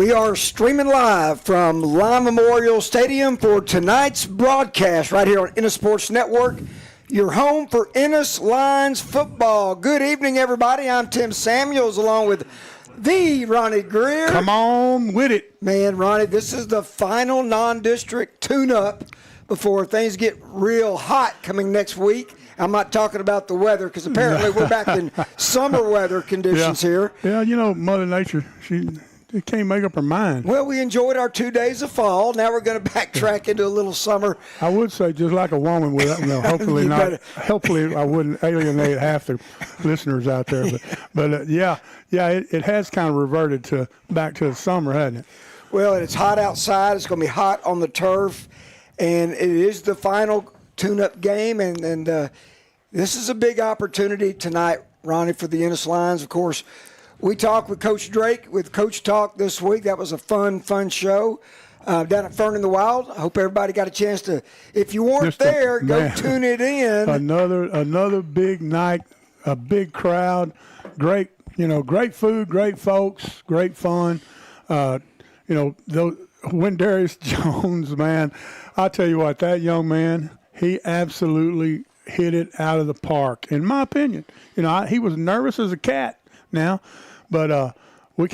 We are streaming live from Lime Memorial Stadium for tonight's broadcast right here on Ennis Sports Network, your home for Ennis Lions football. Good evening, everybody. I'm Tim Samuels along with the Ronnie Greer. Come on with it. Man, Ronnie, this is the final non-district tune-up before things get real hot coming next week. I'm not talking about the weather because apparently we're back in summer weather conditions here. Yeah, you know, Mother Nature, she can't make up her mind. Well, we enjoyed our 2 days of fall. Now we're going to backtrack into a little summer. I would say just like a woman with, hopefully not. Hopefully I wouldn't alienate half the listeners out there. But it has kind of reverted back to the summer, hasn't it? Well, it's hot outside. It's going to be hot on the turf. And it is the final tune-up game. And this is a big opportunity tonight, Ronnie, for the Ennis Lions. Of course, we talked with Coach Drake with Coach Talk this week. That was a fun show down at Fern in the Wild. I hope everybody got a chance to, if you weren't there, go tune it in. Another big night, a big crowd, great food, great folks, great fun. Wendarius Jones, man, I'll tell you what, that young man, he absolutely hit it out of the park, in my opinion. He was nervous as a cat now, but we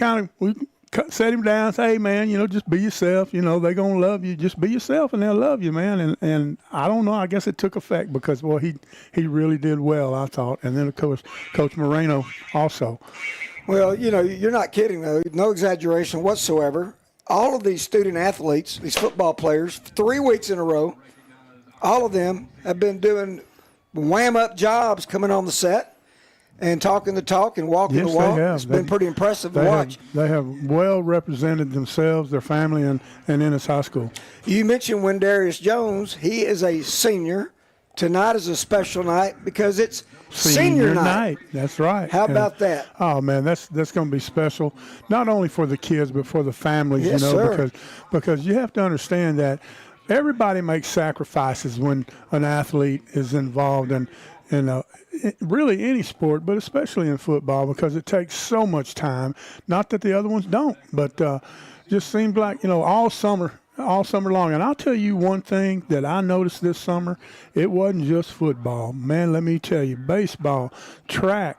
set him down and say, hey, man, just be yourself. They're going to love you. Just be yourself, and they'll love you, man. And I don't know. I guess it took effect because, well, he really did well, I thought. And then, of course, Coach Moreno also. Well, you're not kidding, though. No exaggeration whatsoever. All of these student athletes, these football players, 3 weeks in a row, all of them have been doing wham-up jobs coming on the set and talking the talk and walking the walk. It's been pretty impressive to watch. They have well represented themselves, their family, and Ennis High School. You mentioned Wendarius Jones. He is a senior. Tonight is a special night because it's senior night. That's right. How about that? Oh, man, that's going to be special, not only for the kids but for the families, yes, sir. because you have to understand that everybody makes sacrifices when an athlete is involved in really any sport, but especially in football, because it takes so much time. Not that the other ones don't, but just seems like, all summer long. And I'll tell you one thing that I noticed this summer, it wasn't just football. Man, let me tell you, baseball, track,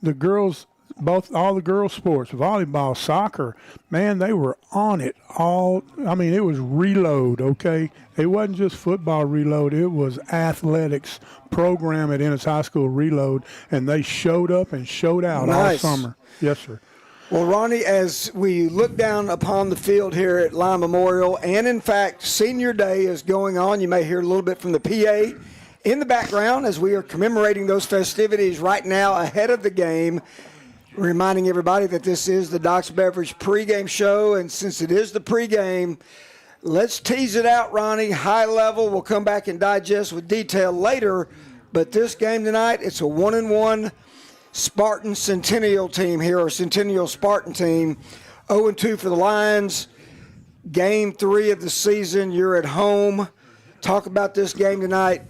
the girls, all the girls' sports, volleyball, soccer, man, they were on it all. I mean, it was reload, okay? It wasn't just football reload. It was athletics program at Ennis High School reload, and they showed up and showed out all summer. Yes, sir. Well, Ronnie, as we look down upon the field here at Lime Memorial, and in fact, Senior Day is going on. You may hear a little bit from the PA in the background as we are commemorating those festivities right now ahead of the game. Reminding everybody that this is the Doc's Beverage pregame show, and since it is the pregame, let's tease it out, Ronnie. High level, we'll come back and digest with detail later, but this game tonight, it's a 1-1 Spartan Centennial team here, or Centennial Spartan team. 0-2 for the Lions. Game 3 of the season. You're at home. Talk about this game tonight.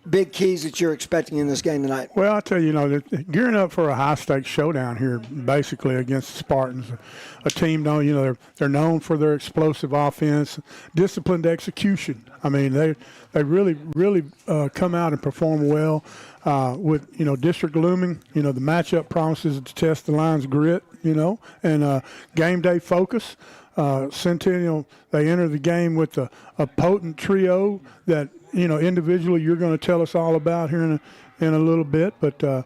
Big keys that you're expecting in this game tonight. Well, I'll tell you, they're gearing up for a high-stakes showdown here, basically, against the Spartans. A team, they're known for their explosive offense, disciplined execution. I mean, they really come out and perform well with, district looming. The matchup promises to test the Lions' grit, and game day focus. Centennial, they enter the game with a potent trio that, individually you're going to tell us all about here in a little bit. But, the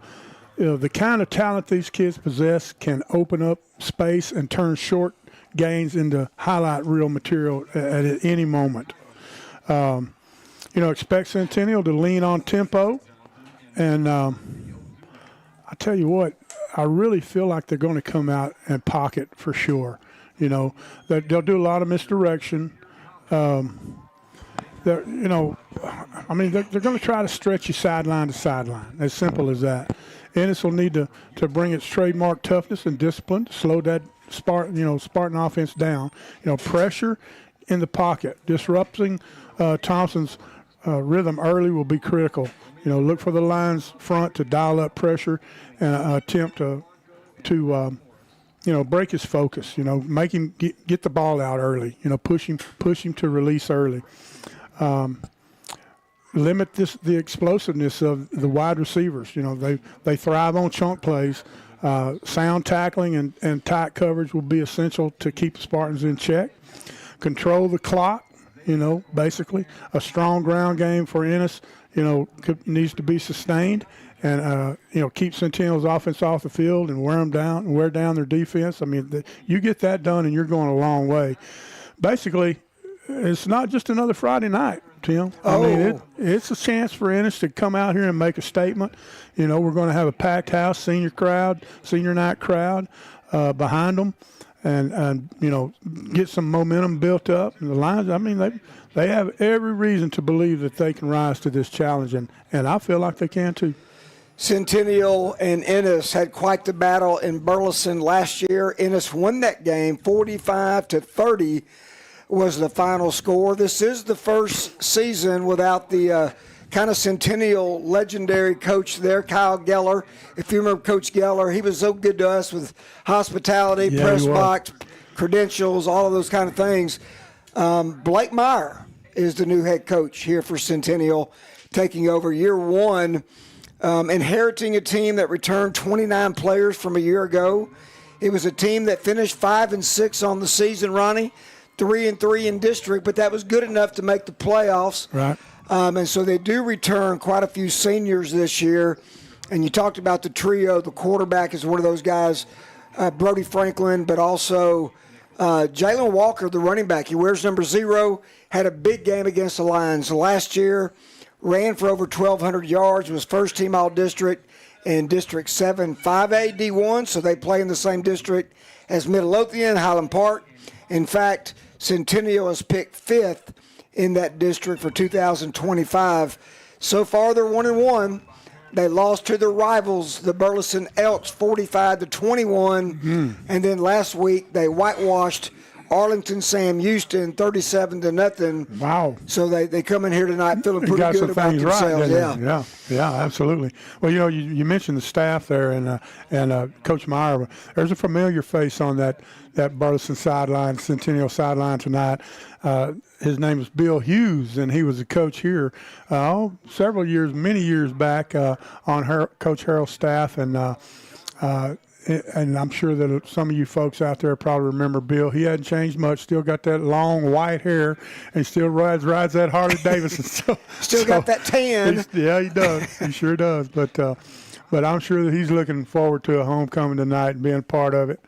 kind of talent these kids possess can open up space and turn short gains into highlight reel material at any moment. Expect Centennial to lean on tempo. And I tell you what, I really feel like they're going to come out and pocket for sure. They'll do a lot of misdirection. They're going to try to stretch you sideline to sideline. As simple as that. Ennis will need to bring its trademark toughness and discipline to slow that Spartan offense down. Pressure in the pocket, disrupting Thompson's rhythm early will be critical. Look for the Lions front to dial up pressure and attempt to break his focus. Make him get the ball out early. Push him to release early. Limit the explosiveness of the wide receivers. They thrive on chunk plays. Sound tackling and tight coverage will be essential to keep the Spartans in check. Control the clock. Basically a strong ground game for Ennis. Needs to be sustained. And, keep Centennial's offense off the field and wear down their defense. I mean, you get that done and you're going a long way. Basically, it's not just another Friday night, Tim. I mean, it's a chance for Ennis to come out here and make a statement. We're going to have a packed house, senior night crowd behind them and get some momentum built up. And the Lions, I mean, they have every reason to believe that they can rise to this challenge, and I feel like they can too. Centennial and Ennis had quite the battle in Burleson last year. Ennis won that game 45-30 was the final score. This is the first season without the kind of Centennial legendary coach there, Kyle Geller. If you remember Coach Geller, he was so good to us with hospitality, press box, credentials, all of those kind of things. Blake Meyer is the new head coach here for Centennial, taking over year one. Inheriting a team that returned 29 players from a year ago. It was a team that finished 5-6 on the season, Ronnie, 3-3 in district, but that was good enough to make the playoffs. Right. And so they do return quite a few seniors this year. And you talked about the trio. The quarterback is one of those guys, Brody Franklin, but also Jalen Walker, the running back. He wears number 0, had a big game against the Lions last year. Ran for over 1,200 yards, was first team all-district in District 7 5A D1, so they play in the same district as Midlothian, Highland Park. In fact, Centennial is picked 5th in that district for 2025. So far, they're 1-1. They lost to their rivals, the Burleson Elks, 45-21. And then last week, they whitewashed Arlington Sam Houston 37-0. Wow. So they come in here tonight feeling pretty got good some about things themselves. Right, yeah, absolutely. Well, you mentioned the staff there and Coach Meyer. There's a familiar face on that Burleson sideline, Centennial sideline tonight. His name is Bill Hughes, and he was a coach here many years back on Coach Harrell's staff, and I'm sure that some of you folks out there probably remember Bill. He hadn't changed much. Still got that long white hair, and still rides that Harley Davidson. Still got that tan. Yeah, he does. He sure does. But I'm sure that he's looking forward to a homecoming tonight and being part of it.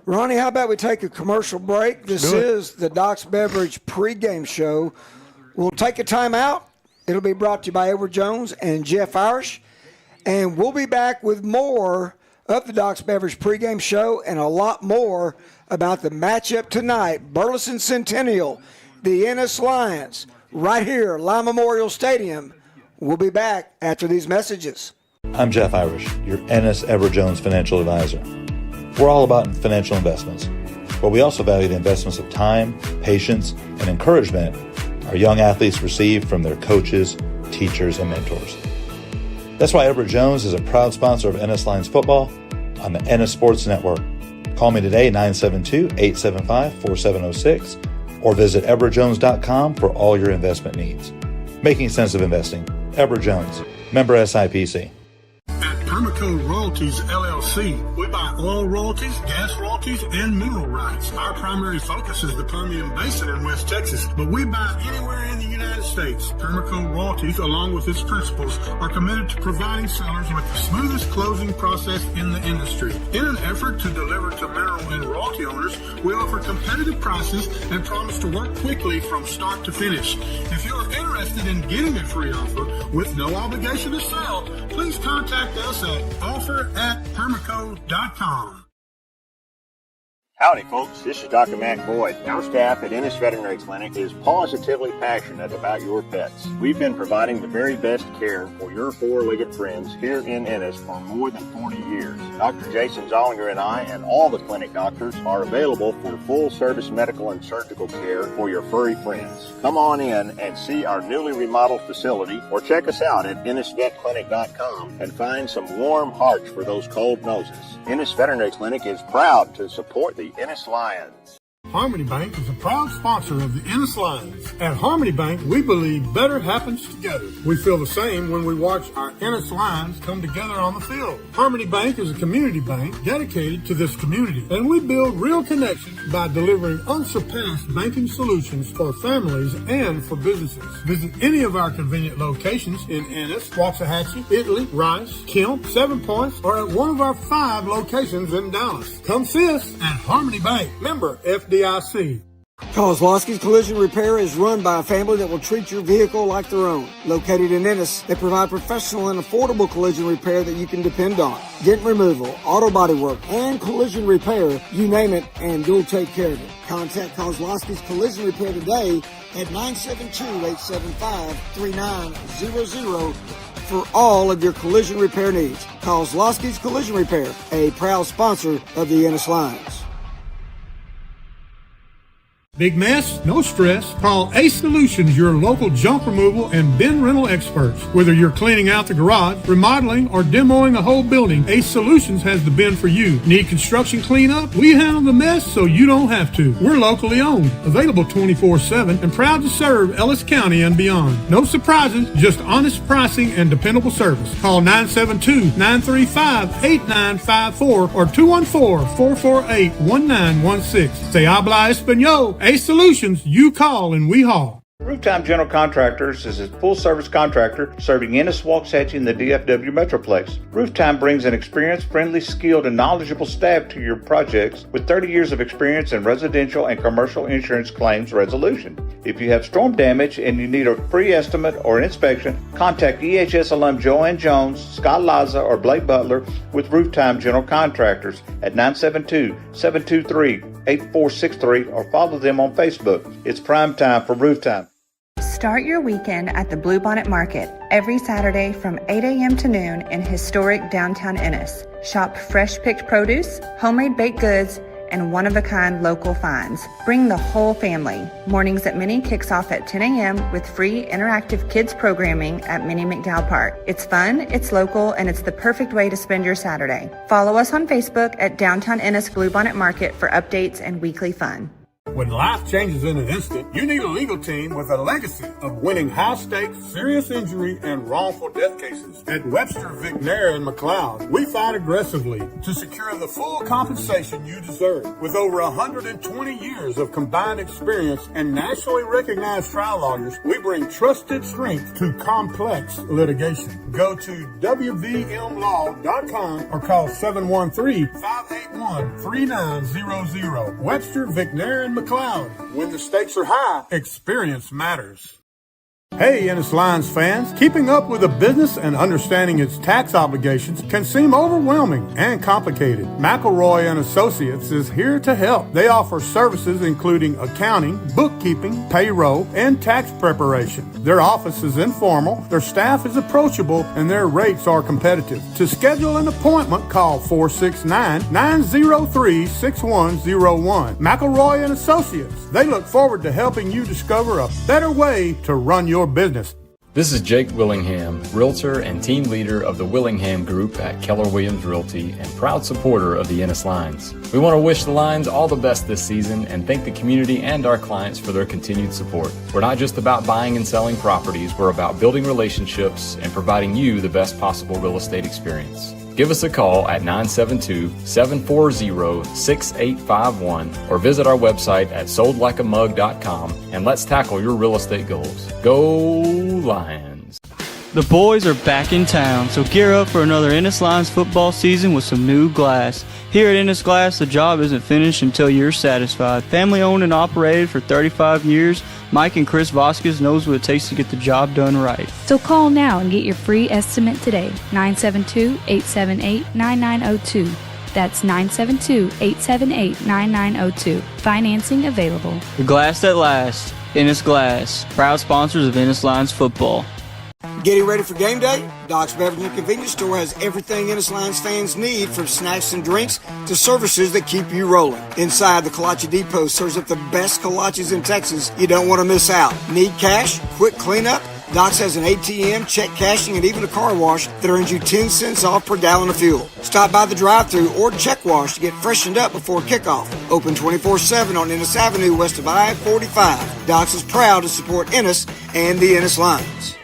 Ronnie, how about we take a commercial break? This is the Doc's Beverage pregame show. We'll take a timeout. It'll be brought to you by Edward Jones and Jeff Irish. And we'll be back with more of the Doc's Beverage pregame show and a lot more about the matchup tonight. Burleson Centennial, the Ennis Lions, right here at Lime Memorial Stadium. We'll be back after these messages. I'm Jeff Irish, your Ennis Edward Jones financial advisor. We're all about financial investments, but we also value the investments of time, patience, and encouragement our young athletes receive from their coaches, teachers, and mentors. That's why Edward Jones is a proud sponsor of Ennis Lions football on the Ennis Sports Network. Call me today, 972-875-4706, or visit edwardjones.com for all your investment needs. Making sense of investing. Edward Jones, member SIPC. At Permaco Royalties, LLC, we buy oil royalties, gas royalties, and mineral rights. Our primary focus is the Permian Basin in West Texas, but we buy anywhere in the United States. Permaco Royalties, along with its principals, are committed to providing sellers with the smoothest closing process in the industry. In an effort to deliver to mineral and royalty owners, we offer competitive prices and promise to work quickly from start to finish. If you are interested in getting a free offer with no obligation to sell, please contact us at offer@permaco.com. Howdy, folks. This is Dr. Matt Boyd. Our staff at Ennis Veterinary Clinic is positively passionate about your pets. We've been providing the very best care for your four-legged friends here in Ennis for more than 40 years. Dr. Jason Zollinger and I and all the clinic doctors are available for full-service medical and surgical care for your furry friends. Come on in and see our newly remodeled facility or check us out at EnnisVetClinic.com and find some warm hearts for those cold noses. Ennis Veterinary Clinic is proud to support the Ennis Lions. Harmony Bank is a proud sponsor of the Ennis Lions. At Harmony Bank, we believe better happens together. We feel the same when we watch our Ennis Lions come together on the field. Harmony Bank is a community bank dedicated to this community, and we build real connections by delivering unsurpassed banking solutions for families and for businesses. Visit any of our convenient locations in Ennis, Waxahachie, Italy, Rice, Kemp, 7 Points, or at one of our 5 locations in Dallas. Come see us at Harmony Bank. Member FDIC. Kozlowski's Collision Repair is run by a family that will treat your vehicle like their own. Located in Ennis, they provide professional and affordable collision repair that you can depend on. Dent removal, auto body work, and collision repair, you name it, and they'll take care of it. Contact Kozlowski's Collision Repair today at 972-875-3900 for all of your collision repair needs. Kozlowski's Collision Repair, a proud sponsor of the Ennis Lions. Big mess? No stress. Call Ace Solutions, your local junk removal and bin rental experts. Whether you're cleaning out the garage, remodeling, or demoing a whole building, Ace Solutions has the bin for you. Need construction cleanup? We handle the mess so you don't have to. We're locally owned, available 24/7, and proud to serve Ellis County and beyond. No surprises, just honest pricing and dependable service. Call 972-935-8954 or 214-448-1916. Say habla español. Ace Solutions, you call and we haul. Rooftime General Contractors is a full-service contractor serving Ennis, Waxahachie, and the DFW Metroplex. Rooftime brings an experienced, friendly, skilled, and knowledgeable staff to your projects with 30 years of experience in residential and commercial insurance claims resolution. If you have storm damage and you need a free estimate or inspection, contact EHS alum Joanne Jones, Scott Laza, or Blake Butler with Rooftime General Contractors at 972-723-8463 or follow them on Facebook. It's prime time for Rooftime. Start your weekend at the Bluebonnet Market every Saturday from 8 a.m. to noon in historic downtown Ennis. Shop fresh-picked produce, homemade baked goods, and one-of-a-kind local finds. Bring the whole family. Mornings at Mini kicks off at 10 a.m. with free interactive kids programming at Mini McDowell Park. It's fun, it's local, and it's the perfect way to spend your Saturday. Follow us on Facebook at Downtown Ennis Bluebonnet Market for updates and weekly fun. When life changes in an instant, you need a legal team with a legacy of winning high-stakes, serious injury, and wrongful death cases. At Webster, McNair, and McLeod, we fight aggressively to secure the full compensation you deserve. With over 120 years of combined experience and nationally recognized trial lawyers, we bring trusted strength to complex litigation. Go to wvmlaw.com or call 713-581-3900. Webster, McNair, and McLeod. When the stakes are high, experience matters. Hey, Ennis Lions fans, keeping up with a business and understanding its tax obligations can seem overwhelming and complicated. McElroy & Associates is here to help. They offer services including accounting, bookkeeping, payroll, and tax preparation. Their office is informal, their staff is approachable, and their rates are competitive. To schedule an appointment, call 469-903-6101. McElroy & Associates. They look forward to helping you discover a better way to run your business. This is Jake Willingham, Realtor and Team Leader of the Willingham Group at Keller Williams Realty and proud supporter of the Ennis Lions. We want to wish the Lions all the best this season and thank the community and our clients for their continued support. We're not just about buying and selling properties, we're about building relationships and providing you the best possible real estate experience. Give us a call at 972-740-6851 or visit our website at soldlikeamug.com and let's tackle your real estate goals. Go Lions! The boys are back in town, so gear up for another Ennis Lions football season with some new glass. Here at Ennis Glass, the job isn't finished until you're satisfied. Family owned and operated for 35 years, Mike and Chris Vasquez knows what it takes to get the job done right. So call now and get your free estimate today, 972-878-9902. That's 972-878-9902. Financing available. The glass that lasts. Ennis Glass, proud sponsors of Ennis Lions football. Getting ready for game day? Doc's Beverage and Convenience Store has everything Ennis Lions fans need, from snacks and drinks to services that keep you rolling. Inside, the Kolache Depot serves up the best kolaches in Texas you don't want to miss out. Need cash? Quick cleanup? Doc's has an ATM, check cashing, and even a car wash that earns you 10 cents off per gallon of fuel. Stop by the drive-thru or check wash to get freshened up before kickoff. Open 24/7 on Ennis Avenue west of I-45. Doc's is proud to support Ennis and the Ennis Lions.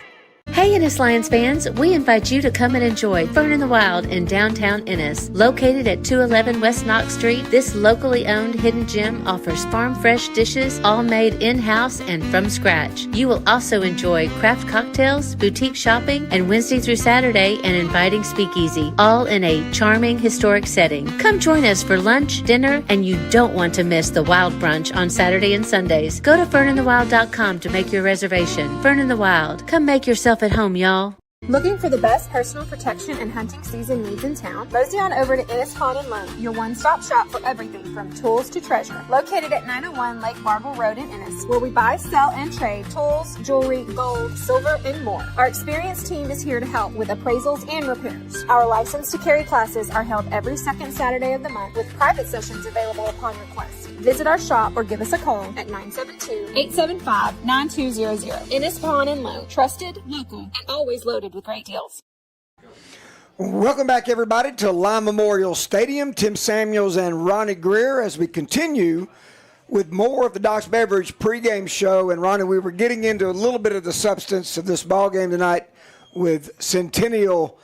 Hey Ennis Lions fans, we invite you to come and enjoy Fern in the Wild in downtown Ennis. Located at 211 West Knox Street, this locally owned hidden gem offers farm fresh dishes, all made in-house and from scratch. You will also enjoy craft cocktails, boutique shopping, and Wednesday through Saturday an inviting speakeasy, all in a charming historic setting. Come join us for lunch, dinner, and you don't want to miss the Wild Brunch on Saturday and Sundays. Go to ferninthewild.com to make your reservation. Fern in the Wild. Come make yourself at home, y'all. Looking for the best personal protection and hunting season needs in town? Mosey on over to Ennis Pond and Loan, your one-stop shop for everything from tools to treasure. Located at 901 Lake Marble Road in Ennis, where we buy, sell, and trade tools, jewelry, gold, silver, and more. Our experienced team is here to help with appraisals and repairs. Our license to carry classes are held every second Saturday of the month, with private sessions available upon request. Visit our shop or give us a call at 972-875-9200. Ennis Pond and Loan, trusted, local, and always loaded with great deals. Welcome back, everybody, to Lime Memorial Stadium. Tim Samuels and Ronnie Greer as we continue with more of the Doc's Beverage pregame show. And, Ronnie, we were getting into a little bit of the substance of this ball game tonight with Centennial,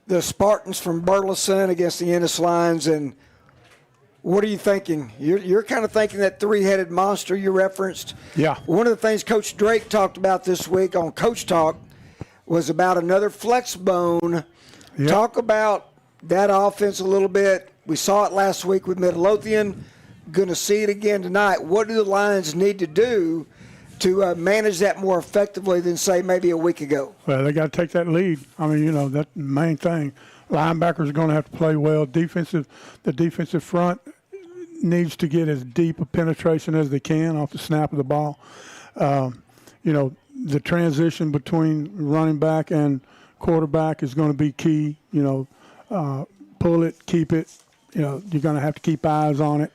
the Spartans from Burleson against the Ennis Lions. And what are you thinking? You're kind of thinking that three-headed monster you referenced. Yeah. One of the things Coach Drake talked about this week on Coach Talk was about another flex bone. Yep. Talk about that offense a little bit. We saw it last week with Midlothian. Going to see it again tonight. What do the Lions need to do to manage that more effectively than, say, maybe a week ago? Well, they got to take that lead. I mean, that's the main thing. Linebackers are going to have to play well. The defensive front needs to get as deep a penetration as they can off the snap of the ball. The transition between running back and quarterback is going to be key. Pull it, keep it. You're going to have to keep eyes on it.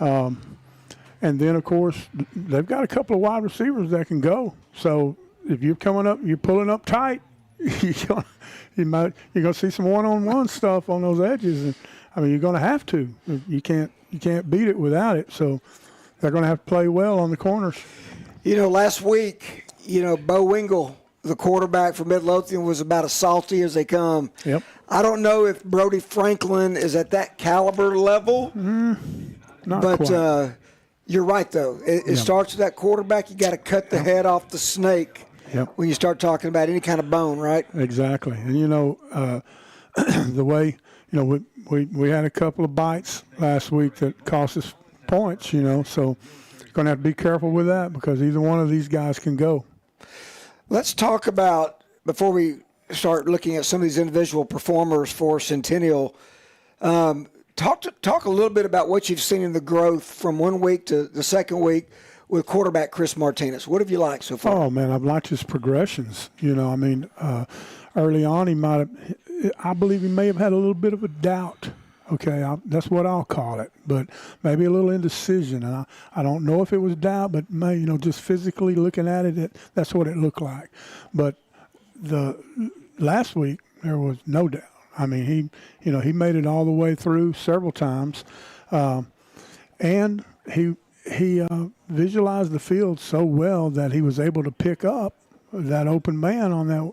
And then, of course, they've got a couple of wide receivers that can go. So if you're pulling up tight, you're going to see some one-on-one stuff on those edges. And you're going to have to. You can't beat it without it. So they're going to have to play well on the corners. Last week, Bo Wingle, the quarterback for Midlothian, was about as salty as they come. Yep. I don't know if Brody Franklin is at that caliber level. Not but quite. You're right, though. It starts with that quarterback. You got to cut the head off the snake when you start talking about any kind of bone, right? Exactly. And, the way, we had a couple of bites last week that cost us points, so you're going to have to be careful with that because either one of these guys can go. Let's talk about, before we start looking at some of these individual performers for Centennial, talk a little bit about what you've seen in the growth from 1 week to the second week with quarterback Chris Martinez. What have you liked so far? Oh, man, I've liked his progressions. Early on I believe he may have had a little bit of a doubt. Okay, that's what I'll call it, but maybe a little indecision. And I don't know if it was doubt, but maybe, just physically looking at it, that's what it looked like. But the last week, there was no doubt. He made it all the way through several times, and he visualized the field so well that he was able to pick up that open man on that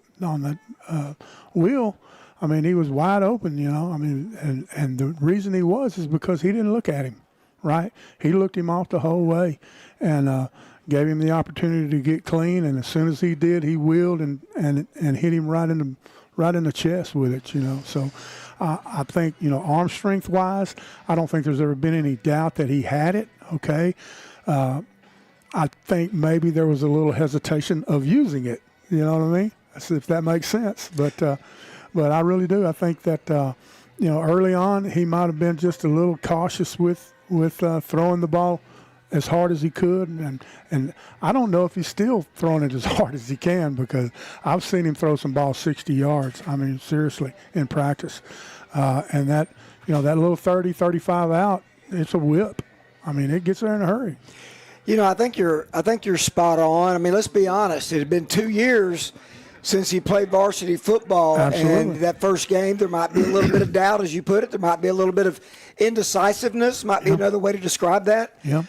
wheel. He was wide open, and the reason he was is because he didn't look at him, right? He looked him off the whole way and gave him the opportunity to get clean. And as soon as he did, he wheeled and hit him right in the chest with it, So I think, arm strength wise, I don't think there's ever been any doubt that he had it, okay? I think maybe there was a little hesitation of using it, you know what I mean? If that makes sense. But I really do. I think that, early on he might have been just a little cautious with throwing the ball as hard as he could, and I don't know if he's still throwing it as hard as he can, because I've seen him throw some balls 60 yards. I mean, seriously, in practice, and that that little 30, 35 out, it's a whip. I mean, it gets there in a hurry. I think you're spot on. I mean, let's be honest. It had been 2 years since he played varsity football. Absolutely. And that first game, there might be a little bit of doubt, as you put it. There might be a little bit of indecisiveness, might be another way to describe that. Yeah.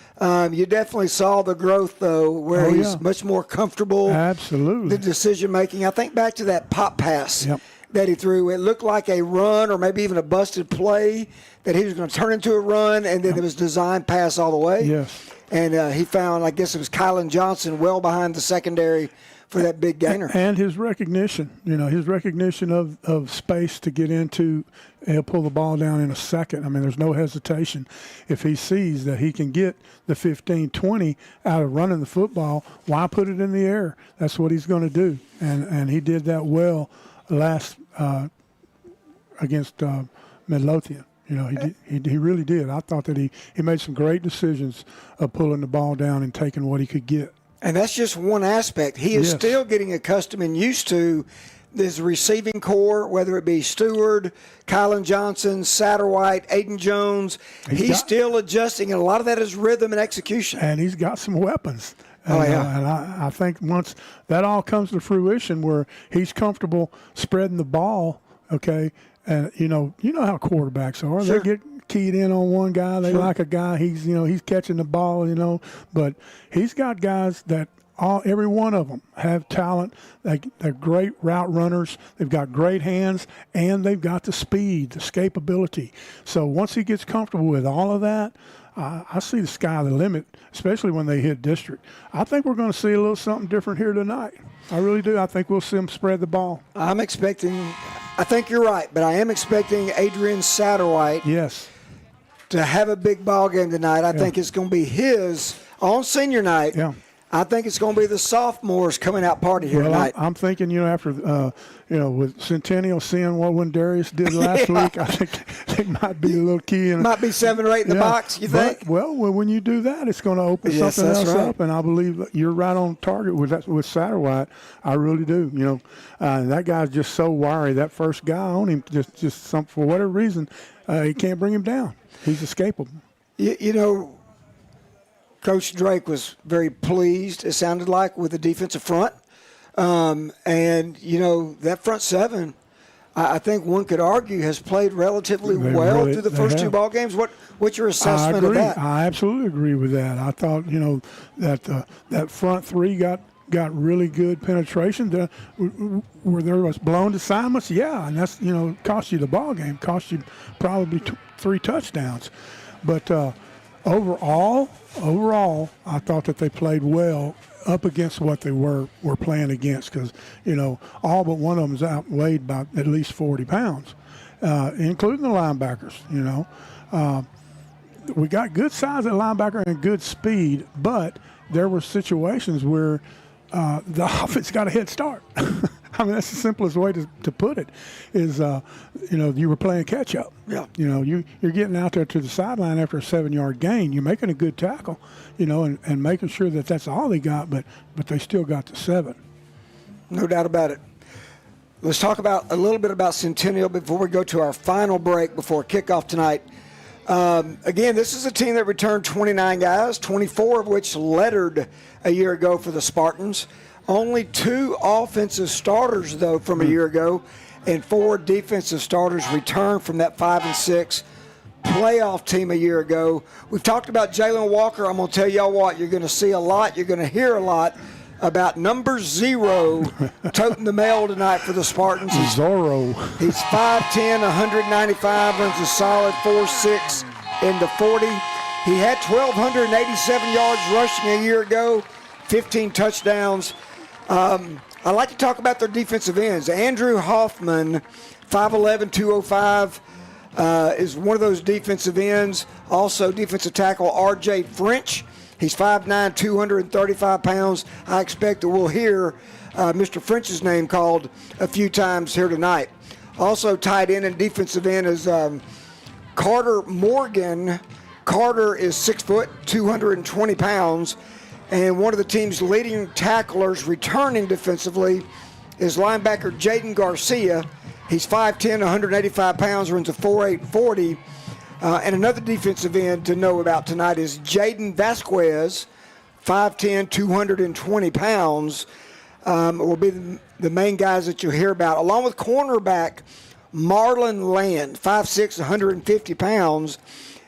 You definitely saw the growth, though, where he's much more comfortable. Absolutely. The decision-making. I think back to that pop pass that he threw. It looked like a run or maybe even a busted play that he was going to turn into a run, and then it was designed pass all the way. Yes. And he found, I guess it was Kylan Johnson well behind the secondary for that big gainer. And his recognition, his recognition of space to get into, he'll pull the ball down in a second. I mean, there's no hesitation. If he sees that he can get the 15, 20 out of running the football, why put it in the air? That's what he's going to do. And he did that well last against Midlothian. He really did. I thought that he made some great decisions of pulling the ball down and taking what he could get. And that's just one aspect. He is still getting accustomed and used to this receiving core, whether it be Stewart, Kylan Johnson, Satterwhite, Aiden Jones. He's still adjusting, and a lot of that is rhythm and execution. And he's got some weapons. And, and I think once that all comes to fruition, where he's comfortable spreading the ball, okay, and you know how quarterbacks are. Sure. They get keyed in on one guy. They like a guy. He's catching the ball. But he's got guys that every one of them have talent. They're great route runners. They've got great hands, and they've got the speed, the escapability. So once he gets comfortable with all of that, I see the sky the limit, especially when they hit district. I think we're going to see a little something different here tonight. I really do. I think we'll see them spread the ball. I think you're right, but I am expecting Adrian Satterwhite to have a big ball game tonight. I think it's going to be his on senior night. Yeah. I think it's going to be the sophomores coming out party here tonight. I'm thinking, after, with Centennial seeing what Darius did last week, I think they might be a little key. Might be 7 or 8 in the box, you think? Well, when you do that, it's going to open something else up, and I believe you're right on target with Satterwhite. I really do. That guy's just so wiry. That first guy on him, just for whatever reason, he can't bring him down. He's escapable. Coach Drake was very pleased, it sounded like, with the defensive front. And, that front seven, I think one could argue, has played relatively well through the first two ball games. What's your assessment of that? I absolutely agree with that. I thought, that front three got really good penetration. Where there was blown assignments, and that's, cost you the ball game, cost you probably 3 touchdowns. But overall, I thought that they played well up against what they were playing against, because, all but one of them is outweighed by at least 40 pounds, including the linebackers, We got good size at linebacker and good speed, but there were situations where the offense got a head start. I mean, that's the simplest way to put it is, you were playing catch up. Yeah. You're getting out there to the sideline after a 7-yard gain. You're making a good tackle, and making sure that that's all they got, but they still got the 7. No doubt about it. Let's talk a little bit about Centennial before we go to our final break before kickoff tonight. Again, this is a team that returned 29 guys, 24 of which lettered a year ago for the Spartans. Only 2 offensive starters, though, from a year ago, and 4 defensive starters returned from that 5-6 playoff team a year ago. We've talked about Jalen Walker. I'm going to tell y'all what, you're going to see a lot, you're going to hear a lot about number 0 toting the mail tonight for the Spartans. Zorro. He's 5'10", 195, runs a solid 4.6 in the 40. He had 1,287 yards rushing a year ago, 15 touchdowns. I like to talk about their defensive ends. Andrew Hoffman, 5'11", 205, is one of those defensive ends. Also defensive tackle R.J. French. He's 5'9", 235 pounds. I expect that we'll hear Mr. French's name called a few times here tonight. Also tied in and defensive end is Carter Morgan. Carter is 6 foot, 220 pounds, and one of the team's leading tacklers returning defensively is linebacker Jaden Garcia. He's 5'10", 185 pounds, runs a 4.8 40. And another defensive end to know about tonight is Jaden Vasquez, 5'10", 220 pounds. Will be the main guys that you'll hear about, along with cornerback Marlon Land, 5'6", 150 pounds.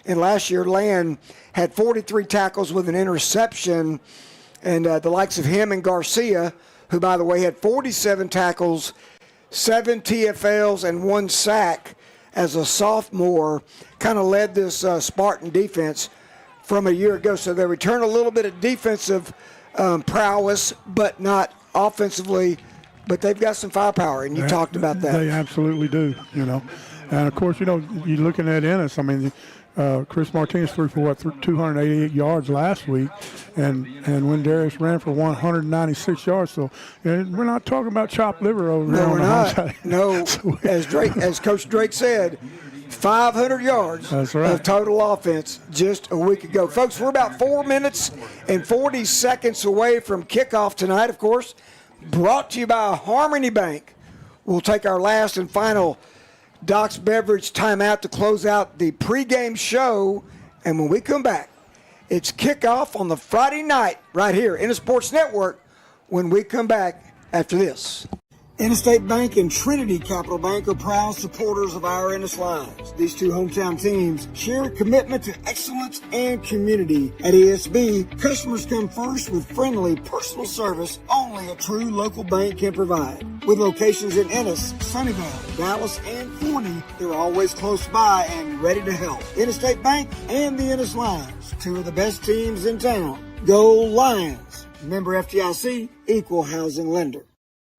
And last year, Land had 43 tackles with an interception. And the likes of him and Garcia, who, by the way, had 47 tackles, 7 TFLs, and 1 sack as a sophomore, kind of led this Spartan defense from a year ago. So they return a little bit of defensive prowess, but not offensively. But they've got some firepower, and you talked about that. They absolutely do, you know. And, of course, you know, you're looking at Ennis. I mean, Chris Martinez threw for 288 yards last week, and when Darius ran for 196 yards. So we're not talking about chopped liver over there. No, on we're the not. side. No, as Coach Drake said, 500 yards That's right. of total offense just a week ago. Folks, we're about 4 minutes and 40 seconds away from kickoff tonight, of course, brought to you by Harmony Bank. We'll take our last and final Doc's Beverage timeout to close out the pregame show. And when we come back, it's kickoff on the Friday night right here in the Sports Network when we come back after this. Interstate Bank and Trinity Capital Bank are proud supporters of our Ennis Lions. These two hometown teams share a commitment to excellence and community. At ESB, customers come first with friendly personal service only a true local bank can provide. With locations in Ennis, Sunnyvale, Dallas, and Forney, they're always close by and ready to help. Interstate Bank and the Ennis Lions, two of the best teams in town. Go Lions! Member FDIC, equal housing lender.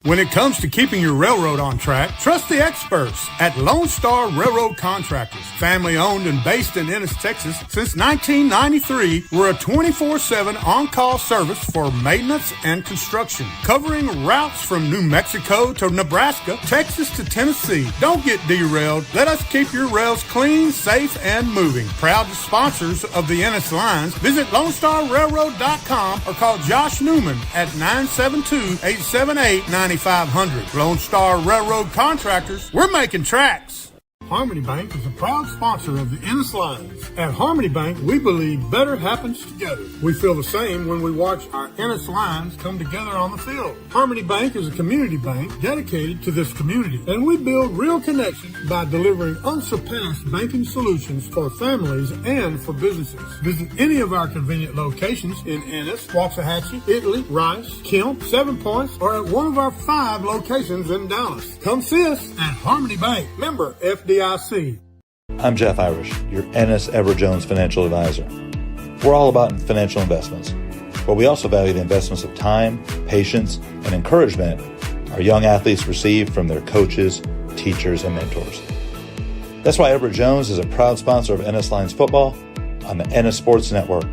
When it comes to keeping your railroad on track, trust the experts at Lone Star Railroad Contractors. Family owned and based in Ennis, Texas since 1993, we're a 24/7 on-call service for maintenance and construction, covering routes from New Mexico to Nebraska, Texas to Tennessee. Don't get derailed. Let us keep your rails clean, safe, and moving. Proud sponsors of the Ennis Lions. Visit LoneStarRailroad.com or call Josh Newman at 972-878-9500. Lone Star Railroad Contractors, we're making tracks. Harmony Bank is a proud sponsor of the Ennis Lions. At Harmony Bank, we believe better happens together. We feel the same when we watch our Ennis Lions come together on the field. Harmony Bank is a community bank dedicated to this community, and we build real connections by delivering unsurpassed banking solutions for families and for businesses. Visit any of our convenient locations in Ennis, Waxahachie, Italy, Rice, Kemp, 7 Points, or at one of our 5 locations in Dallas. Come see us at Harmony Bank. Member FDIC. I'm Jeff Irish, your Ennis Jones financial advisor. We're all about financial investments, but we also value the investments of time, patience, and encouragement our young athletes receive from their coaches, teachers, and mentors. That's why Everett Jones is a proud sponsor of Ennis Lions football on the Ennis Sports Network.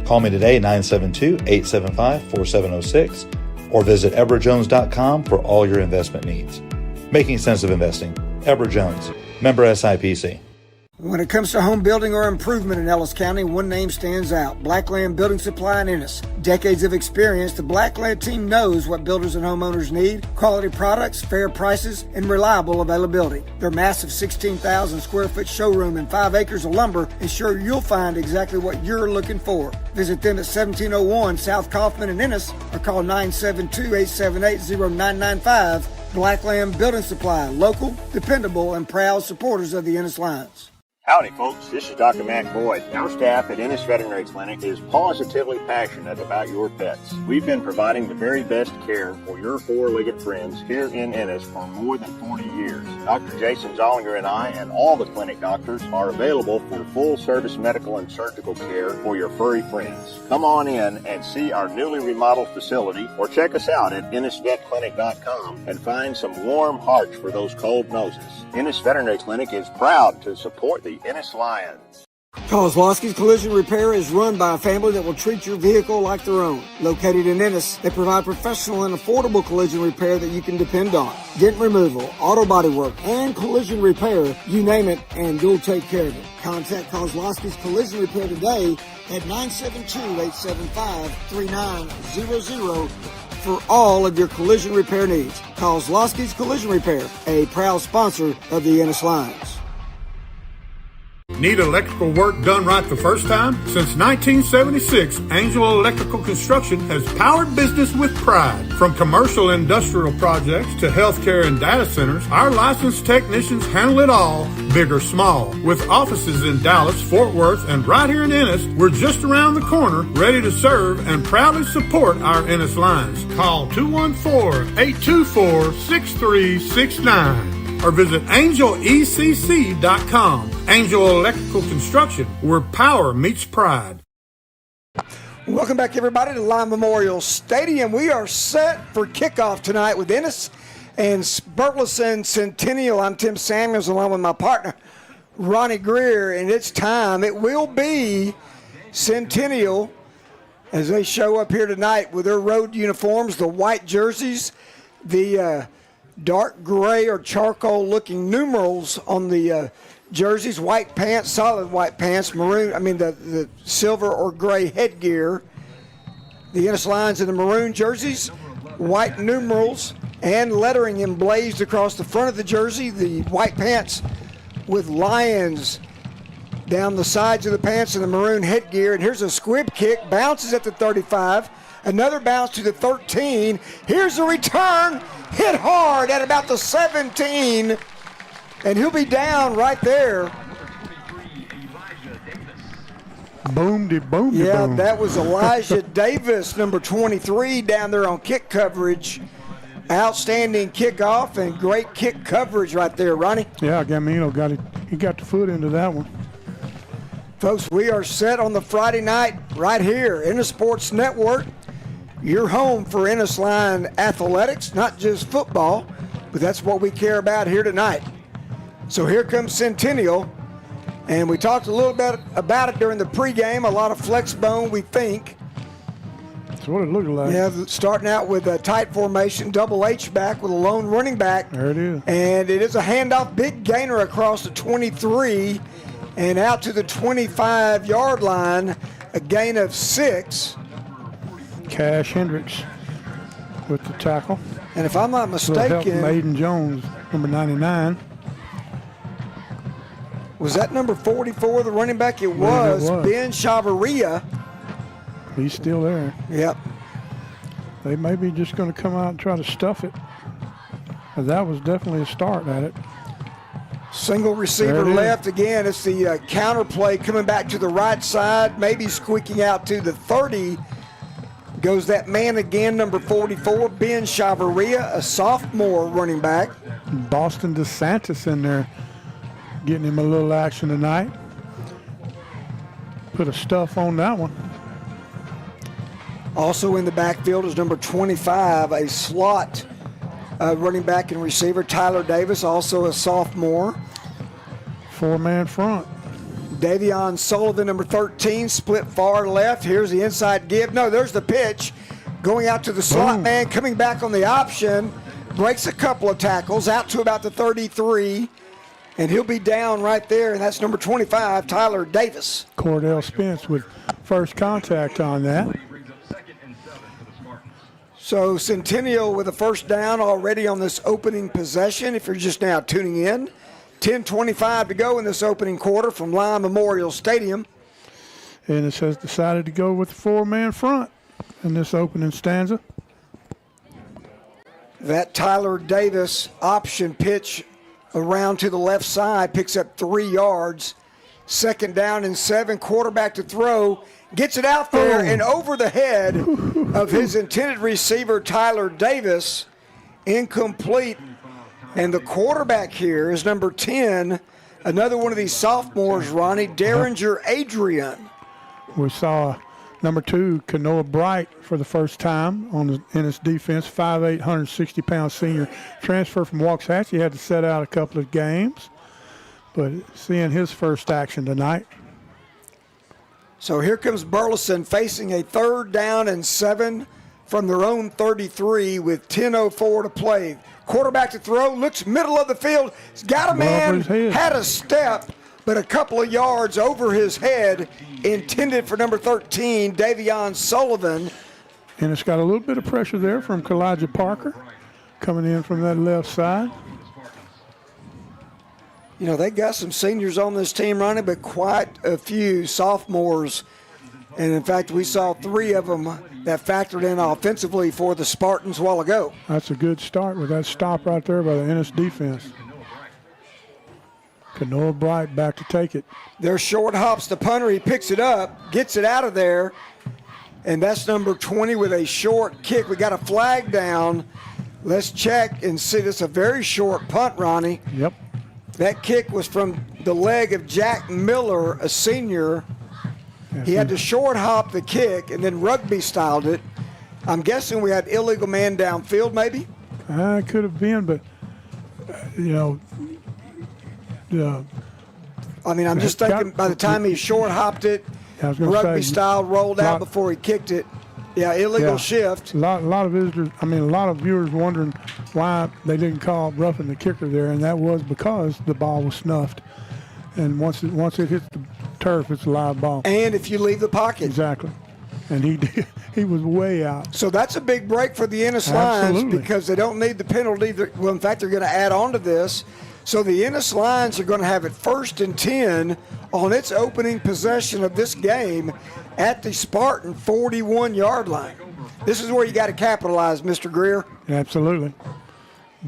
Call me today, 972-875-4706, or visit everettjones.com for all your investment needs. Making sense of investing. Everett Jones. Member SIPC. When it comes to home building or improvement in Ellis County, one name stands out: Blackland Building Supply in Ennis. Decades of experience, the Blackland team knows what builders and homeowners need: quality products, fair prices, and reliable availability. Their massive 16,000 square foot showroom and 5 acres of lumber ensure you'll find exactly what you're looking for. Visit them at 1701 South Kaufman in Ennis or call 972-878-0995. Blackland Building Supply, local, dependable, and proud supporters of the Ennis Lions. Howdy, folks. This is Dr. Matt Boyd. Our staff at Ennis Veterinary Clinic is positively passionate about your pets. We've been providing the very best care for your 4-legged friends here in Ennis for more than 40 years. Dr. Jason Zollinger and I and all the clinic doctors are available for full-service medical and surgical care for your furry friends. Come on in and see our newly remodeled facility, or check us out at EnnisVetClinic.com and find some warm hearts for those cold noses. Ennis Veterinary Clinic is proud to support the Ennis Lions. Kozlowski's Collision Repair is run by a family that will treat your vehicle like their own. Located in Ennis, they provide professional and affordable collision repair that you can depend on. Dent removal, auto body work, and collision repair, you name it, and you'll take care of it. Contact Kozlowski's Collision Repair today at 972-875-3900 for all of your collision repair needs. Kozlowski's Collision Repair, a proud sponsor of the Ennis Lions. Need electrical work done right the first time? Since 1976, Angel Electrical Construction has powered business with pride. From commercial industrial projects to healthcare and data centers, our licensed technicians handle it all, big or small. With offices in Dallas, Fort Worth, and right here in Ennis, we're just around the corner, ready to serve and proudly support our Ennis Lions. Call 214-824-6369. or visit angelecc.com. Angel Electrical Construction, where power meets pride. Welcome back, everybody, to Lime Memorial Stadium. We are set for kickoff tonight with Ennis and Burleson Centennial. I'm Tim Samuels, along with my partner, Ronnie Greer, and it's time. It will be Centennial as they show up here tonight with their road uniforms, the white jerseys, the dark gray or charcoal looking numerals on the jerseys, white pants, solid white pants, maroon, the silver or gray headgear. The Ennis Lions in the maroon jerseys, white numerals and lettering emblazed across the front of the jersey. The white pants with lions down the sides of the pants and the maroon headgear. And here's a squib kick, bounces at the 35. Another bounce to the 13. Here's a return, hit hard at about the 17, and he'll be down right there. Boom-de-boom. Yeah, that was Elijah Davis, number 23, down there on kick coverage. Outstanding kickoff and great kick coverage right there, Ronnie. Yeah, Gamino got it. He got the foot into that one. Folks, we are set on the Friday night right here in the Sports Network. Your home for Ennis Lion athletics, not just football, but that's what we care about here tonight. So here comes Centennial, and we talked a little bit about it during the pregame. A lot of flex bone, we think. That's what it looked like. Yeah, starting out with a tight formation, double H back with a lone running back. There it is. And it is a handoff, big gainer across the 23 and out to the 25-yard line, a gain of 6. Cash Hendricks with the tackle. And if I'm not mistaken, help Maiden Jones, number 99. Was that number 44, the running back? It was. Ben Chavarria. He's still there. Yep. They may be just going to come out and try to stuff it. But that was definitely a start at it. Single receiver left. Again, it's the counter play coming back to the right side, maybe squeaking out to the 30. Goes that man again, number 44, Ben Chavarria, a sophomore running back. Boston DeSantis in there, getting him a little action tonight. Put a stuff on that one. Also in the backfield is number 25, a slot running back and receiver, Tyler Davis, also a sophomore. 4-man front. Davion Sullivan, number 13, split far left. Here's the inside give. No, there's the pitch. Going out to the slot man, coming back on the option. Breaks a couple of tackles, out to about the 33. And he'll be down right there, and that's number 25, Tyler Davis. Cordell Spence with first contact on that. So Centennial with a first down already on this opening possession, if you're just now tuning in. 10:25 to go in this opening quarter from Lime Memorial Stadium. Ennis has decided to go with the 4-man front in this opening stanza. That Tyler Davis option pitch around to the left side picks up 3 yards. Second down and 7, quarterback to throw. Gets it out there and over the head of his intended receiver, Tyler Davis. Incomplete. And the quarterback here is number 10, another one of these sophomores, Ronnie, Derringer Adrian. We saw number 2, Kanoa Bright, for the first time on the Ennis defense, 5'8", 160-pound senior transfer from Waxahachie. Had to set out a couple of games, but seeing his first action tonight. So here comes Burleson facing a 3rd down and 7 from their own 33 with 10:04 to play. Quarterback to throw, looks middle of the field. He's got a man, had a step, but a couple of yards over his head, intended for number 13, Davion Sullivan. And it's got a little bit of pressure there from Kalijah Parker coming in from that left side. You know, they got some seniors on this team running, but quite a few sophomores. And, in fact, we saw 3 of them that factored in offensively for the Spartans a while ago. That's a good start with that stop right there by the Ennis defense. Kanoa Bright back to take it. Their short hops the punter. He picks it up, gets it out of there, and that's number 20 with a short kick. We got a flag down. Let's check and see. This is a very short punt, Ronnie. Yep. That kick was from the leg of Jack Miller, a senior. He had to short hop the kick and then rugby styled it. I'm guessing we had illegal man downfield, maybe? It could have been, but, you know. I mean, I'm just thinking by the time he short hopped it, rugby style rolled out before he kicked it. Yeah, illegal shift. A lot of visitors, a lot of viewers wondering why they didn't call roughing the kicker there, and that was because the ball was snuffed. And once it hits the turf, it's a live ball. And if you leave the pocket. Exactly. And he did. He was way out. So that's a big break for the Ennis Lions because they don't need the penalty. Well, in fact, they're going to add on to this. So the Ennis Lions are going to have it 1st and 10 on its opening possession of this game at the Spartan 41-yard line. This is where you got to capitalize, Mr. Greer. Absolutely.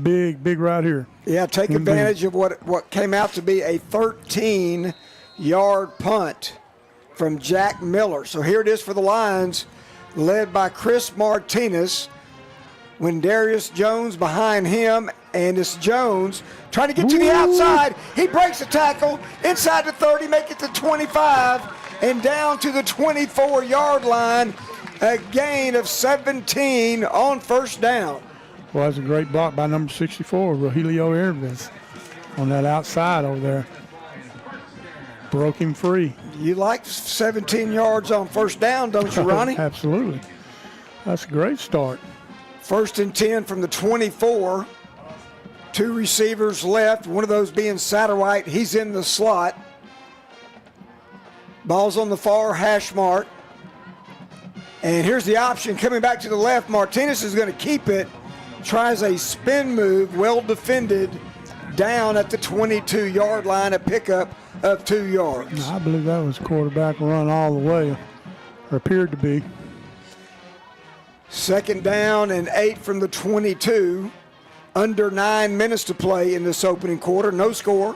Big right here. Yeah, take advantage of what came out to be a 13-yard punt from Jack Miller. So here it is for the Lions, led by Chris Martinez. Wendarius Jones behind him, and it's Jones trying to get to the outside. He breaks the tackle inside the 30, make it to 25, and down to the 24-yard line. A gain of 17 on 1st down. Well, that's a great block by number 64, Rogelio Irvins, on that outside over there. Broke him free. You like 17 yards on 1st down, don't you, Ronnie? Absolutely. That's a great start. 1st and 10 from the 24. 2 receivers left, one of those being Satterwhite. He's in the slot. Ball's on the far hash mark. And here's the option coming back to the left. Martinez is going to keep it. Tries a spin move, well defended, down at the 22-yard line, a pickup of 2 yards. I believe that was quarterback run all the way, or appeared to be. 2nd down and 8 from the 22. Under 9 minutes to play in this opening quarter. No score.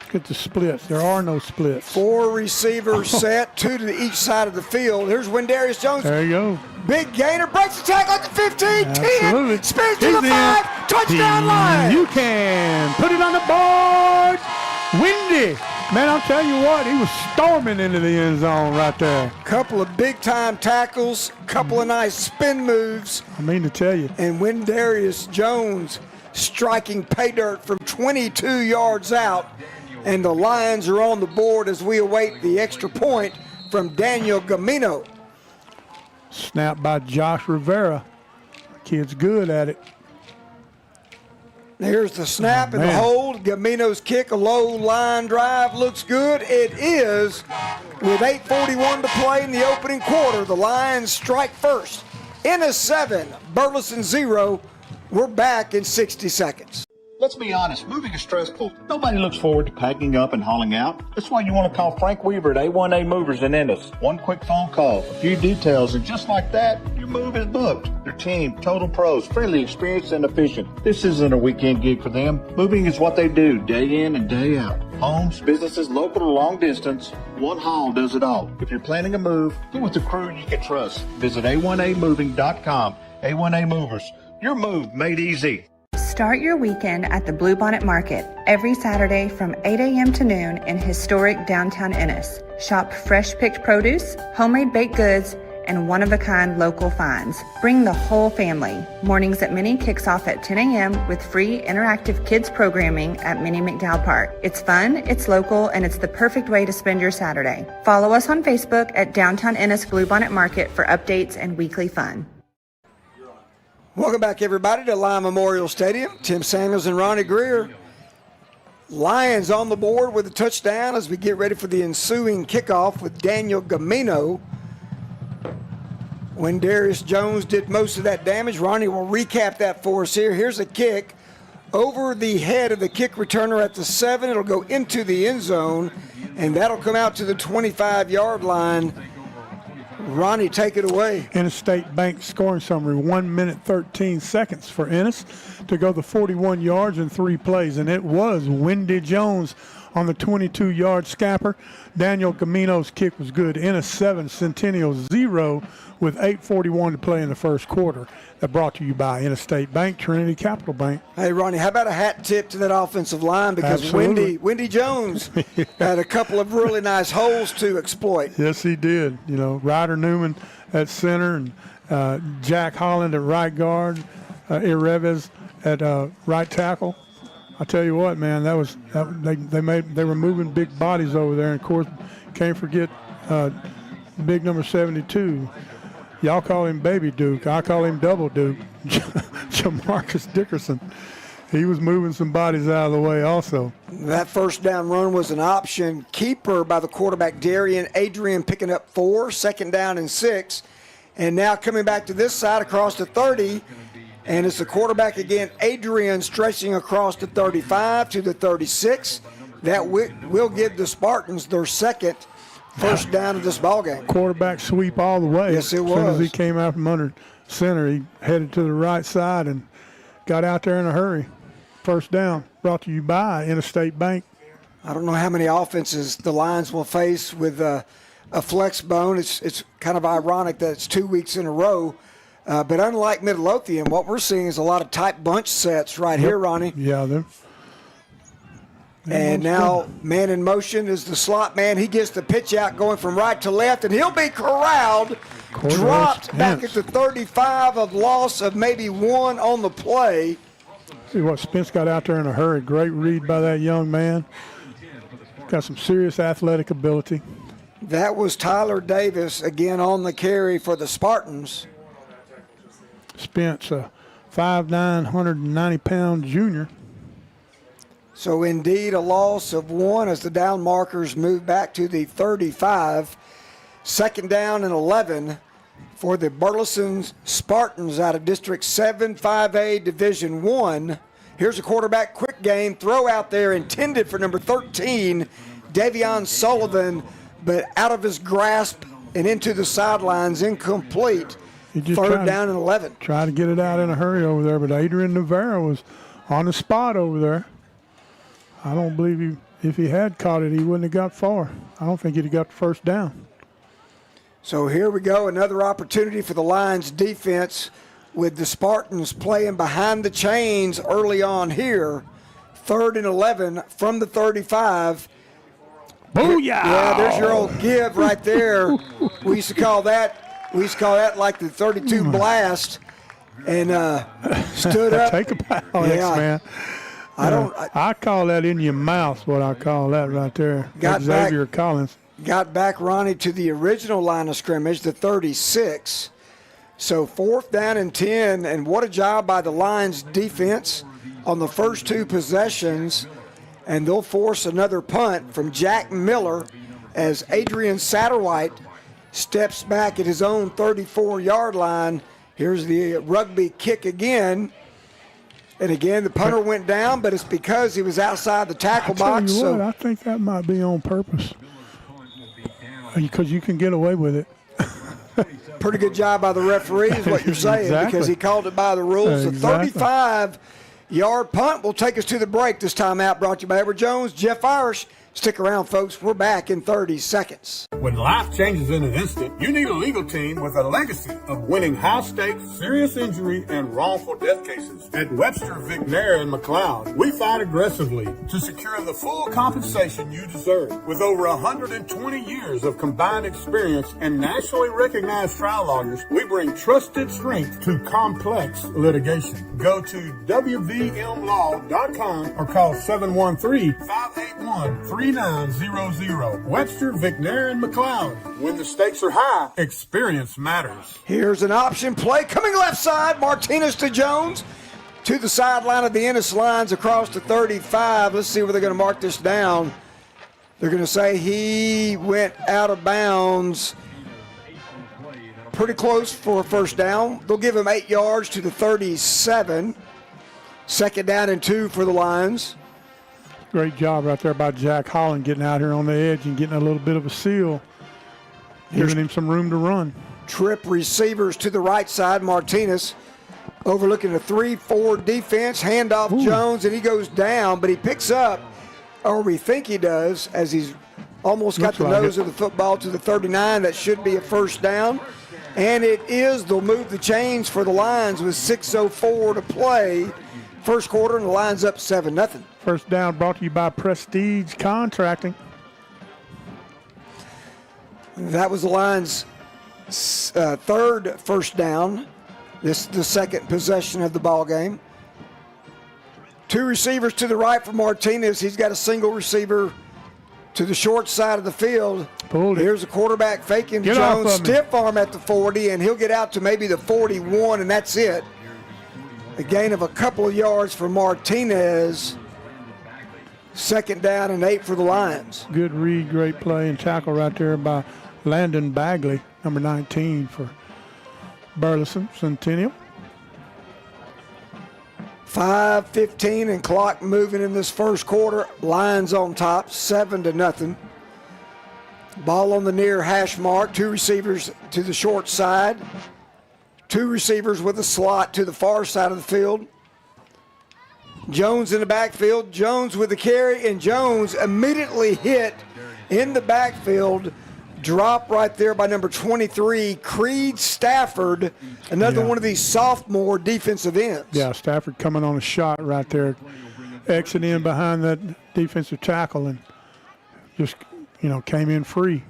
Look at the splits. There are no splits. 4 receivers set, 2 to each side of the field. Here's Wendarius Jones. There you go. Big gainer, breaks the tackle at the 15, Absolutely. 10, spins to the 5, touchdown line. You can put it on the board. Windy. Man, I'll tell you what, he was storming into the end zone right there. Couple of big-time tackles, couple of nice spin moves. I mean to tell you. And Wendarius Jones striking pay dirt from 22 yards out. And the Lions are on the board as we await the extra point from Daniel Gamino. Snap by Josh Rivera. The kid's good at it. Here's the snap and the hold. Gamino's kick, a low line drive, looks good. It is. With 8:41 to play in the opening quarter, the Lions strike first. Ennis 7, Burleson 0. We're back in 60 seconds. Let's be honest, moving is stressful. Nobody looks forward to packing up and hauling out. That's why you want to call Frank Weaver at A1A Movers in Ennis. One quick phone call, a few details, and just like that, your move is booked. Their team, total pros, friendly, experienced, and efficient. This isn't a weekend gig for them. Moving is what they do, day in and day out. Homes, businesses, local or long distance, one haul does it all. If you're planning a move, go with the crew you can trust. Visit A1AMoving.com. A1A Movers, your move made easy. Start your weekend at the Bluebonnet Market every Saturday from 8 a.m. to noon in historic downtown Ennis. Shop fresh picked produce, homemade baked goods, and one-of-a-kind local finds. Bring the whole family. Mornings at Mini kicks off at 10 a.m. with free interactive kids programming at Mini McDowell Park. It's fun, it's local, and it's the perfect way to spend your Saturday. Follow us on Facebook at Downtown Ennis Bluebonnet Market for updates and weekly fun. Welcome back, everybody, to Lyon Memorial Stadium. Tim Samuels and Ronnie Greer. Lions on the board with a touchdown as we get ready for the ensuing kickoff with Daniel Gamino. When Darius Jones did most of that damage, Ronnie will recap that for us here. Here's a kick over the head of the kick returner at the 7. It'll go into the end zone, and that'll come out to the 25-yard line. Ronnie, take it away. Ennis State Bank scoring summary, 1 minute 13 seconds for Ennis to go the 41 yards in 3 plays, and it was Wendy Jones on the 22-yard scamper. Daniel Camino's kick was good. Ennis 7, Centennial 0 with 8:41 to play in the first quarter. That brought to you by Ennis State Bank, Trinity Capital Bank. Hey, Ronnie, how about a hat tip to that offensive line? Because Wendy Jones had a couple of really nice holes to exploit. Yes, he did. You know, Ryder Newman at center and Jack Holland at right guard, Ireves at right tackle. I tell you what, man, they were moving big bodies over there, and of course, can't forget big number 72. Y'all call him Baby Duke. I call him Double Duke. Jamarcus Dickerson. He was moving some bodies out of the way also. That first down run was an option keeper by the quarterback, Darian Adrian, picking up 4, second down and 6. And now coming back to this side across the 30, and it's the quarterback again, Adrian, stretching across the 35 to the 36. That will give the Spartans their second first down of this ballgame. Quarterback sweep all the way. Yes, it was. As soon as he came out from under center, he headed to the right side and got out there in a hurry. First down, brought to you by Ennis State Bank. I don't know how many offenses the Lions will face with a flex bone. It's kind of ironic that it's 2 weeks in a row. But unlike Midlothian, what we're seeing is a lot of tight bunch sets right here, Ronnie. Yeah, they're and now man in motion is the slot man. He gets the pitch out going from right to left, and he'll be corralled, dropped back at the 35, a loss of maybe 1 on the play. See what Spence got out there in a hurry. Great read by that young man. Got some serious athletic ability. That was Tyler Davis again on the carry for the Spartans. Spence, a 5'9", 190-pound junior. So indeed a loss of 1 as the down markers move back to the 35. Second down and 11 for the Burleson Spartans out of District 7, 5A, Division 1. Here's a quarterback quick game throw out there intended for number 13, Davion Sullivan, but out of his grasp and into the sidelines, incomplete. Third down and 11. Try to get it out in a hurry over there, but Adrian Navarro was on the spot over there. I don't believe if he had caught it, he wouldn't have got far. I don't think he'd have got the first down. So here we go, another opportunity for the Lions defense with the Spartans playing behind the chains early on here. 3rd and 11 from the 35. Booyah! Yeah, there's your old give right there. We used to call that like the 32 blast, and stood up. Take a bow, man. I call that in your mouth, what I call that right there. Xavier Collins. Got back, Ronnie, to the original line of scrimmage, the 36. So 4th down and 10, and what a job by the Lions defense on the first 2 possessions. And they'll force another punt from Jack Miller as Adrian Satterwhite steps back at his own 34-yard line. Here's the rugby kick again. And again, the punter went down, but it's because he was outside the tackle box. I think that might be on purpose. Because you can get away with it. Pretty good job by the referee is what you're saying, because he called it by the rules. Exactly. The 35-yard punt will take us to the break. This time out brought to you by Edward Jones, Jeff Irish, Stick around, folks. We're back in 30 seconds. When life changes in an instant, you need a legal team with a legacy of winning high-stakes, serious injury, and wrongful death cases. At Webster, McNair, and McLeod, we fight aggressively to secure the full compensation you deserve. With over 120 years of combined experience and nationally recognized trial lawyers, we bring trusted strength to complex litigation. Go to WVMLaw.com or call 713-581-3900. Webster, McNair, and McLeod. When the stakes are high, experience matters. Here's an option play. Coming left side, Martinez to Jones. To the sideline of the Ennis Lions across to 35. Let's see where they're going to mark this down. They're going to say he went out of bounds pretty close for a first down. They'll give him 8 yards to the 37. 2nd down and 2 for the Lions. Great job right there by Jack Holland getting out here on the edge and getting a little bit of a seal, giving him some room to run. Trip receivers to the right side. Martinez overlooking a 3-4 defense. Handoff Jones, and he goes down, but he picks up, or we think he does, as he's almost got the nose of the football to the 39. That should be a first down. And it is. They'll move the chains for the Lions with 6:04 to play. First quarter, and the Lions up 7-0. First down brought to you by Prestige Contracting. That was the Lions' third first down. This is the second possession of the ball game. 2 receivers to the right for Martinez. He's got a single receiver to the short side of the field. Here's a quarterback faking Jones. Stiff arm at the 40, and he'll get out to maybe the 41, and that's it. A gain of a couple of yards for Martinez. 2nd down and 8 for the Lions. Good read, great play, and tackle right there by Landon Bagley, number 19 for Burleson Centennial. 5:15 and clock moving in this first quarter. Lions on top, 7-0. Ball on the near hash mark. 2 receivers to the short side. 2 receivers with a slot to the far side of the field. Jones in the backfield. Jones with the carry, and Jones immediately hit in the backfield. Drop right there by number 23, Creed Stafford, another one of these sophomore defensive ends. Yeah, Stafford coming on a shot right there, exit in behind that defensive tackle, and just, came in free.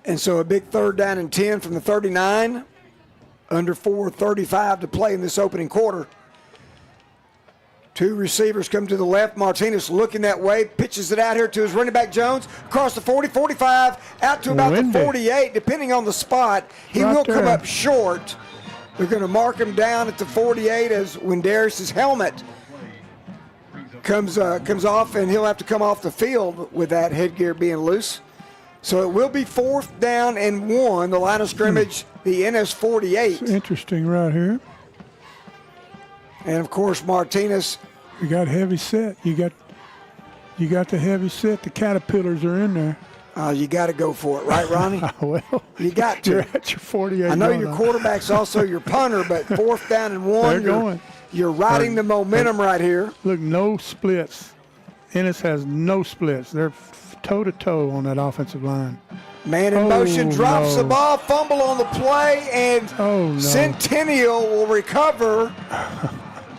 And so a big 3rd down and 10 from the 39. Under 4:35 to play in this opening quarter. 2 receivers come to the left. Martinez looking that way, pitches it out here to his running back Jones, across the 40, 45, out to about the 48, depending on the spot. He will come up short. They're going to mark him down at the 48 as Windarius' helmet comes off, and he'll have to come off the field with that headgear being loose. So it will be 4th down and 1. The line of scrimmage, the Ennis 48. It's interesting right here. And of course, Martinez. You got heavy set. You got the heavy set. The Caterpillars are in there. You got to go for it, right, Ronnie? Well, you got to. You're at your 48. I know your quarterback's also your punter, but 4th down and 1. You're riding the momentum right here. Look, no splits. Ennis has no splits. They're toe-to-toe on that offensive line. Man in motion, drops the ball, fumble on the play, and Centennial will recover.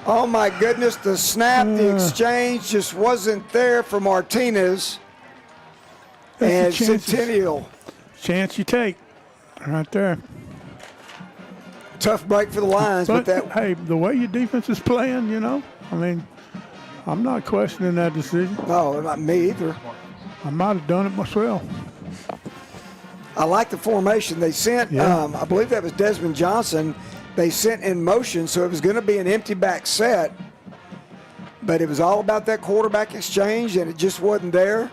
Oh, my goodness, the snap, the exchange just wasn't there for Martinez. And Centennial. Chance you take right there. Tough break for the Lions. But hey, the way your defense is playing, I'm not questioning that decision. No, not me either. I might have done it myself. I like the formation. They sent, I believe that was Desmond Johnson, they sent in motion, so it was going to be an empty back set. But it was all about that quarterback exchange, and it just wasn't there.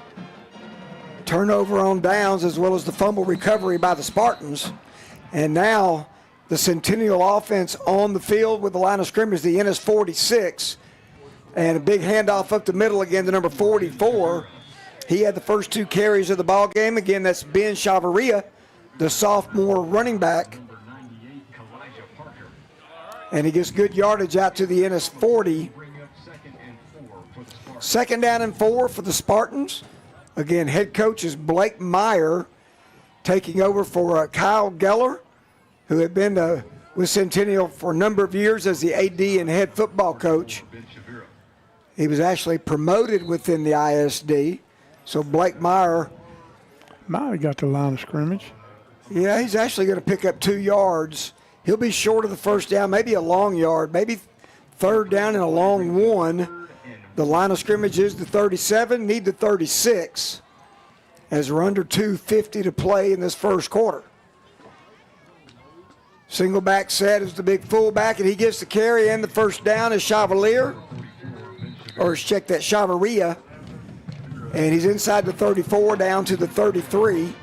Turnover on downs as well as the fumble recovery by the Spartans. And now the Centennial offense on the field with the line of scrimmage, the Ennis 46. And a big handoff up the middle again to number 44. He had the first 2 carries of the ball game. Again, that's Ben Chavarria, the sophomore running back. And he gets good yardage out to the Ennis 40. 2nd down and 4 for the Spartans. Again, head coach is Blake Meyer, taking over for Kyle Geller, who had been with Centennial for a number of years as the AD and head football coach. He was actually promoted within the ISD. So Blake Meyer might have got the line of scrimmage. Yeah, he's actually going to pick up 2 yards. He'll be short of the first down, maybe a long yard, maybe 3rd down and a long 1. The line of scrimmage is the 37, need the 36, as we're under 2:50 to play in this first quarter. Single back set is the big fullback, and he gets the carry and the first down is Chevalier. Or check that, Chavaria. And he's inside the 34 down to the 33.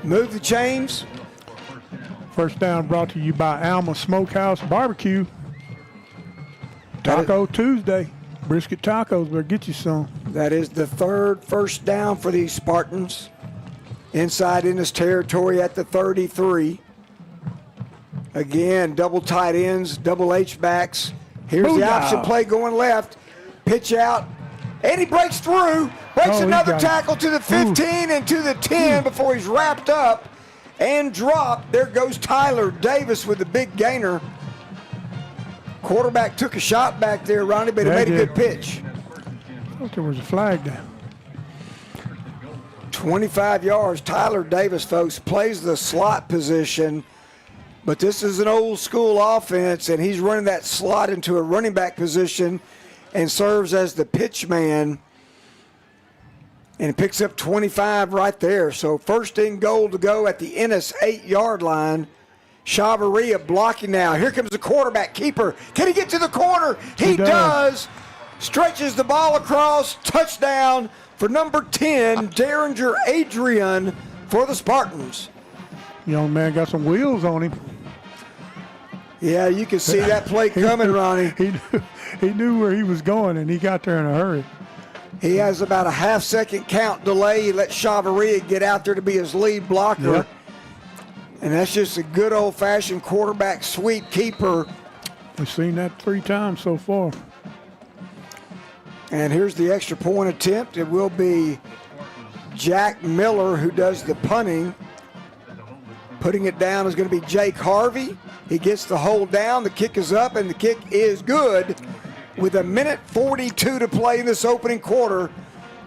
Move the chains. First down brought to you by Alma Smokehouse Barbecue. Taco Tuesday. Brisket tacos, better get you some. That is the 3rd first down for the Spartans. Inside Ennis territory at the 33. Again, double tight ends, double H-backs. Here's the option play going left. Pitch out. And he breaks through. Breaks another tackle to the 15 and to the 10 before he's wrapped up and dropped. There goes Tyler Davis with the big gainer. Quarterback took a shot back there, Ronnie, but he made a good pitch. I thought there was a flag there. 25 yards. Tyler Davis, folks, plays the slot position, but this is an old school offense, and he's running that slot into a running back position and serves as the pitch man, and picks up 25 right there. So 1st and goal to go at the Ennis 8-yard line. Chavaria blocking now. Here comes the quarterback keeper. Can he get to the corner? He does. Stretches the ball across. Touchdown for number 10, Derringer Adrian for the Spartans. Young man got some wheels on him. Yeah, you can see that play coming, Ronnie. He knew where he was going, and he got there in a hurry. He has about a half-second count delay. He let Chavaria get out there to be his lead blocker. Yep. And that's just a good old-fashioned quarterback sweep keeper. We've seen that 3 times so far. And here's the extra point attempt. It will be Jack Miller who does the punting. Putting it down is going to be Jake Harvey. He gets the hold down. The kick is up, and the kick is good. With 1:42 to play in this opening quarter,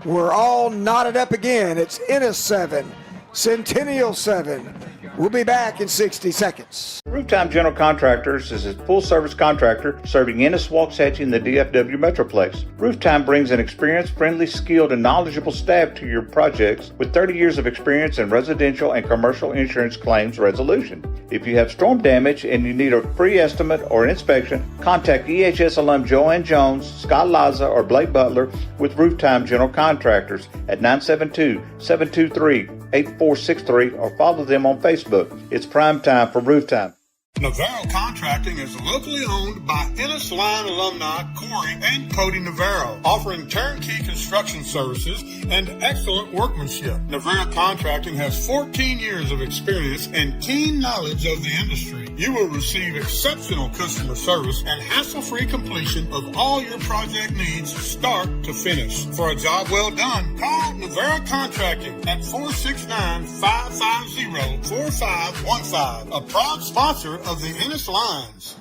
we're all knotted up again. It's Ennis 7, Centennial 7. We'll be back in 60 seconds. Rooftime General Contractors is a full-service contractor serving Ennis, Waxahachie, and the DFW Metroplex. Rooftime brings an experienced, friendly, skilled, and knowledgeable staff to your projects with 30 years of experience in residential and commercial insurance claims resolution. If you have storm damage and you need a free estimate or an inspection, contact EHS alum Joanne Jones, Scott Laza, or Blake Butler with Rooftime General Contractors at 972-723-8463 or follow them on Facebook. It's prime time for Rooftime. Navarro Contracting is locally owned by Ennis Line alumni Corey and Cody Navarro, offering turnkey construction services and excellent workmanship. Navarro Contracting has 14 years of experience and keen knowledge of the industry. You will receive exceptional customer service and hassle-free completion of all your project needs start to finish. For a job well done, call Navarro Contracting at 469-550-4515, a proud sponsor of the Ennis Lions.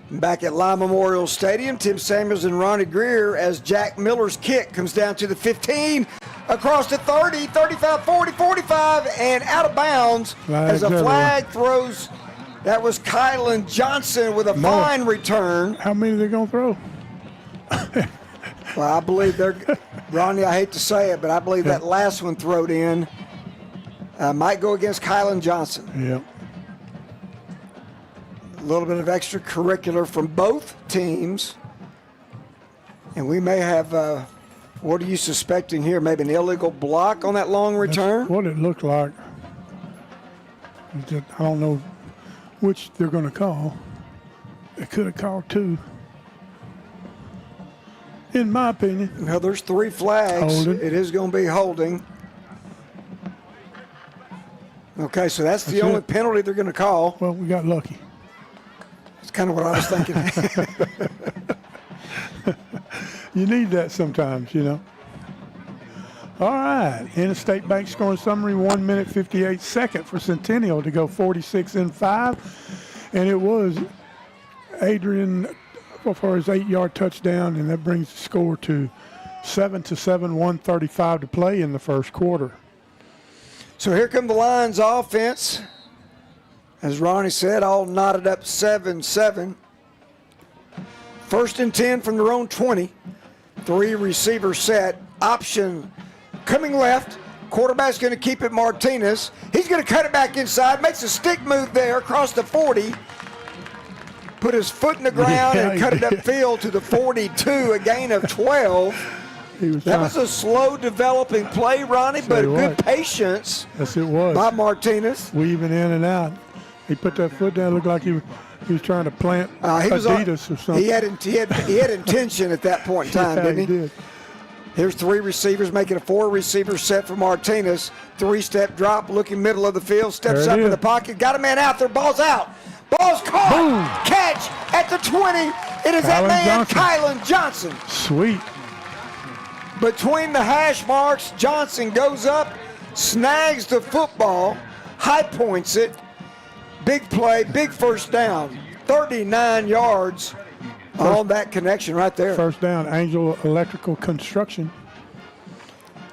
Back at Lyle Memorial Stadium, Tim Samuels and Ronnie Greer as Jack Miller's kick comes down to the 15, across the 30, 35, 40, 45, and out of bounds as a flag throws. That was Kylan Johnson with a fine return. How many are they going to throw? Well, I believe they're, Ronnie, I hate to say it, but I believe that last one throwed in might go against Kylan Johnson. Yeah. A little bit of extracurricular from both teams. And we may have, what are you suspecting here? Maybe an illegal block on that long return? That's what it looked like. I don't know which they're going to call. They could have called 2. In my opinion. Well, there's 3 flags. Holding. It is going to be holding. Okay, so that's the only penalty they're going to call. Well, we got lucky. That's kind of what I was thinking. You need that sometimes, you know. All right, Interstate Bank scoring summary, 1 minute 58 seconds for Centennial to go 46-5. And it was Adrian for his 8-yard touchdown, and that brings the score to 7-7, 1:35 to play in the first quarter. So here come the Lions offense. As Ronnie said, all knotted up 7-7. 1st and 10 from their own 20. 3 receiver set. Option coming left. Quarterback's going to keep it Martinez. He's going to cut it back inside. Makes a stick move there across the 40. Put his foot in the ground and cut it upfield to the 42, a gain of 12. That was a slow developing play, Ronnie, but good patience. Yes, it was. By Martinez. Weaving in and out. He put that foot down. Looked like he was trying to plant Adidas or something. He had intention at that point in time, didn't he? He did. Here's 3 receivers making a 4-receiver set for Martinez. 3-step drop, looking middle of the field, steps up in the pocket, got a man out there, ball's out. Ball's caught. Boom. Catch at the 20. It is that man, Kylan Johnson. Sweet. Between the hash marks, Johnson goes up, snags the football, high points it. Big play, big first down. 39 yards on that connection right there. First down, Angel Electrical Construction.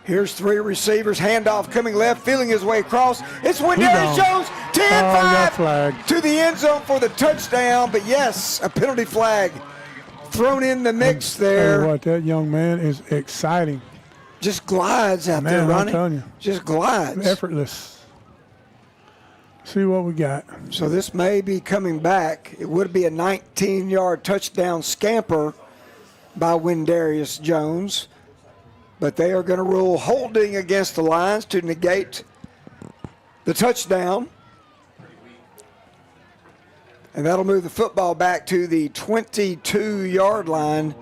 Here's 3 receivers, handoff coming left, feeling his way across. It's Wendarius Jones, 10-5 to the end zone for the touchdown. But yes, a penalty flag thrown in the mix there. Tell you what, that young man is exciting. Just glides out there, Ronnie. I'm telling you. Just glides. Effortless. See what we got. So this may be coming back. It would be a 19-yard touchdown scamper by Wendarius Jones. But they are going to rule holding against the Lions to negate the touchdown. And that'll move the football back to the 22-yard line.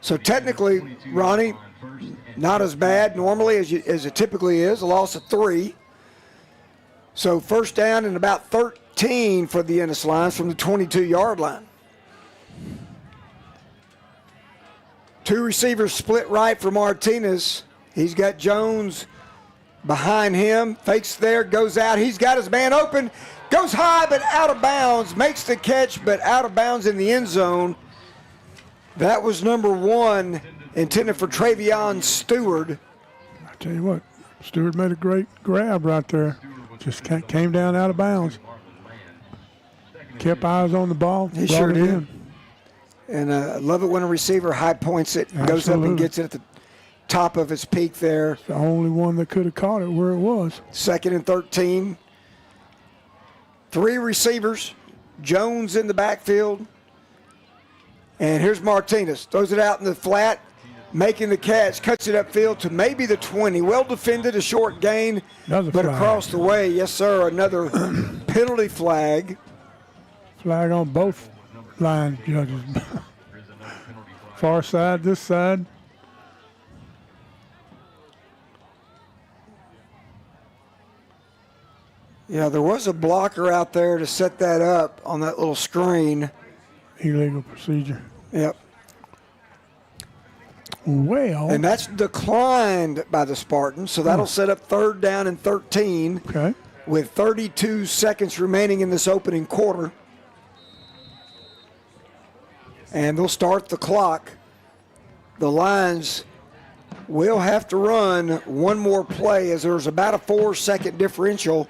So technically, Ronnie, not as bad normally as it typically is, a loss of 3. So first down and about 13 for the Ennis Lions from the 22-yard line. 2 receivers split right for Martinez. He's got Jones behind him. Fakes there, goes out. He's got his man open. Goes high but out of bounds. Makes the catch but out of bounds in the end zone. That was number 1, intended for Travion Stewart. I tell you what, Stewart made a great grab right there. Just came down out of bounds. Kept eyes on the ball. He sure did. And I love it when a receiver high points it, goes up and gets it at the top of his peak there. It's the only one that could have caught it where it was. 2nd and 13. 3 receivers. Jones in the backfield. And here's Martinez. Throws it out in the flat, making the catch. Cuts it upfield to maybe the 20. Well defended, a short gain. Another but flag. Across the way, yes, sir, another penalty flag. Flag on both line judges. Far side, this side. Yeah, there was a blocker out there to set that up on that little screen. Illegal procedure. Yep. Well. And that's declined by the Spartans, so that'll set up 3rd down and 13 with 32 seconds remaining in this opening quarter. And they'll start the clock. The Lions will have to run one more play as there's about a 4-second differential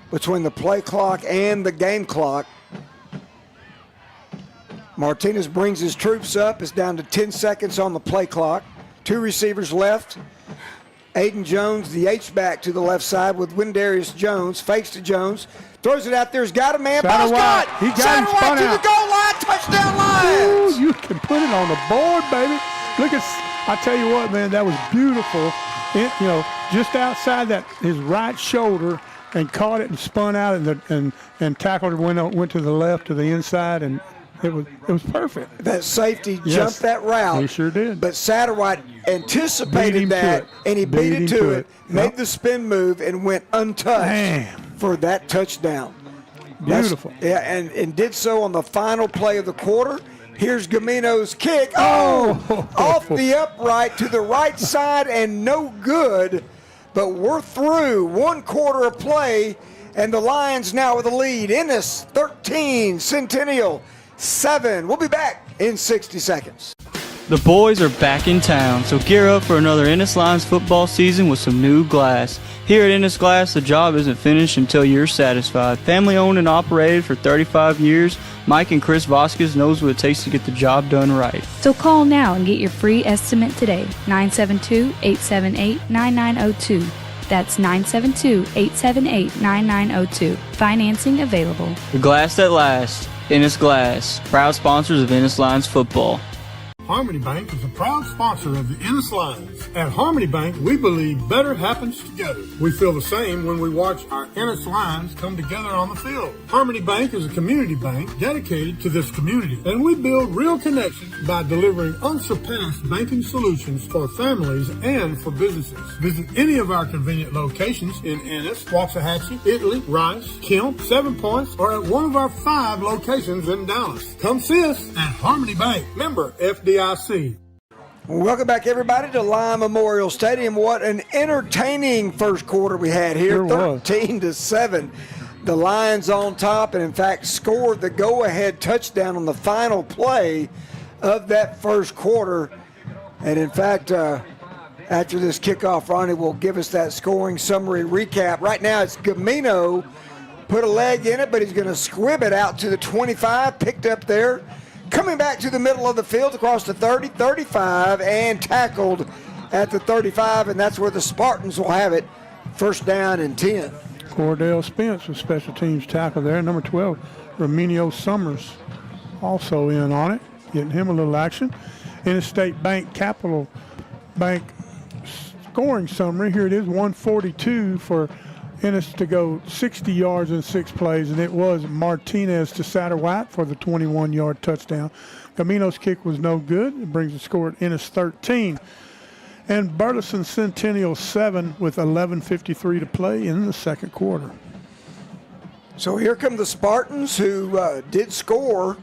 between the play clock and the game clock. Martinez brings his troops up. It's down to 10 seconds on the play clock. 2 receivers left. Aiden Jones, the H-back to the left side with Wendarius Jones. Fakes to Jones. Throws it out there. He's got a man. Ball's got. He got him spun to out. the goal line. Touchdown Lions. Ooh, you can put it on the board, baby. Look at, I tell you what, man, that was beautiful. Just outside that his right shoulder, and caught it and spun out and tackled it, went to the left to the inside, and it was perfect. That safety jumped that route. He sure did. But Satterwhite anticipated that, and he beat him to it. Made the spin move and went untouched for that touchdown. Beautiful. And did so on the final play of the quarter. Here's Gamino's kick. Oh, off the upright to the right side and no good. But we're through 1 quarter of play, and the Lions now with the lead. Ennis 13, Centennial 7. We'll be back in 60 seconds. The boys are back in town, so gear up for another Ennis Lions football season with some new glass. Here at Ennis Glass, the job isn't finished until you're satisfied. Family owned and operated for 35 years, Mike and Chris Vasquez knows what it takes to get the job done right. So call now and get your free estimate today. 972-878-9902. That's 972-878-9902. Financing available. The glass that lasts. Ennis Glass, proud sponsors of Ennis Lions football. Harmony Bank is a proud sponsor of the Ennis Lions. At Harmony Bank, we believe better happens together. We feel the same when we watch our Ennis Lions come together on the field. Harmony Bank is a community bank dedicated to this community, and we build real connections by delivering unsurpassed banking solutions for families and for businesses. Visit any of our convenient locations in Ennis, Waxahachie, Italy, Rice, Kemp, 7 Points, or at one of our 5 locations in Dallas. Come see us at Harmony Bank, member FDIC. Welcome back, everybody, to Lime Memorial Stadium. What an entertaining first quarter we had here, 13-7. The Lions on top, and in fact scored the go-ahead touchdown on the final play of that first quarter. And in fact, after this kickoff, Ronnie will give us that scoring summary recap. Right now it's Gamino, put a leg in it, but he's going to squib it out to the 25, picked up there. Coming back to the middle of the field across the 30, 35, and tackled at the 35, and that's where the Spartans will have it, first down and 10. Cordell Spence with special teams tackle there. Number 12, Raminio Summers also in on it, getting him a little action. Interstate Bank Capital Bank scoring summary. Here it is, 142 for Ennis to go 60 yards in 6 plays, and it was Martinez to Satterwhite for the 21-yard touchdown. Camino's kick was no good. It brings the score at Ennis 13. And Burleson Centennial 7 with 11:53 to play in the second quarter. So here come the Spartans, who did score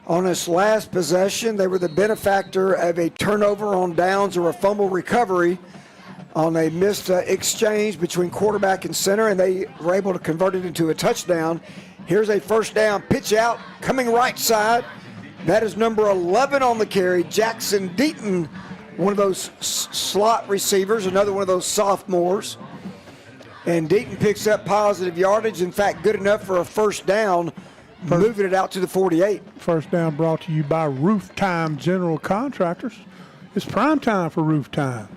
on this last possession. They were the benefactor of a turnover on downs or a fumble recovery on a missed exchange between quarterback and center, and they were able to convert it into a touchdown. Here's a first down pitch out, coming right side. That is number 11 on the carry, Jackson Deaton, one of those slot receivers, another one of those sophomores. And Deaton picks up positive yardage, in fact, good enough for a first down, moving it out to the 48. First down brought to you by Roof Time General Contractors. It's prime time for Roof Time.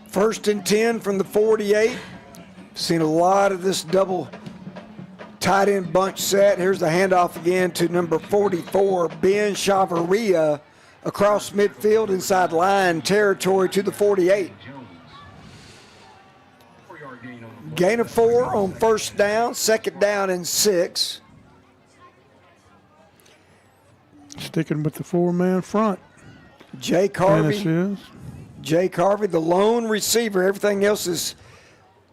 First and 10 from the 48. Seen a lot of this double tight end bunch set. Here's the handoff again to number 44, Ben Chavarria, across midfield inside line territory to the 48. Gain of 4 on first down, second down and 6. Sticking with the 4-man front. Jay Carvey. Ennis is. Jay Carvey, the lone receiver. Everything else is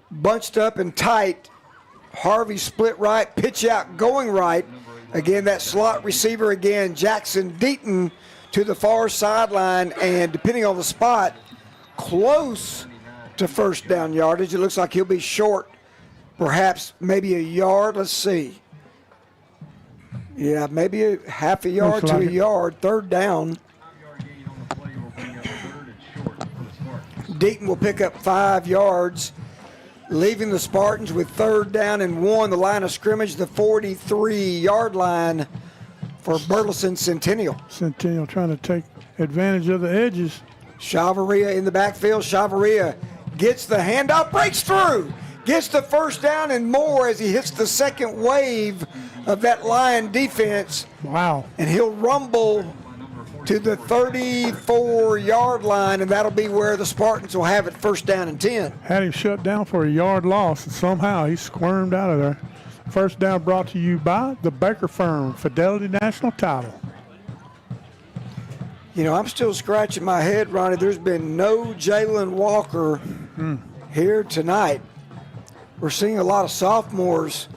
bunched up and tight. Harvey split right, pitch out, going right. Again, that slot receiver again, Jackson Deaton to the far sideline, and depending on the spot, close to first down yardage. It looks like he'll be short, perhaps maybe a yard. Let's see. Yeah, maybe a half a yard to a yard, third down. Deaton will pick up 5 yards, leaving the Spartans with third down and 1. The line of scrimmage, the 43-yard line for Burleson Centennial. Centennial trying to take advantage of the edges. Chavarria in the backfield. Chavarria gets the handoff, breaks through, gets the first down and more as he hits the second wave of that Lion defense. Wow. And he'll rumble to the 34-yard line, and that'll be where the Spartans will have it, first down and 10. Had him shut down for a yard loss, and somehow he squirmed out of there. First down brought to you by the Baker Firm, Fidelity National Title. You know, I'm still scratching my head, Ronnie. There's been no Jalen Walker here tonight. We're seeing a lot of sophomores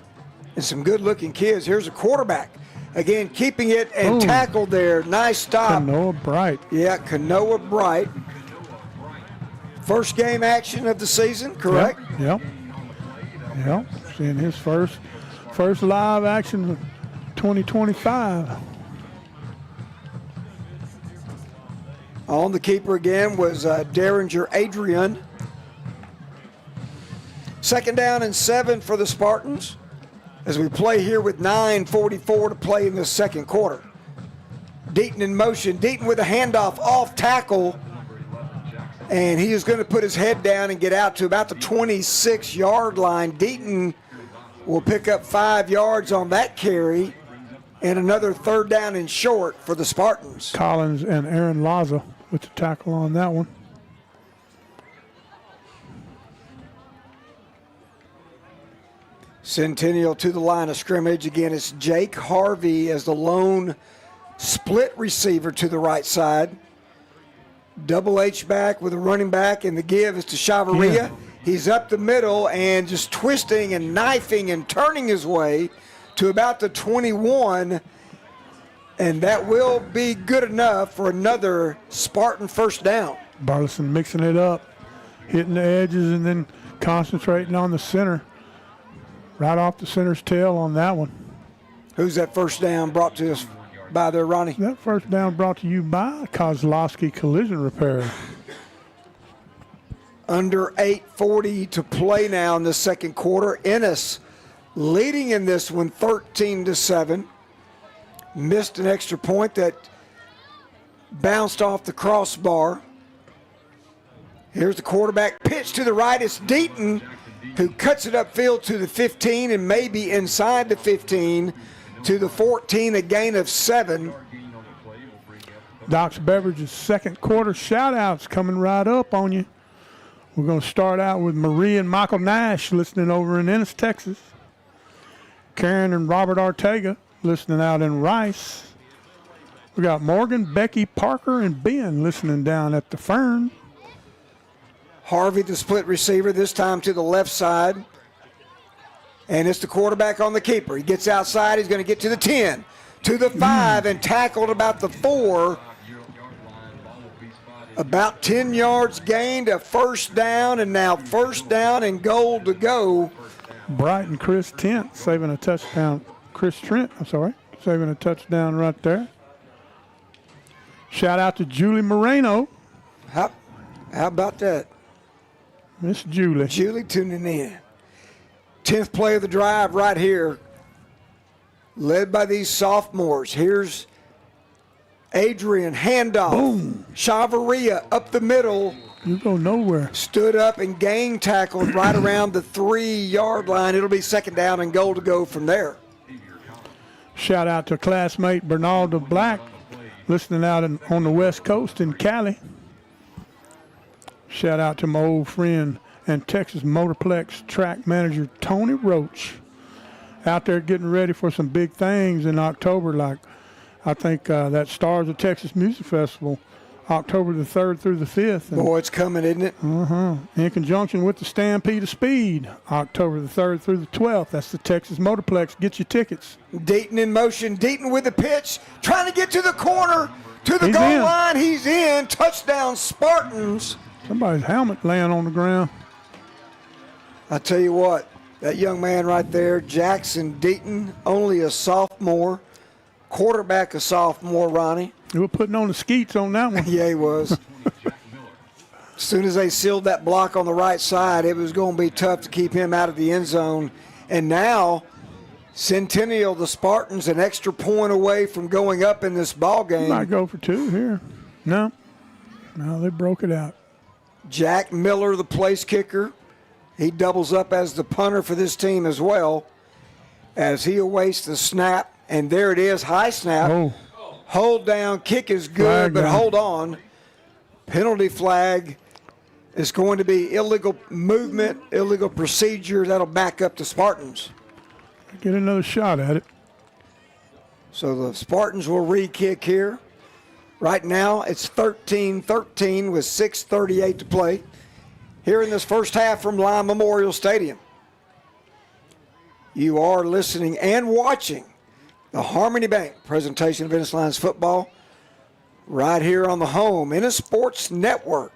and some good-looking kids. Here's a quarterback. Again, keeping it and tackled there. Nice stop. Kanoa Bright. Yeah, Kanoa Bright. First game action of the season, correct? Yep. Seeing his first live action of 2025. On the keeper again was Derringer Adrian. 2nd down and 7 for the Spartans as we play here with 9:44 to play in the second quarter. Deaton in motion. Deaton with a handoff off tackle. And he is going to put his head down and get out to about the 26-yard line. Deaton will pick up 5 yards on that carry and another 3rd down and short for the Spartans. Collins and Aaron Laza with the tackle on that one. Centennial to the line of scrimmage. Again, it's Jake Harvey as the lone split receiver to the right side. Double H back with a running back, and the give is to Chavarria. Yeah. He's up the middle and just twisting and knifing and turning his way to about the 21, and that will be good enough for another Spartan first down. Burleson mixing it up, hitting the edges and then concentrating on the center. Right off the center's tail on that one. Who's that first down brought to us by there, Ronnie? That first down brought to you by Kozlowski Collision Repair. Under 8:40 to play now in the second quarter. Ennis leading in this one 13-7. Missed an extra point that bounced off the crossbar. Here's the quarterback pitch to the right. It's Deaton who cuts it upfield to the 15 and maybe inside the 15 to the 14, a gain of 7. Doc's Beverages second quarter shout-outs coming right up on you. We're going to start out with Marie and Michael Nash listening over in Ennis, Texas. Karen and Robert Ortega listening out in Rice. We got Morgan, Becky, Parker, and Ben listening down at the Fern. Harvey, the split receiver, this time to the left side. And it's the quarterback on the keeper. He gets outside. He's going to get to the 10, to the 5, and tackled about the 4. About 10 yards gained, a first down, and now first down and goal to go. Bright and Chris Trent saving a touchdown. Saving a touchdown right there. Shout out to Julie Moreno. How about that? Miss Julie. Julie tuning in. 10th play of the drive right here. Led by these sophomores. Here's Adrian, handoff. Boom. Chavarria up the middle. You go nowhere. Stood up and gang tackled right around the 3-yard line. It'll be second down and goal to go from there. Shout out to classmate Bernaldo Black, listening out on the West Coast in Cali. Shout out to my old friend and Texas Motorplex track manager Tony Roach. Out there getting ready for some big things in October, like I think that Stars of Texas Music Festival, October the 3rd through the 5th. And, boy, it's coming, isn't it? in conjunction with the Stampede of Speed, October the 3rd through the 12th. That's the Texas Motorplex. Get your tickets. Deaton in motion. Deaton with the pitch, trying to get to the corner, to the goal line. He's in. Touchdown, Spartans. Somebody's helmet laying on the ground. I tell you what, that young man right there, Jackson Deaton, only a sophomore, quarterback a sophomore, Ronnie. They were putting on the skeets on that one. Yeah, he was. As soon as they sealed that block on the right side, it was going to be tough to keep him out of the end zone. And now, Centennial, the Spartans, an extra point away from going up in this ball game. Might go for 2 here. No, they broke it out. Jack Miller, the place kicker. He doubles up as the punter for this team as well as he awaits the snap. And there it is, high snap. Oh. Hold down, kick is good, but hold on. Penalty flag is going to be illegal movement, illegal procedure. That'll back up the Spartans. Get another shot at it. So the Spartans will re-kick here. Right now, it's 13-13 with 6:38 to play here in this first half from Lime Memorial Stadium. You are listening and watching The Harmony Bank presentation of Ennis Lions football right here on the home, Ennis Sports Network.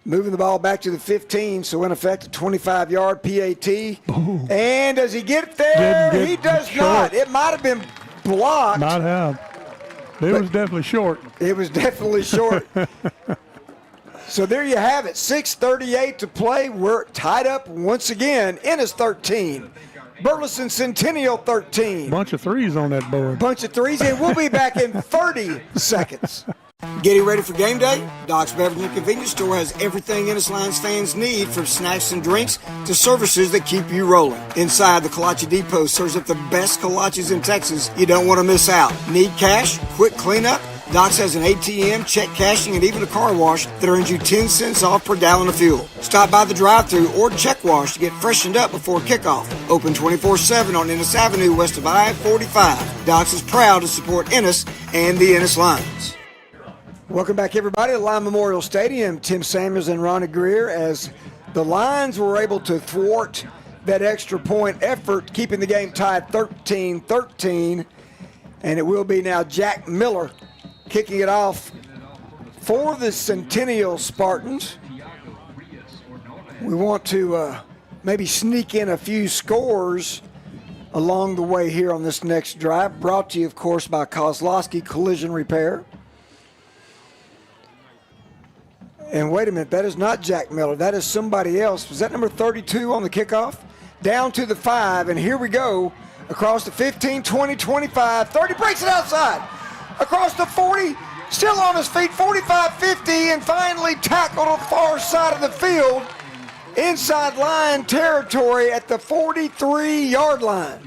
Moving the ball back to the 15, so in effect a 25-yard PAT. Ooh. And does he get there? He does short. not. It might have been blocked. Might have. It was definitely short. It was definitely short. So there you have it, 6:38 to play. We're tied up once again. Ennis 13, Burleson Centennial 13. Bunch of threes on that board. Bunch of threes, and we'll be back in 30 seconds. Getting ready for game day? Doc's Beverage and Convenience Store has everything Ennis Lions fans need, from snacks and drinks to services that keep you rolling. Inside, the Kolache Depot serves up the best kolaches in Texas you don't want to miss out. Need cash? Quick cleanup? Doc's has an ATM, check cashing, and even a car wash that earns you 10 cents off per gallon of fuel. Stop by the drive-thru or check wash to get freshened up before kickoff. Open 24/7 on Ennis Avenue west of I-45. Doc's is proud to support Ennis and the Ennis Lions. Welcome back, everybody, to Lyon Memorial Stadium. Tim Samuels and Ronnie Greer, as the Lions were able to thwart that extra point effort, keeping the game tied 13-13. And it will be now Jack Miller kicking it off for the Centennial Spartans. We want to maybe sneak in a few scores along the way here on this next drive. Brought to you, of course, by Kozlowski Collision Repair. And wait a minute, that is not Jack Miller. That is somebody else. Was that number 32 on the kickoff? Down to the 5, and here we go. Across the 15, 20, 25, 30, breaks it outside. Across the 40, still on his feet, 45, 50, and finally tackled on the far side of the field. Inside line territory at the 43-yard line.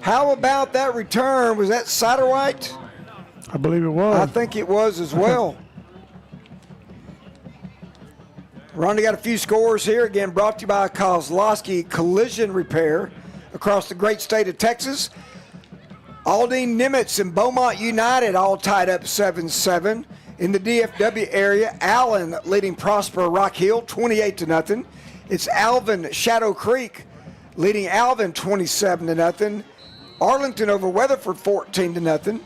How about that return? Was that Satterwhite? I believe it was. I think it was as well. Ronnie got a few scores here. Again, brought to you by Kozlowski Collision Repair across the great state of Texas. Aldine Nimitz and Beaumont United all tied up 7-7. In the DFW area, Allen leading Prosper Rock Hill 28-0. It's Alvin Shadow Creek leading Alvin 27-0. Arlington over Weatherford 14-0.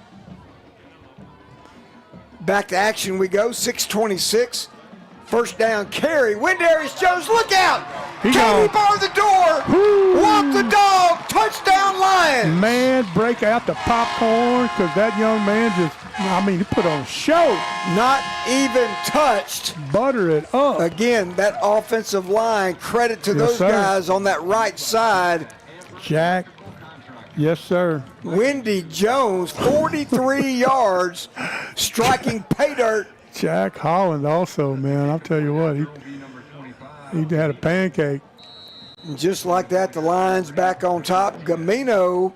Back to action we go, 6:26. First down carry. Windarius Jones, look out! Katie bar the door. Woo. Walk the dog. Touchdown Lions. Man, break out the popcorn, because that young man he put on a show. Not even touched. Butter it up. Again, that offensive line, credit to those guys on that right side. Jack. Yes, sir. Wendy Jones, 43 yards, striking pay dirt. Jack Holland also, man. I'll tell you what, he had a pancake. Just like that, the Lions back on top. Gamino,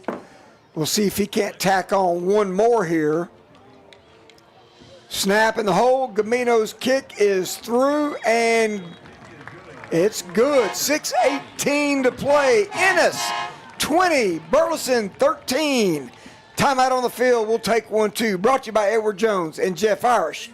we'll see if he can't tack on one more here. Snap in the hole. Gamino's kick is through, and it's good. 6:18 to play. Ennis 20, Burleson 13. Timeout on the field. We'll take 1-2. Brought to you by Edward Jones and Jeff Irish.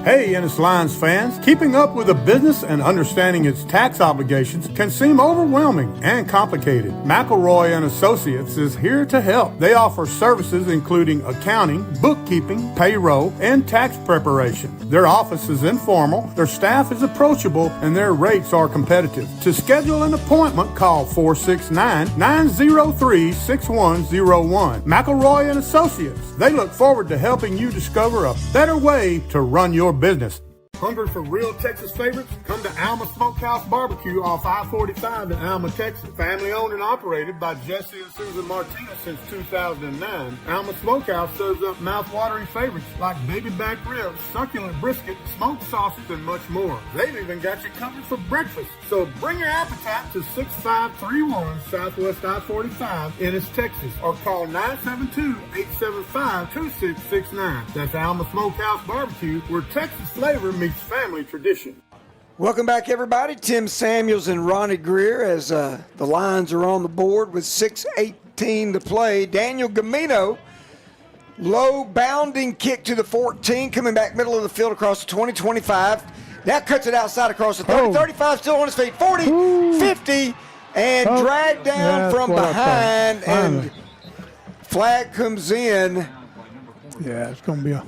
Hey, Ennis Lions fans, keeping up with a business and understanding its tax obligations can seem overwhelming and complicated. McElroy and Associates is here to help. They offer services including accounting, bookkeeping, payroll, and tax preparation. Their office is informal, their staff is approachable, and their rates are competitive. To schedule an appointment, call 469-903-6101. McElroy and Associates. They look forward to helping you discover a better way to run your business. Hungry for real Texas favorites? Come to Alma Smokehouse Barbecue off I-45 in Alma, Texas. Family owned and operated by Jesse and Susan Martinez since 2009. Alma Smokehouse serves up mouth-watering favorites like baby back ribs, succulent brisket, smoked sausage, and much more. They've even got you covered for breakfast. So bring your appetite to 6531 Southwest I-45, Ennis, Texas, or call 972-875-2669. That's Alma Smokehouse Barbecue, where Texas flavor meets family tradition. Welcome back, everybody. Tim Samuels and Ronnie Greer as the Lions are on the board with 6:18 to play. Daniel Gamino, low bounding kick to the 14, coming back middle of the field across the 20, 25. Now cuts it outside across the 30, 35, still on his feet, 40, 50, And dragged down from behind, and flag comes in. Yeah, it's going to be a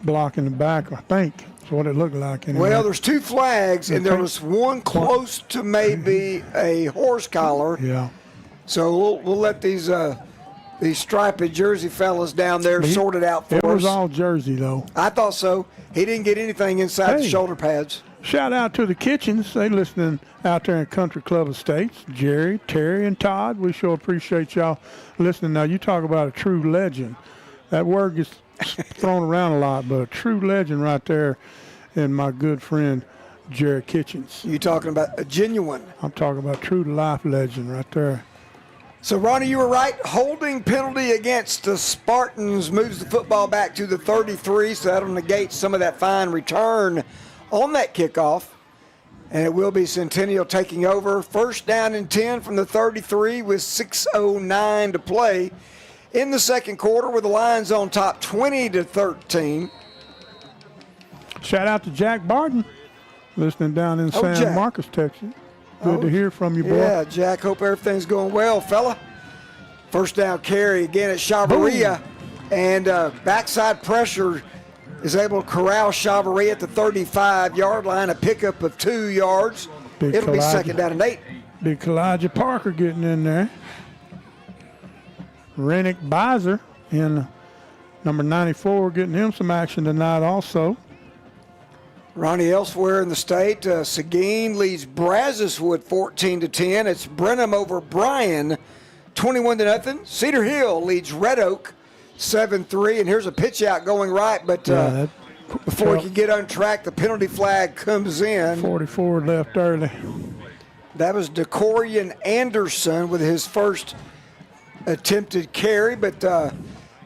block in the back, I think. That's what it looked like. Anyway. Well, there's two flags, and there was one close to maybe a horse collar. Yeah. So we'll let these striped jersey fellas down there sort it out for us. It was all jersey, though. I thought so. He didn't get anything inside the shoulder pads. Shout out to the Kitchens. They listening out there in Country Club Estates. Jerry, Terry, and Todd. We sure appreciate y'all listening. Now, you talk about a true legend. That word gets thrown around a lot, but a true legend right there and my good friend Jerry Kitchens. You talking about a genuine? I'm talking about true life legend right there. So, Ronnie, you were right. Holding penalty against the Spartans moves the football back to the 33, so that'll negate some of that fine return on that kickoff. And it will be Centennial taking over. First down and 10 from the 33 with 6:09 to play in the second quarter, with the Lions on top 20-13. Shout out to Jack Barton, listening down in San Jack. Marcos, Texas. Good to hear from you, boy. Yeah, Jack, hope everything's going well, fella. First down carry again at Chavaria. And backside pressure is able to corral Chavaria at the 35-yard line, a pickup of 2 yards. It'll be second down and 8. Big Elijah Parker getting in there. Rennick Beiser in number 94 getting him some action tonight also. Ronnie, elsewhere in the state, Seguin leads Brazoswood 14-10. It's Brenham over Bryan, 21-0. Cedar Hill leads Red Oak 7-3. And here's a pitch out going right, but before he can get on track, the penalty flag comes in. 44 left early. That was DeCorian Anderson with his first attempted carry, but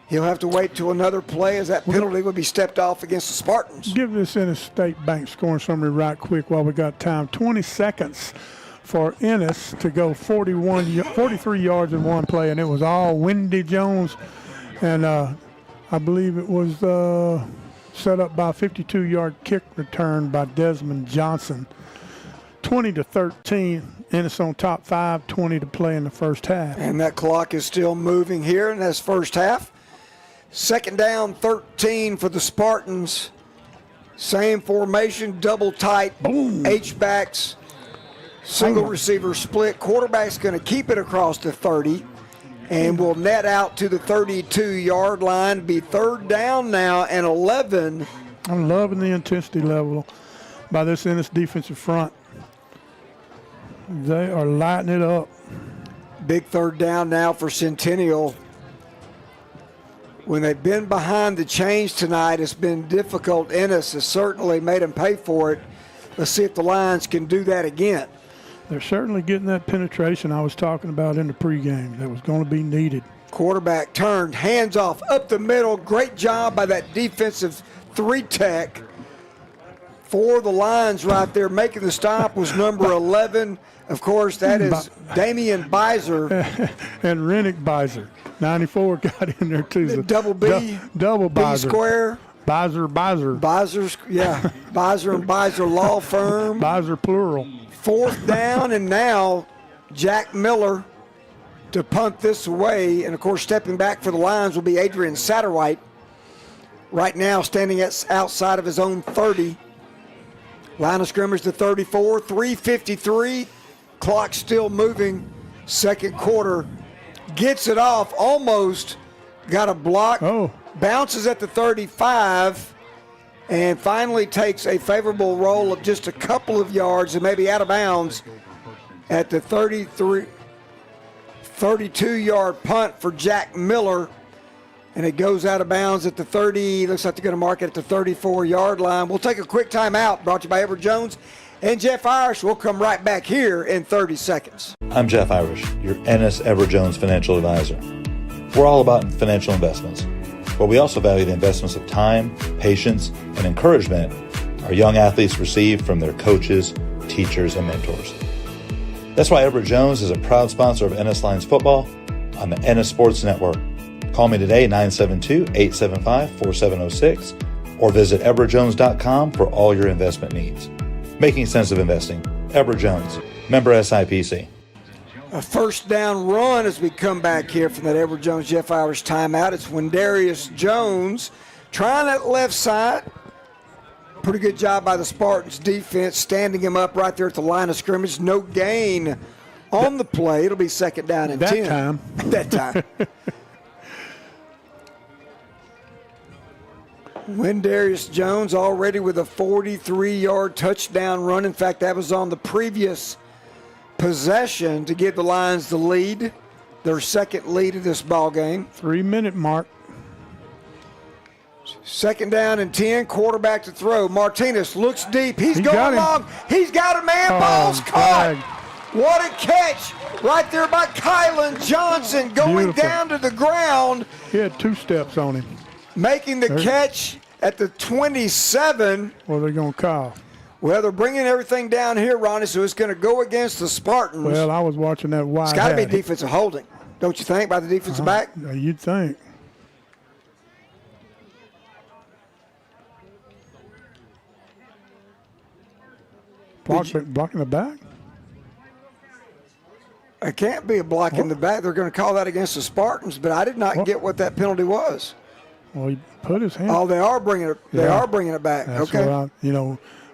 he'll have to wait till another play as that penalty would be stepped off against the Spartans. Give this Ennis State Bank scoring summary right quick while we got time. 20 seconds for Ennis to go 43 yards in one play, and it was all Wendy Jones. And I believe it was set up by a 52-yard kick return by Desmond Johnson. 20-13. Ennis on top 5:20 to play in the first half. And that clock is still moving here in this first half. Second down, 13 for the Spartans. Same formation, double tight, H-backs, single receiver split. Quarterback's going to keep it across the 30 and will net out to the 32-yard line. Be third down now and 11. I'm loving the intensity level by this Ennis defensive front. They are lighting it up. Big third down now for Centennial. When they've been behind the chains tonight, it's been difficult. Ennis has certainly made them pay for it. Let's see if the Lions can do that again. They're certainly getting that penetration I was talking about in the pregame that was going to be needed. Quarterback turned, hands off, up the middle. Great job by that defensive three-tech. For the Lions right there, making the stop was number 11. Of course, that is Damian Beiser. And Rennick Beiser. 94 got in there, too. The double B. Double Beiser. B square. Beiser. Beiser's, yeah. Beiser and Beiser Law Firm. Beiser plural. Fourth down, and now Jack Miller to punt this away. And, of course, stepping back for the Lions will be Adrian Satterwhite. Right now standing outside of his own 30. Line of scrimmage to 34, 3:53. Clock still moving. Second quarter. Gets it off, almost got a block. Bounces at the 35, and finally takes a favorable roll of just a couple of yards and maybe out of bounds at the 32-yard punt for Jack Miller. And it goes out of bounds at the 30. Looks like they're going to mark it at the 34-yard line. We'll take a quick timeout, brought to you by Everett Jones and Jeff Irish. We'll come right back here in 30 seconds. I'm Jeff Irish, your Ennis Everett Jones financial advisor. We're all about financial investments, but we also value the investments of time, patience, and encouragement our young athletes receive from their coaches, teachers, and mentors. That's why Everett Jones is a proud sponsor of Ennis Lions football on the Ennis Sports Network. Call me today, 972-875-4706, or visit everettjones.com for all your investment needs. Making sense of investing. Everett Jones, member SIPC. A first down run as we come back here from that Edward Jones Jeff Irish timeout. It's Wendarius Jones trying that left side. Pretty good job by the Spartans defense, standing him up right there at the line of scrimmage. No gain on the play. It'll be second down and 10. That time. Wendarius Jones already with a 43-yard touchdown run. In fact, that was on the previous possession to give the Lions the lead, their second lead of this ball game. 3-minute mark. Second down and 10, quarterback to throw. Martinez looks deep. He's going long. He's got a man. Ball's caught. What a catch right there by Kylan Johnson going down to the ground. He had 2 steps on him. Making the catch at the 27. What are they going to call? Well, they're bringing everything down here, Ronnie, so it's going to go against the Spartans. Well, I was watching that wide. It's got to be defensive holding, don't you think, by the defensive back? You'd think. Blocking the back? It can't be a block in the back. They're going to call that against the Spartans, but I did not get what that penalty was. Well, he put his hand. Oh, they are bringing it. They are bringing it back. That's okay.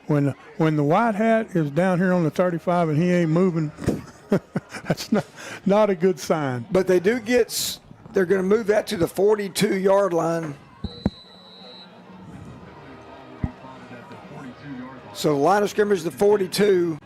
When the white hat is down here on the 35 and he ain't moving, that's not a good sign. But they do get. They're going to move that to the 42-yard line. So the line of scrimmage is the 42.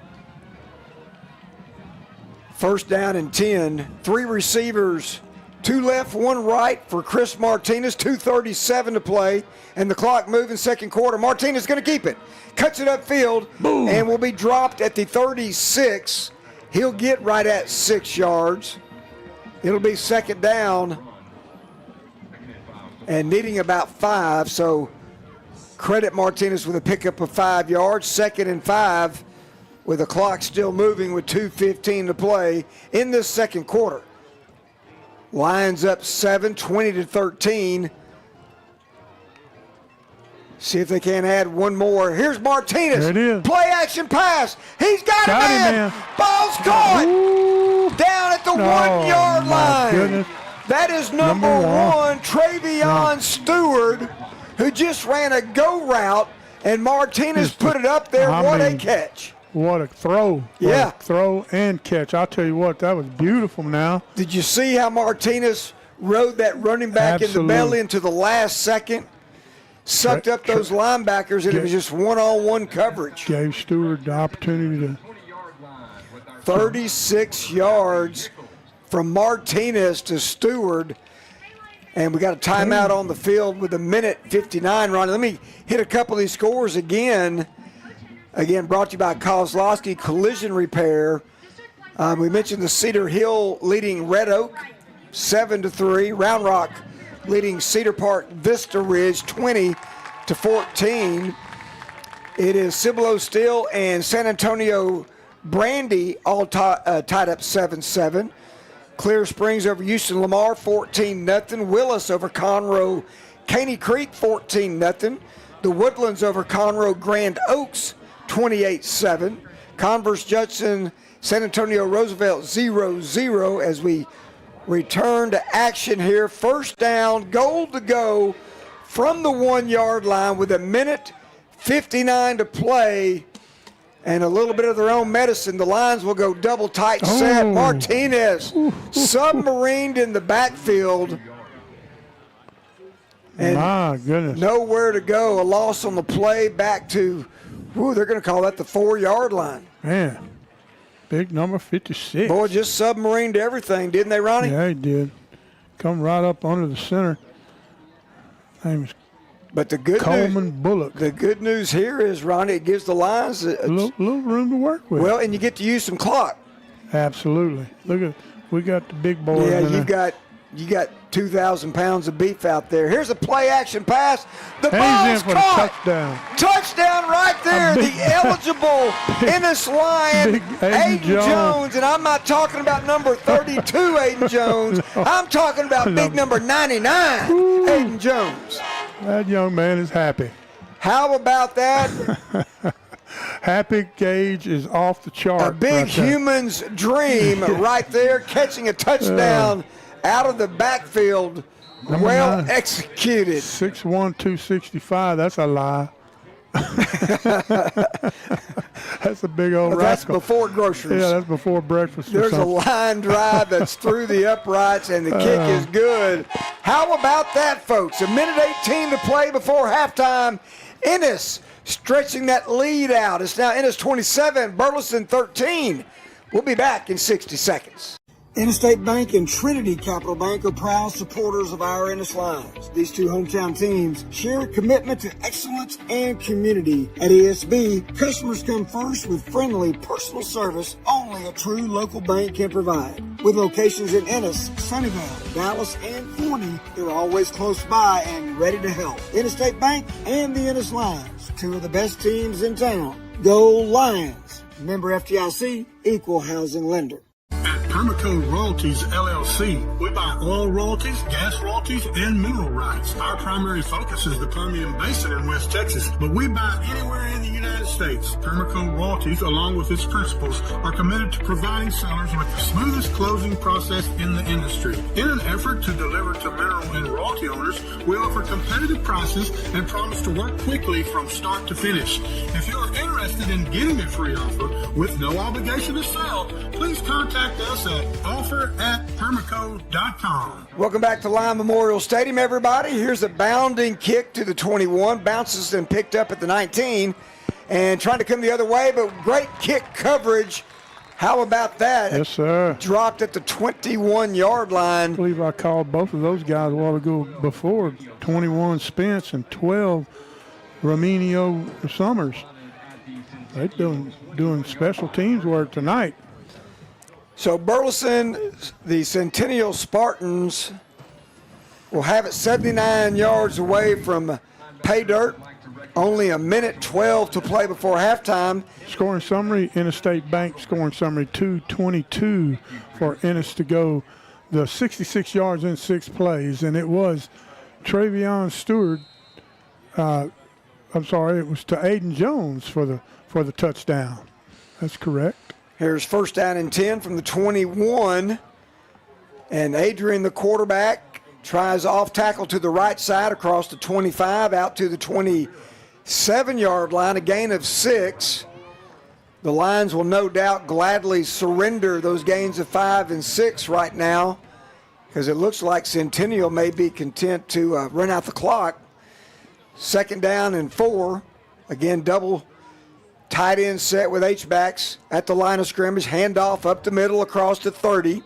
First down and 10. 3 receivers, 2 left, 1 right for Chris Martinez. 2:37 to play, and the clock moving second quarter. Martinez going to keep it. Cuts it upfield. Boom. And will be dropped at the 36. He'll get right at 6 yards. It'll be second down and needing about 5. So credit Martinez with a pickup of 5 yards. Second and 5 with the clock still moving with 2:15 to play in this second quarter. Lions up 7, 20-13. See if they can add one more. Here's Martinez. There it is. Play action pass. He's got it, man. Ball's caught. Ooh. Down at the 1-yard line. Goodness. That is number 1, Travion Stewart, who just ran a go route, and Martinez put it up there. What a catch. What a throw. Yeah. What a throw and catch. I'll tell you what, that was beautiful now. Did you see how Martinez rode that running back in the belly into the last second? Sucked up those linebackers, and it was just one-on-one coverage. Gave Stewart the opportunity to. 36 yards from Martinez to Stewart. And we got a timeout on the field with 1:59, Ronnie. Let me hit a couple of these scores again. Again, brought to you by Kozlowski Collision Repair. We mentioned the Cedar Hill leading Red Oak 7-3. Round Rock leading Cedar Park Vista Ridge 20-14. It is Cibolo Steel and San Antonio Brandy all tied up 7-7. Clear Springs over Houston Lamar 14-0. Willis over Conroe Caney Creek 14-0. The Woodlands over Conroe Grand Oaks 28-7. Converse Judson San Antonio Roosevelt 0-0 as we return to action here. First down, goal to go from the 1-yard line with 1:59 to play. And a little bit of their own medicine. The Lions will go double tight set. Martinez submarined in the backfield. And my goodness. Nowhere to go. A loss on the play back to, they're going to call that the 4-yard line. Man, big number 56. Boy, just submarined everything, didn't they, Ronnie? Yeah, he did. Come right up under the center. Name is But the good Coleman Bullock. The good news here is, Ronnie, it gives the Lions a little room to work with. Well, and you get to use some clock. Absolutely. Look at, we got the big boys. Yeah, you got 2,000 pounds of beef out there. Here's a play action pass. The ball's caught. Touchdown. Touchdown right there. The eligible Ennis Lion, Aiden Jones. And I'm not talking about number 32, Aiden Jones. I'm talking about big number 99, Aiden Jones. That young man is happy. How about that? Happy Gage is off the chart. A big human's dream right there, catching a touchdown out of the backfield. Well executed. 6'1", 265. That's a lie. That's a big old rascal. That's before groceries. Yeah, that's before breakfast. There's a line drive that's through the uprights, and the kick is good. How about that, folks? A minute 18 to play before halftime. Ennis stretching that lead out. It's now Ennis 27, Burleson 13. We'll be back in 60 seconds. Interstate Bank and Trinity Capital Bank are proud supporters of our Ennis Lions. These two hometown teams share a commitment to excellence and community. At ESB, customers come first with friendly personal service only a true local bank can provide. With locations in Ennis, Sunnyvale, Dallas, and Forney, they're always close by and ready to help. Interstate Bank and the Ennis Lions, two of the best teams in town. Go Lions! Member FDIC, equal housing lender. At Permaco Royalties LLC, we buy oil royalties, gas royalties, and mineral rights. Our primary focus is the Permian Basin in West Texas, but we buy anywhere in the United States. Permaco Royalties, along with its principals, are committed to providing sellers with the smoothest closing process in the industry. In an effort to deliver to mineral and royalty owners, we offer competitive prices and promise to work quickly from start to finish. If you are interested in getting a free offer with no obligation to sell, please contact us at offer@permaco.com. Welcome back to Lyon Memorial Stadium, everybody. Here's a bounding kick to the 21. Bounces and picked up at the 19. And trying to come the other way, but great kick coverage. How about that? Yes, sir. Dropped at the 21-yard line. I believe I called both of those guys a while ago before. 21 Spence and 12 Raminio Summers. They're doing special teams work tonight. So Burleson, the Centennial Spartans, will have it 79 yards away from pay dirt. Only a minute 12 to play before halftime. Scoring summary, Interstate Bank scoring summary 2:22 for Ennis to go the 66 yards in 6 plays. And it was Travion Stewart, it was to Aiden Jones for the touchdown. That's correct. Here's first down and 10 from the 21. And Adrian, the quarterback, tries off tackle to the right side across the 25 out to the 27-yard line, a gain of 6. The Lions will no doubt gladly surrender those gains of 5 and 6 right now because it looks like Centennial may be content to run out the clock. Second down and 4. Again, double tight end set with H-backs at the line of scrimmage. Handoff up the middle across the 30.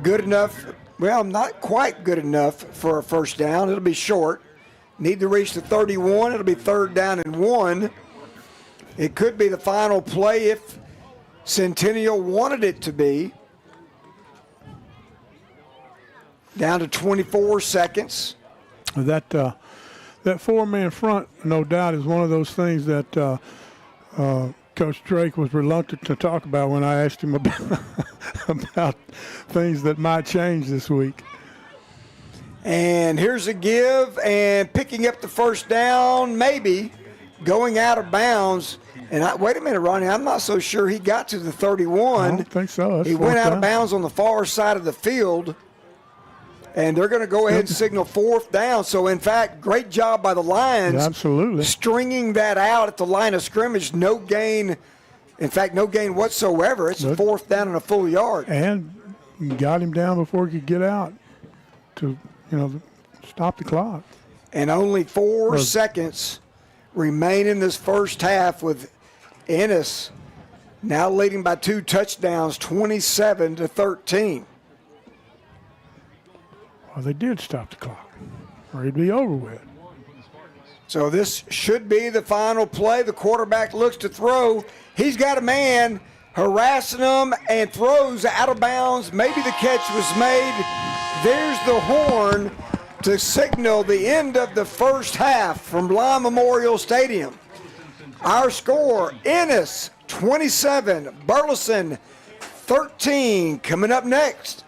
Good enough. Well, not quite good enough for a first down. It'll be short. Need to reach the 31. It'll be third down and 1. It could be the final play if Centennial wanted it to be. Down to 24 seconds. That 4-man front, no doubt, is one of those things that Coach Drake was reluctant to talk about when I asked him about things that might change this week. And here's a give, and picking up the first down, maybe going out of bounds. And wait a minute, Ronnie, I'm not so sure he got to the 31. I don't think so. He went out of bounds on the far side of the field. And they're going to go ahead and signal fourth down. So, in fact, great job by the Lions. Absolutely. Stringing that out at the line of scrimmage. No gain. In fact, no gain whatsoever. It's a fourth down and a full yard. And got him down before he could get out to, stop the clock. And only 4 seconds remain in this first half with Ennis now leading by 2 touchdowns, 27-13. Well, they did stop the clock, or it'd be over with. So this should be the final play. The quarterback looks to throw. He's got a man harassing him and throws out of bounds. Maybe the catch was made. There's the horn to signal the end of the first half from Lyon Memorial Stadium. Our score, Ennis 27, Burleson 13. Coming up next.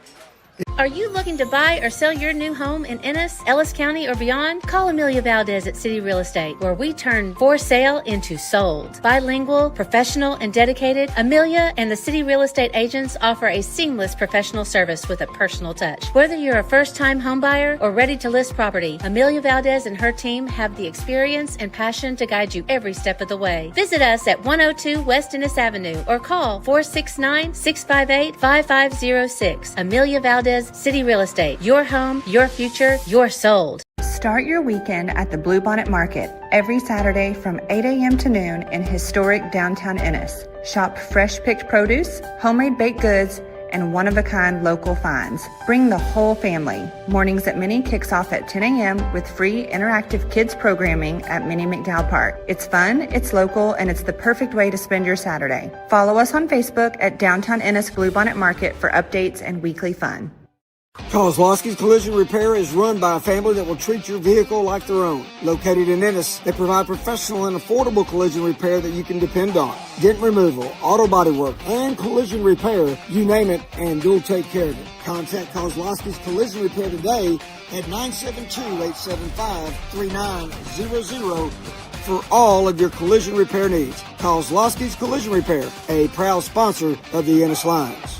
Are you looking to buy or sell your new home in Ennis, Ellis County, or beyond? Call Amelia Valdez at City Real Estate, where we turn for sale into sold. Bilingual, professional, and dedicated, Amelia and the City Real Estate agents offer a seamless professional service with a personal touch. Whether you're a first-time home buyer or ready to list property, Amelia Valdez and her team have the experience and passion to guide you every step of the way. Visit us at 102 West Ennis Avenue or call 469-658-5506. Amelia Valdez, City Real Estate. Your home, your future, your sold. Start your weekend at the Bluebonnet Market every Saturday from 8 a.m. to noon in historic downtown Ennis. Shop fresh picked produce, homemade baked goods, and one-of-a-kind local finds. Bring the whole family. Mornings at Mini kicks off at 10 a.m. with free interactive kids programming at Mini McDowell Park. It's fun, it's local, and it's the perfect way to spend your Saturday. Follow us on Facebook at Downtown Ennis Bluebonnet Market for updates and weekly fun. Kozlowski's Collision Repair is run by a family that will treat your vehicle like their own. Located in Ennis, they provide professional and affordable collision repair that you can depend on. Dent removal, auto body work, and collision repair, you name it, and you'll take care of it. Contact Kozlowski's Collision Repair today at 972-875-3900 for all of your collision repair needs. Kozlowski's Collision Repair, a proud sponsor of the Ennis Lions.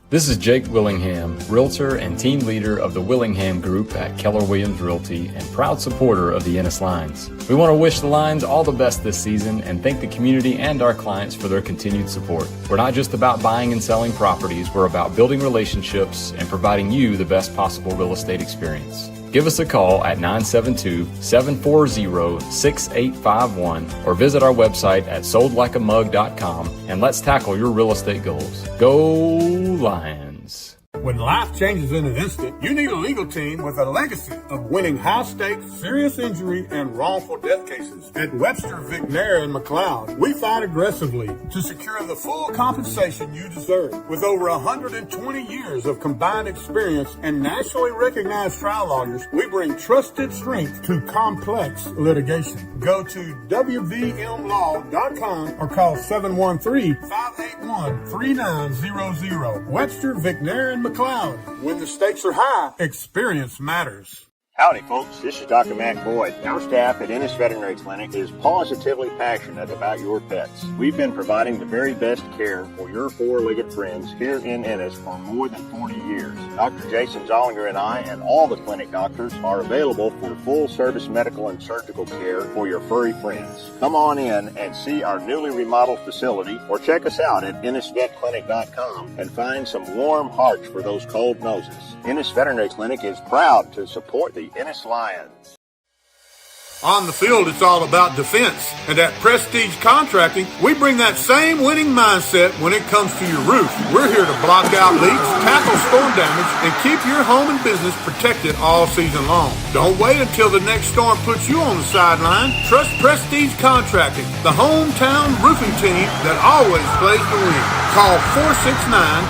This is Jake Willingham, Realtor and Team Leader of the Willingham Group at Keller Williams Realty and proud supporter of the Ennis Lions. We want to wish the Lions all the best this season and thank the community and our clients for their continued support. We're not just about buying and selling properties, we're about building relationships and providing you the best possible real estate experience. Give us a call at 972-740-6851 or visit our website at soldlikeamug.com and let's tackle your real estate goals. Go Lions! When life changes in an instant, you need a legal team with a legacy of winning high-stakes, serious injury, and wrongful death cases. At Webster, McNair, and McLeod, we fight aggressively to secure the full compensation you deserve. With over 120 years of combined experience and nationally recognized trial lawyers, we bring trusted strength to complex litigation. Go to wvmlaw.com or call 713-581-3900. Webster, McNair, and McLeod. When the stakes are high, experience matters. Howdy, folks. This is Dr. Matt Boyd. Our staff at Ennis Veterinary Clinic is positively passionate about your pets. We've been providing the very best care for your four-legged friends here in Ennis for more than 40 years. Dr. Jason Zollinger and I and all the clinic doctors are available for full-service medical and surgical care for your furry friends. Come on in and see our newly remodeled facility or check us out at EnnisVetClinic.com and find some warm hearts for those cold noses. Ennis Veterinary Clinic is proud to support the Ennis Lions. On the field, it's all about defense. And at Prestige Contracting, we bring that same winning mindset when it comes to your roof. We're here to block out leaks, tackle storm damage, and keep your home and business protected all season long. Don't wait until the next storm puts you on the sideline. Trust Prestige Contracting, the hometown roofing team that always plays to win. Call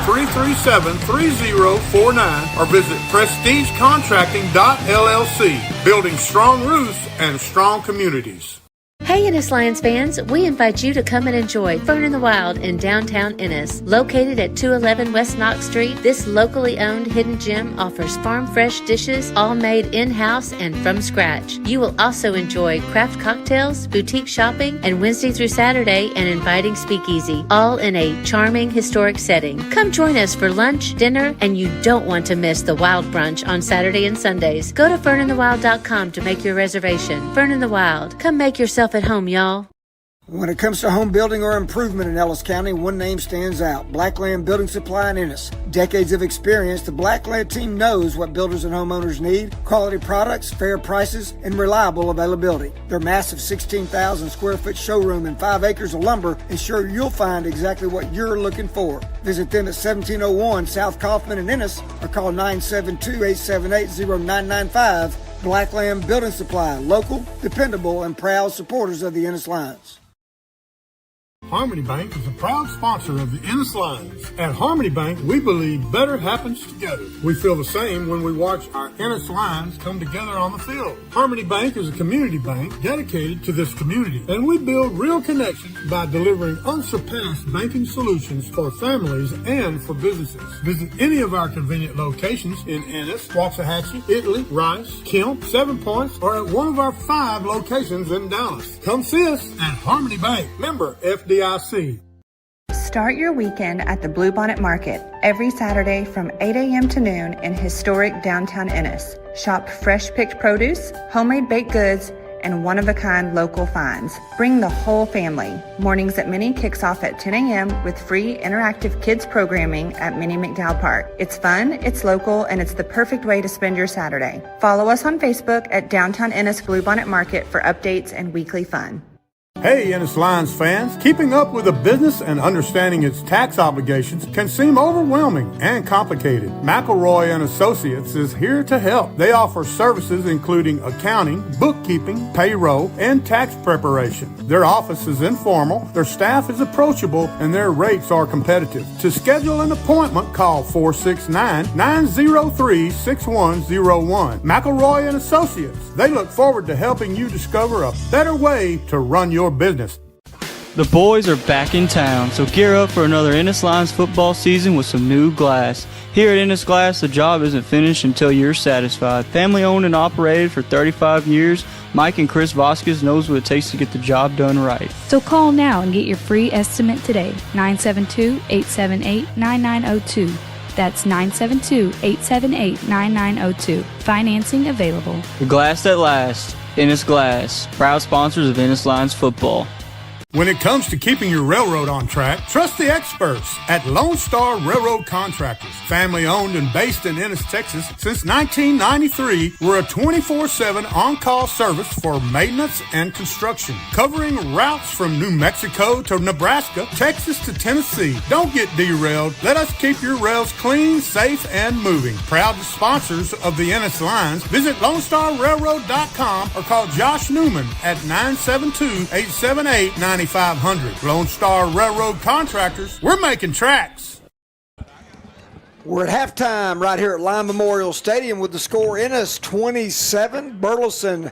469-337-3049 or visit prestigecontracting.llc. Building strong roofs and strong communities. Hey Ennis Lions fans, we invite you to come and enjoy Fern in the Wild in downtown Ennis. Located at 211 West Knox Street, this locally owned hidden gem offers farm fresh dishes all made in-house and from scratch. You will also enjoy craft cocktails, boutique shopping, and Wednesday through Saturday an inviting speakeasy, all in a charming historic setting. Come join us for lunch, dinner, and you don't want to miss the Wild Brunch on Saturday and Sundays. Go to ferninthewild.com to make your reservation. Fern in the Wild. Come make yourself at home, y'all. When it comes to home building or improvement in Ellis County, one name stands out: Blackland Building Supply in Ennis. Decades of experience, the Blackland team knows what builders and homeowners need: quality products, fair prices, and reliable availability. Their massive 16,000 square foot showroom and 5 acres of lumber ensure you'll find exactly what you're looking for. Visit them at 1701 South Kaufman in Ennis or call 972-878-0995. Blackland Building Supply, local, dependable, and proud supporters of the Ennis Lions. Harmony Bank is a proud sponsor of the Ennis Lions. At Harmony Bank, we believe better happens together. We feel the same when we watch our Ennis Lions come together on the field. Harmony Bank is a community bank dedicated to this community, and we build real connections by delivering unsurpassed banking solutions for families and for businesses. Visit any of our convenient locations in Ennis, Waxahachie, Italy, Rice, Kemp, 7 Points, or at one of our 5 locations in Dallas. Come see us at Harmony Bank. Member FDIC. Start your weekend at the Bluebonnet Market every Saturday from 8 a.m. to noon in historic downtown Ennis. Shop fresh picked produce, homemade baked goods, and one-of-a-kind local finds. Bring the whole family. Mornings at Minnie kicks off at 10 a.m. with free interactive kids programming at Minnie McDowell Park. It's fun, it's local, and it's the perfect way to spend your Saturday. Follow us on Facebook at Downtown Ennis Bluebonnet Market for updates and weekly fun. Hey, Ennis Lions fans, keeping up with a business and understanding its tax obligations can seem overwhelming and complicated. McElroy and Associates is here to help. They offer services including accounting, bookkeeping, payroll, and tax preparation. Their office is informal, their staff is approachable, and their rates are competitive. To schedule an appointment, call 469-903-6101. McElroy and Associates. They look forward to helping you discover a better way to run your business. The boys are back in town, so gear up for another Ennis Lions football season with some new glass. Here at Ennis Glass, the job isn't finished until you're satisfied. Family owned and operated for 35 years, Mike and Chris Vasquez knows what it takes to get the job done right. So call now and get your free estimate today. 972-878-9902. That's 972-878-9902. Financing available. The glass that lasts. Ennis Glass, proud sponsors of Ennis Lions football. When it comes to keeping your railroad on track, trust the experts at Lone Star Railroad Contractors. Family owned and based in Ennis, Texas since 1993, we're a 24/7 on-call service for maintenance and construction, covering routes from New Mexico to Nebraska, Texas to Tennessee. Don't get derailed. Let us keep your rails clean, safe, and moving. Proud sponsors of the Ennis Lions. Visit LoneStarRailroad.com or call Josh Newman at 972-878-9500. Lone Star Railroad Contractors, we're making tracks. We're at halftime right here at Lime Memorial Stadium with the score Ennis 27, Burleson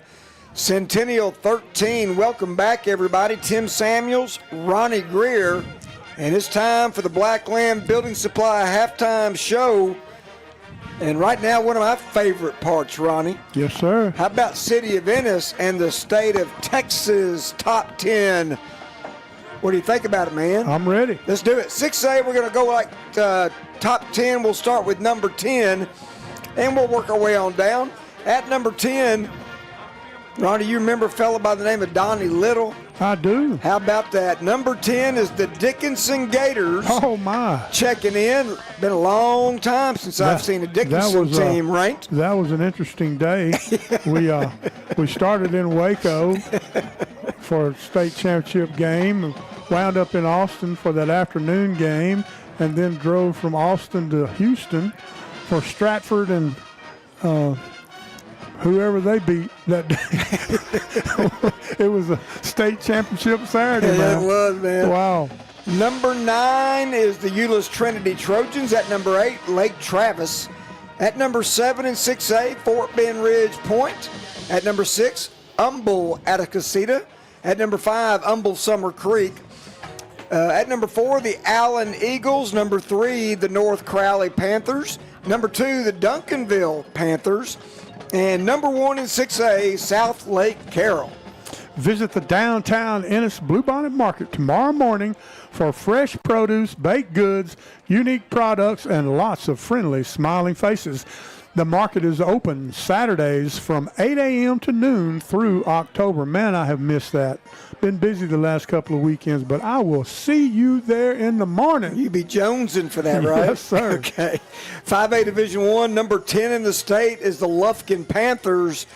Centennial 13. Welcome back, everybody. Tim Samuels, Ronnie Greer, and it's time for the Black Lamb Building Supply halftime show. And right now, one of my favorite parts, Ronnie. Yes, sir. How about City of Ennis and the state of Texas top 10? What do you think about it, man? I'm ready. Let's do it. 6A, we're going to go like top 10. We'll start with number 10, and we'll work our way on down. At number 10, Ronnie, you remember a fellow by the name of Donnie Little? I do. How about that? Number 10 is the Dickinson Gators. Oh, my. Checking in. Been a long time since I've seen a Dickinson team ranked. That was an interesting day. We started in Waco for a state championship game, wound up in Austin for that afternoon game, and then drove from Austin to Houston for Stratford and whoever they beat that day. It was a state championship Saturday, man. It was, man. Wow. Number 9 is the Euless Trinity Trojans. At number 8, Lake Travis. At number 7 and 6A, Fort Bend Ridge Point. At number 6, Humble Atascocita. At number 5, Humble Summer Creek. At number 4, the Allen Eagles. Number 3, the North Crowley Panthers. Number 2, the Duncanville Panthers. And number 1 in 6A, South Lake Carroll. Visit the downtown Ennis Bluebonnet Market tomorrow morning for fresh produce, baked goods, unique products, and lots of friendly, smiling faces. The market is open Saturdays from 8 a.m. to noon through October. Man, I have missed that. Been busy the last couple of weekends, but I will see you there in the morning. You be jonesing for that, right? Yes, sir. Okay. 5A Division I, number 10 in the state is the Lufkin Panthers.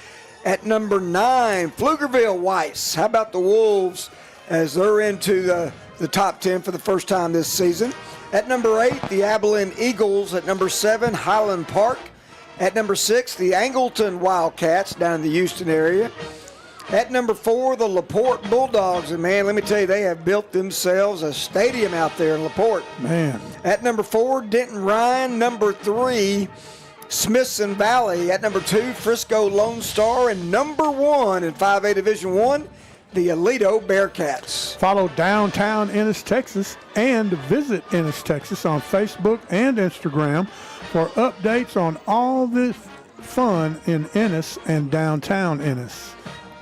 At number 9, Pflugerville Weiss. How about the Wolves as they're into the top 10 for the first time this season? At number 8, the Abilene Eagles. At number 7, Highland Park. At number 6, the Angleton Wildcats down in the Houston area. At number 4, the LaPorte Bulldogs. And, man, let me tell you, they have built themselves a stadium out there in LaPorte. Man. At number 4, Denton Ryan. Number 3, Smithson Valley. At number 2, Frisco Lone Star. And number 1 in 5A Division I, the Aledo Bearcats. Follow Downtown Ennis, Texas, and visit Ennis, Texas on Facebook and Instagram for updates on all the fun in Ennis and downtown Ennis.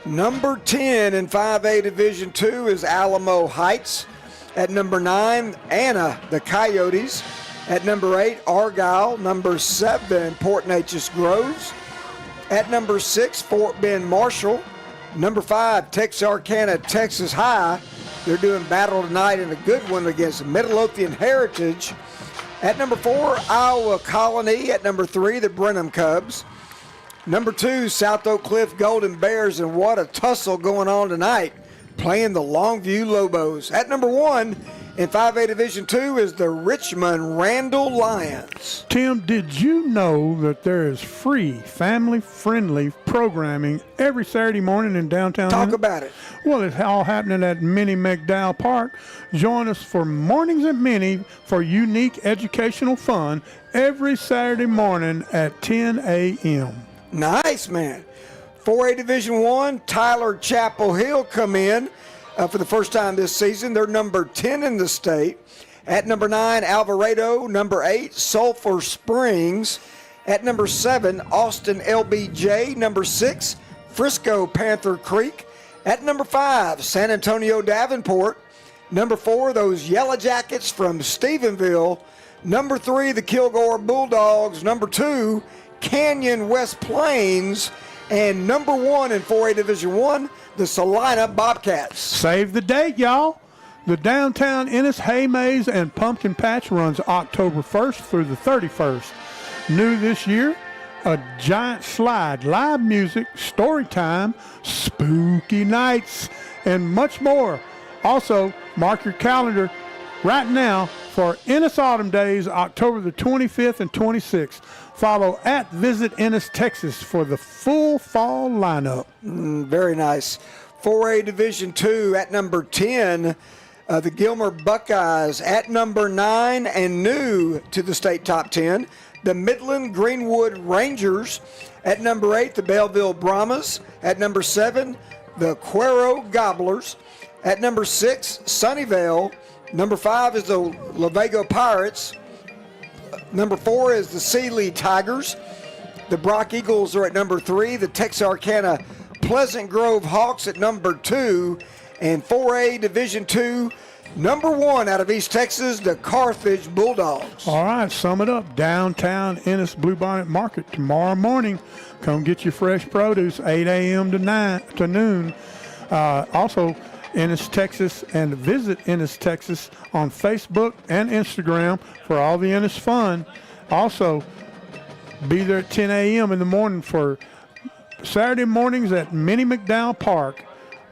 Number 10 in 5A Division II is Alamo Heights. At number 9, Anna, the Coyotes. At number 8, Argyle. Number 7, Port Neches Groves. At number 6, Fort Bend Marshall. Number 5, Texarkana, Texas High. They're doing battle tonight in a good one against Midlothian Heritage. At number 4, Iowa Colony. At number 3, the Brenham Cubs. Number 2, South Oak Cliff Golden Bears, and what a tussle going on tonight, playing the Longview Lobos. At number 1 in 5A Division II is the Richmond Randall Lions. Tim, did you know that there is free, family-friendly programming every Saturday morning in downtown? Talk about it. Well, it's all happening at Minnie McDowell Park. Join us for Mornings at Minnie for unique educational fun every Saturday morning at 10 a.m. Nice, man. 4A Division I, Tyler Chapel Hill come in for the first time this season. They're number 10 in the state. At number 9, Alvarado. Number 8, Sulphur Springs. At number 7, Austin LBJ. Number 6, Frisco Panther Creek. At number 5, San Antonio Davenport. Number 4, those Yellow Jackets from Stephenville. Number 3, the Kilgore Bulldogs. Number 2, Canyon West Plains. And number 1 in 4A Division I, the Salina Bobcats. Save the date, y'all. The Downtown Ennis Hay Maze and Pumpkin Patch runs October 1st through the 31st. New this year, a giant slide, live music, story time, spooky nights, and much more. Also, mark your calendar right now for Ennis Autumn Days, October the 25th and 26th. Follow at Visit Ennis, Texas for the full fall lineup. Very nice. 4A Division II at number 10, the Gilmer Buckeyes. At number 9 and new to the state top 10, the Midland Greenwood Rangers. At number 8, the Belleville Brahmas. At number 7, the Cuero Gobblers. At number 6, Sunnyvale. Number 5 is the Lavago Pirates. Number 4 is the Sealy Tigers. The Brock Eagles are at number 3. The Texarkana Pleasant Grove Hawks at number 2. And 4A Division II, number 1 out of East Texas, the Carthage Bulldogs. All right, sum it up. Downtown Ennis Bluebonnet Market tomorrow morning. Come get your fresh produce, 8 a.m. to noon. Also, Ennis, Texas, and visit Ennis, Texas on Facebook and Instagram for all the Ennis fun. Also, be there at 10 a.m. in the morning for Saturday mornings at Minnie McDowell Park.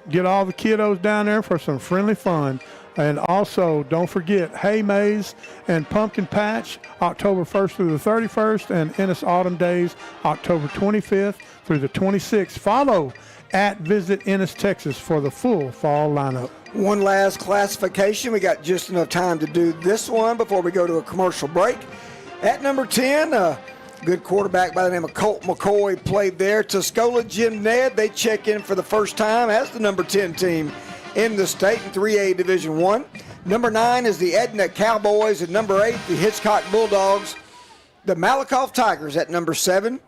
Get all the kiddos down there for some friendly fun. And also, don't forget, Hay Maze and Pumpkin Patch, October 1st through the 31st, and Ennis Autumn Days, October 25th through the 26th. Follow at Visit Ennis, Texas for the full fall lineup. One last classification. We got just enough time to do this one before we go to a commercial break. At number 10, a good quarterback by the name of Colt McCoy played there. Tuscola Jim Ned, they check in for the first time as the number 10 team in the state in 3A Division I. Number 9 is the Edna Cowboys. At number 8, the Hitchcock Bulldogs. The Malakoff Tigers at number 7.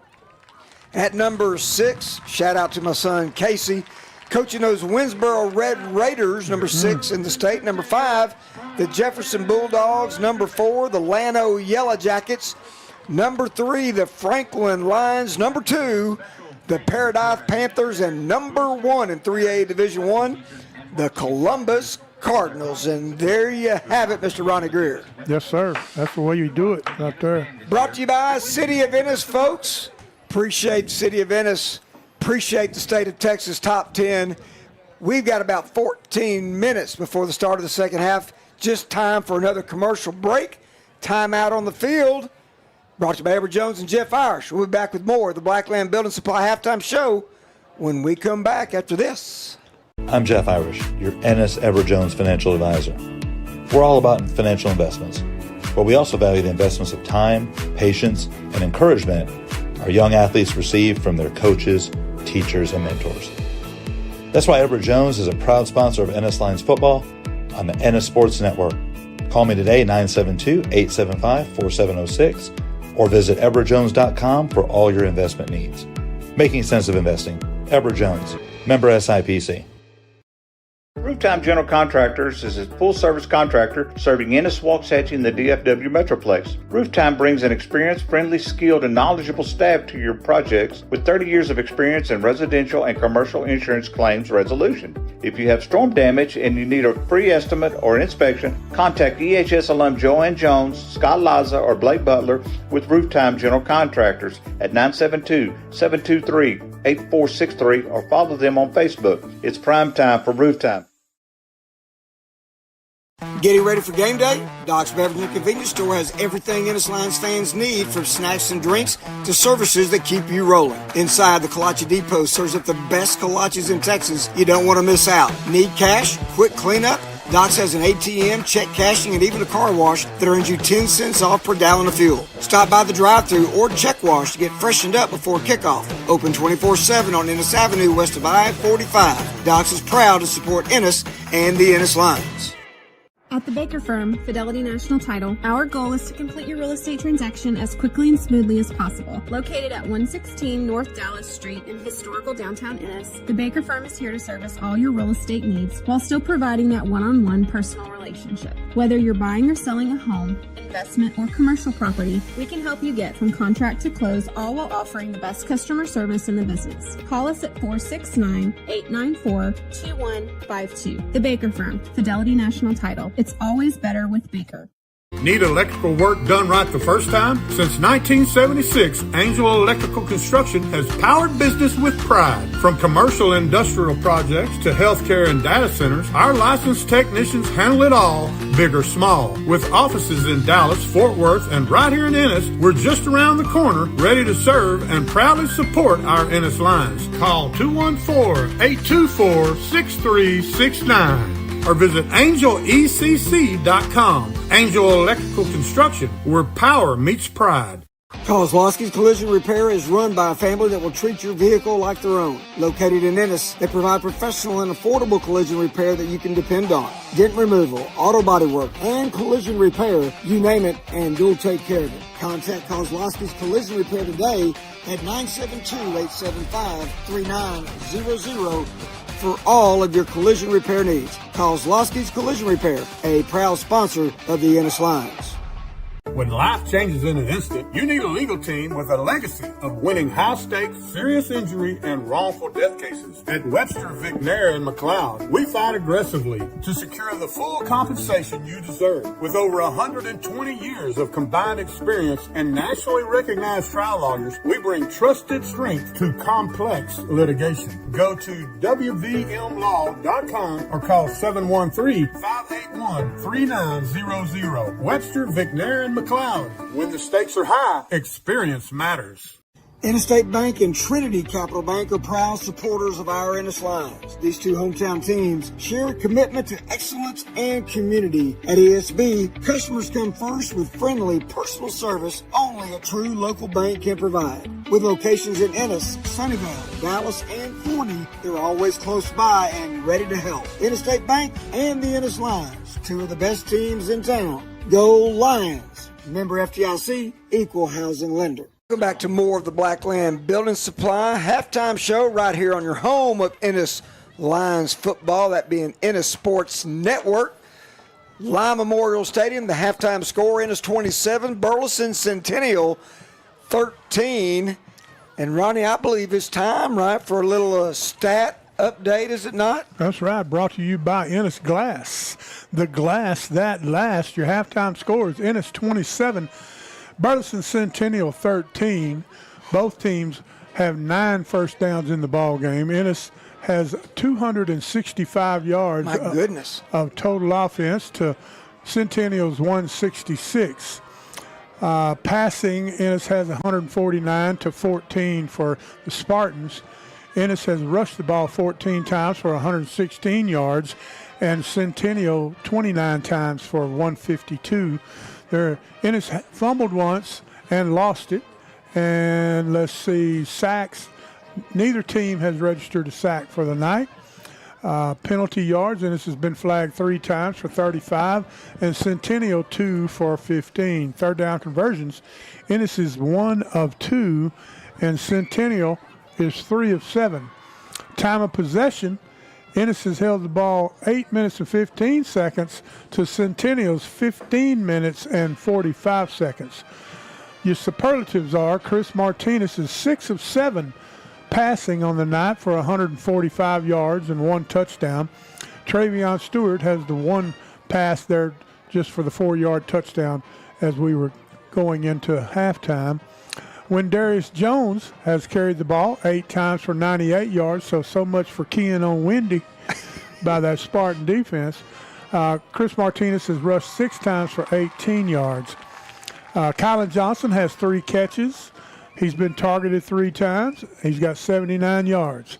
At number 6, shout out to my son Casey, coaching those Winsboro Red Raiders, number 6 in the state. Number 5, the Jefferson Bulldogs. Number 4, the Llano Yellow Jackets. Number 3, the Franklin Lions. Number 2, the Paradise Panthers. And number 1 in 3A Division I, the Columbus Cardinals. And there you have it, Mr. Ronnie Greer. Yes, sir. That's the way you do it right there. Brought to you by City of Ennis, folks. Appreciate the City of Ennis. Appreciate the state of Texas top 10. We've got about 14 minutes before the start of the second half. Just time for another commercial break. Time out on the field. Brought to you by Edward Jones and Jeff Irish. We'll be back with more of the Blackland Building Supply Halftime Show when we come back after this. I'm Jeff Irish, your Ennis Jones financial advisor. We're all about financial investments, but we also value the investments of time, patience, and encouragement our young athletes receive from their coaches, teachers, and mentors. That's why Everett Jones is a proud sponsor of Ennis Lions football on the Ennis Sports Network. Call me today, 972-875-4706, or visit everettjones.com for all your investment needs. Making sense of investing. Everett Jones, member SIPC. Rooftime General Contractors is a full-service contractor serving Ennis, Waxahachie, and the DFW Metroplex. Rooftime brings an experienced, friendly, skilled, and knowledgeable staff to your projects with 30 years of experience in residential and commercial insurance claims resolution. If you have storm damage and you need a free estimate or an inspection, contact EHS alum Joanne Jones, Scott Laza, or Blake Butler with Rooftime General Contractors at 972-723-8463 or follow them on Facebook. It's prime time for Rooftime. Getting ready for game day? Doc's Beverage and Convenience Store has everything Ennis Lions fans need, from snacks and drinks to services that keep you rolling. Inside, the Kolache Depot serves up the best kolaches in Texas. You don't want to miss out. Need cash? Quick cleanup? Doc's has an ATM, check cashing, and even a car wash that earns you 10 cents off per gallon of fuel. Stop by the drive-thru or check wash to get freshened up before kickoff. Open 24/7 on Ennis Avenue west of I-45. Doc's is proud to support Ennis and the Ennis Lions. At the Baker Firm, Fidelity National Title, our goal is to complete your real estate transaction as quickly and smoothly as possible. Located at 116 North Dallas Street in historical downtown Ennis, the Baker Firm is here to service all your real estate needs while still providing that one-on-one personal relationship. Whether you're buying or selling a home, investment, or commercial property, we can help you get from contract to close, all while offering the best customer service in the business. Call us at 469-894-2152. The Baker Firm, Fidelity National Title. It's always better with Baker. Need electrical work done right the first time? Since 1976, Angel Electrical Construction has powered business with pride. From commercial and industrial projects to healthcare and data centers, our licensed technicians handle it all, big or small. With offices in Dallas, Fort Worth, and right here in Ennis, we're just around the corner, ready to serve and proudly support our Ennis Lions. Call 214-824-6369. or visit angelecc.com. Angel Electrical Construction, where power meets pride. Kozlowski's Collision Repair is run by a family that will treat your vehicle like their own. Located in Ennis, they provide professional and affordable collision repair that you can depend on. Dent removal, auto body work, and collision repair, you name it, and you'll take care of it. Contact Kozlowski's Collision Repair today at 972-875-3900 for all of your collision repair needs. Kozlowski's Collision Repair, a proud sponsor of the Ennis Lions. When life changes in an instant, you need a legal team with a legacy of winning high-stakes, serious injury, and wrongful death cases. At Webster, McNair, and McLeod, we fight aggressively to secure the full compensation you deserve. With over 120 years of combined experience and nationally recognized trial lawyers, we bring trusted strength to complex litigation. Go to wvmlaw.com or call 713-581-3900. Webster, McNair, and McLeod. When the stakes are high, experience matters. Interstate Bank and Trinity Capital Bank are proud supporters of our Ennis Lions. These two hometown teams share a commitment to excellence and community. At ESB, customers come first with friendly, personal service only a true local bank can provide. With locations in Ennis, Sunnyvale, Dallas, and Forney, they're always close by and ready to help. Interstate Bank and the Ennis Lions, two of the best teams in town. Go Lions! Member FDIC, equal housing lender. Welcome back to more of the Blackland Building Supply halftime show right here on your home of Ennis Lions football, that being Ennis Sports Network. Lime Memorial Stadium, the halftime score, Ennis 27, Burleson Centennial 13. And Ronnie, I believe it's time, right, for a little stat update, is it not? That's right. Brought to you by Ennis Glass. The glass that lasts. Your halftime score is Ennis 27, Burleson Centennial 13. Both teams have 9 first downs in the ball game. Ennis has 265 yards My goodness. Of total offense to Centennial's 166. Passing, Ennis has 149 to 14 for the Spartans. Ennis has rushed the ball 14 times for 116 yards, and Centennial 29 times for 152. Ennis fumbled once and lost it. And let's see, sacks. Neither team has registered a sack for the night. Penalty yards, Ennis has been flagged 3 times for 35, and Centennial 2 for 15. Third down conversions, Ennis is 1 of 2, and Centennial is 3 of 7. Time of possession, Ennis has held the ball 8 minutes and 15 seconds to Centennial's 15 minutes and 45 seconds. Your superlatives are Chris Martinez is 6 of 7 passing on the night for 145 yards and 1 touchdown. Travion Stewart has the 1 pass there just for the 4-yard touchdown as we were going into halftime. Wendarius Jones has carried the ball 8 times for 98 yards, so much for keying on Wendy by that Spartan defense. Chris Martinez has rushed 6 times for 18 yards. Kylan Johnson has 3 catches. He's been targeted 3 times. He's got 79 yards.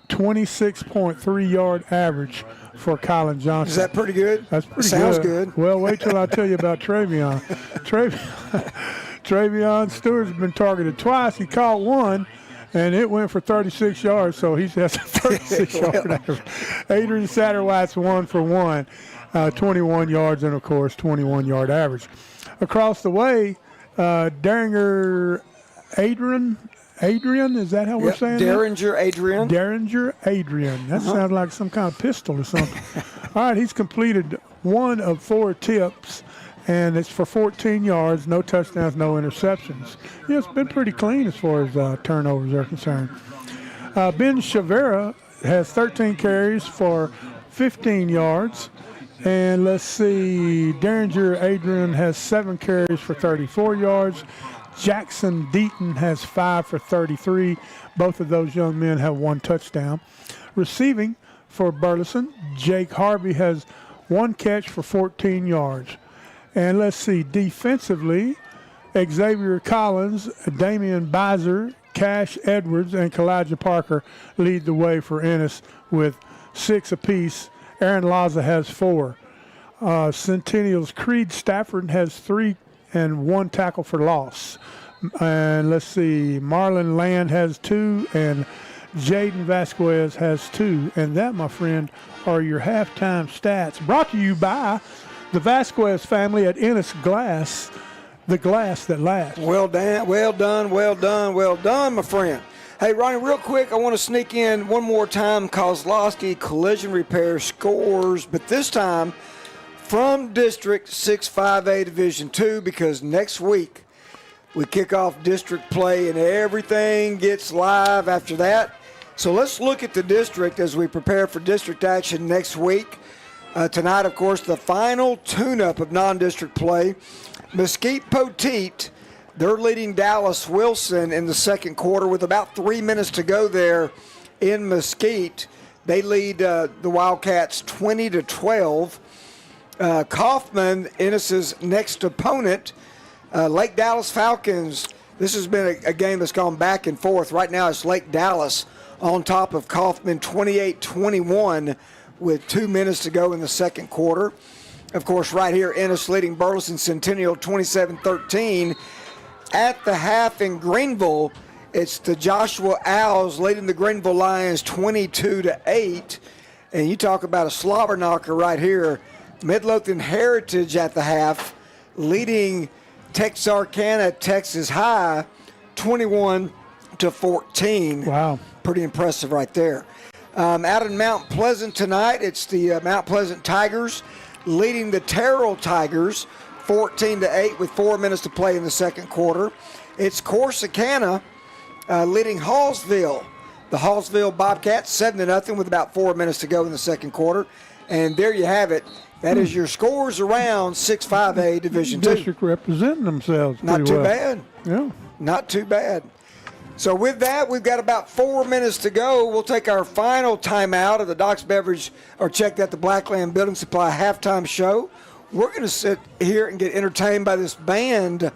26.3 yard average for Kylan Johnson. Is that pretty good? That's pretty Sounds good. good. Well, wait till I tell you about Travion. Travion Stewart's been targeted twice. He caught 1, and it went for 36 yards, so he has a 36-yard average. Adrian Satterwhite's 1 for 1, 21 yards, and, of course, 21-yard average. Across the way, Daringer Adrian, is that how we're saying Derringer Adrian. Derringer Adrian. That sounds like some kind of pistol or something. All right, he's completed 1 of 4 tips, and it's for 14 yards, no touchdowns, no interceptions. Yeah, it's been pretty clean as far as turnovers are concerned. Ben Chavera has 13 carries for 15 yards. And let's see, Derringer Adrian has 7 carries for 34 yards. Jackson Deaton has 5 for 33. Both of those young men have 1 touchdown. Receiving for Burleson, Jake Harvey has 1 catch for 14 yards. And let's see, defensively, Xavier Collins, Damian Bizer, Cash Edwards, and Kalijah Parker lead the way for Ennis with 6 apiece. Aaron Laza has 4. Centennial's Creed Stafford has 3 and 1 tackle for loss. And let's see, Marlon Land has 2, and Jaden Vasquez has 2. And that, my friend, are your halftime stats. Brought to you by the Vasquez family at Ennis Glass, the glass that lasts. Well done, my friend. Hey, Ronnie, real quick, I want to sneak in one more time. Kozlowski Collision Repair scores, but this time from District 6-5A Division II, because next week we kick off district play and everything gets live after that. So let's look at the district as we prepare for district action next week. Tonight, of course, the final tune-up of non-district play. Mesquite Poteet, they're leading Dallas Wilson in the second quarter with about 3 minutes to go there in Mesquite. They lead the Wildcats 20-12. Kaufman, Ennis's next opponent, Lake Dallas Falcons. This has been a game that's gone back and forth. Right now it's Lake Dallas on top of Kaufman 28-21 with 2 minutes to go in the second quarter. Of course, right here, Ennis leading Burleson Centennial 27-13. At the half in Greenville, it's the Joshua Owls leading the Greenville Lions 22-8. And you talk about a slobber knocker right here. Midlothian Heritage at the half leading Texarkana Texas High 21-14. Wow. Pretty impressive right there. Out in Mount Pleasant tonight, it's the Mount Pleasant Tigers leading the Terrell Tigers 14-8 with 4 minutes to play in the second quarter. It's Corsicana leading Hallsville. The Hallsville Bobcats 7-0 with about 4 minutes to go in the second quarter. And there you have it. That is your scores around 6-5A Division II. District representing themselves pretty Not too well. bad. Yeah. Not too bad. So with that, we've got about 4 minutes to go. We'll take our final timeout of the Doc's Beverage, or check that the Blackland Building Supply halftime show. We're going to sit here and get entertained by this band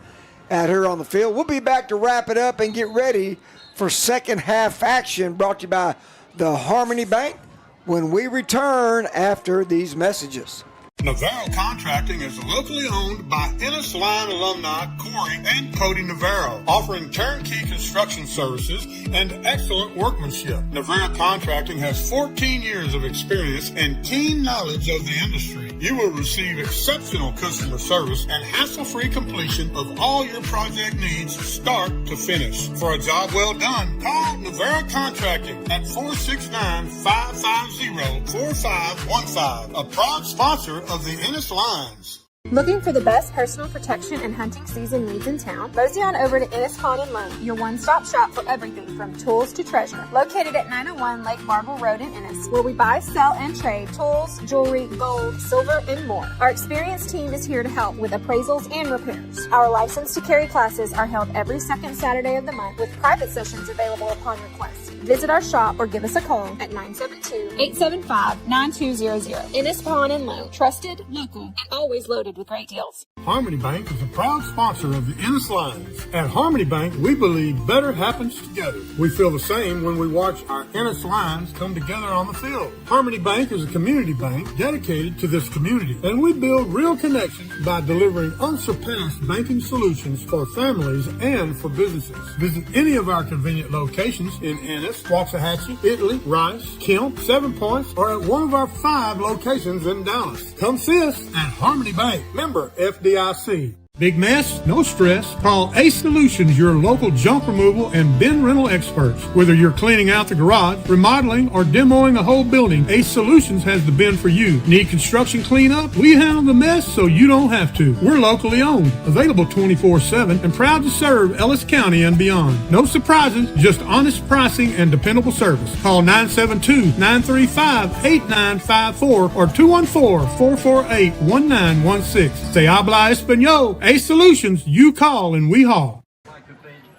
out here on the field. We'll be back to wrap it up and get ready for second half action, brought to you by the Harmony Bank when we return after these messages. Navarro Contracting is locally owned by Ennis Line alumni Corey and Cody Navarro, offering turnkey construction services and excellent workmanship. Navarro Contracting has 14 years of experience and keen knowledge of the industry. You will receive exceptional customer service and hassle-free completion of all your project needs start to finish. For a job well done, call Navarro Contracting at 469-550-4515, a proud sponsor of the Ennis Lions. Looking for the best personal protection and hunting season needs in town? Mosey on over to Ennis Pawn and Loan, your one-stop shop for everything from tools to treasure. Located at 901 Lake Barber Road in Ennis, where we buy, sell, and trade tools, jewelry, gold, silver, and more. Our experienced team is here to help with appraisals and repairs. Our license to carry classes are held every second Saturday of the month with private sessions available upon request. Visit our shop or give us a call at 972-875-9200. Ennis Pawn and Loan, trusted, local, and always loaded with great deals. Harmony Bank is a proud sponsor of the Ennis Lions. At Harmony Bank, we believe better happens together. We feel the same when we watch our Ennis Lions come together on the field. Harmony Bank is a community bank dedicated to this community, and we build real connections by delivering unsurpassed banking solutions for families and for businesses. Visit any of our convenient locations in Ennis, Waxahachie, Italy, Rice, Kemp, 7 Points, or at one of our 5 locations in Dallas. Come see us at Harmony Bank. Member FDIC. Big mess? No stress. Call Ace Solutions, your local junk removal and bin rental experts. Whether you're cleaning out the garage, remodeling, or demoing a whole building, Ace Solutions has the bin for you. Need construction cleanup? We handle the mess so you don't have to. We're locally owned, available 24/7, and proud to serve Ellis County and beyond. No surprises, just honest pricing and dependable service. Call 972-935-8954 or 214-448-1916. Say habla español. Ace Solutions, you call and we haul.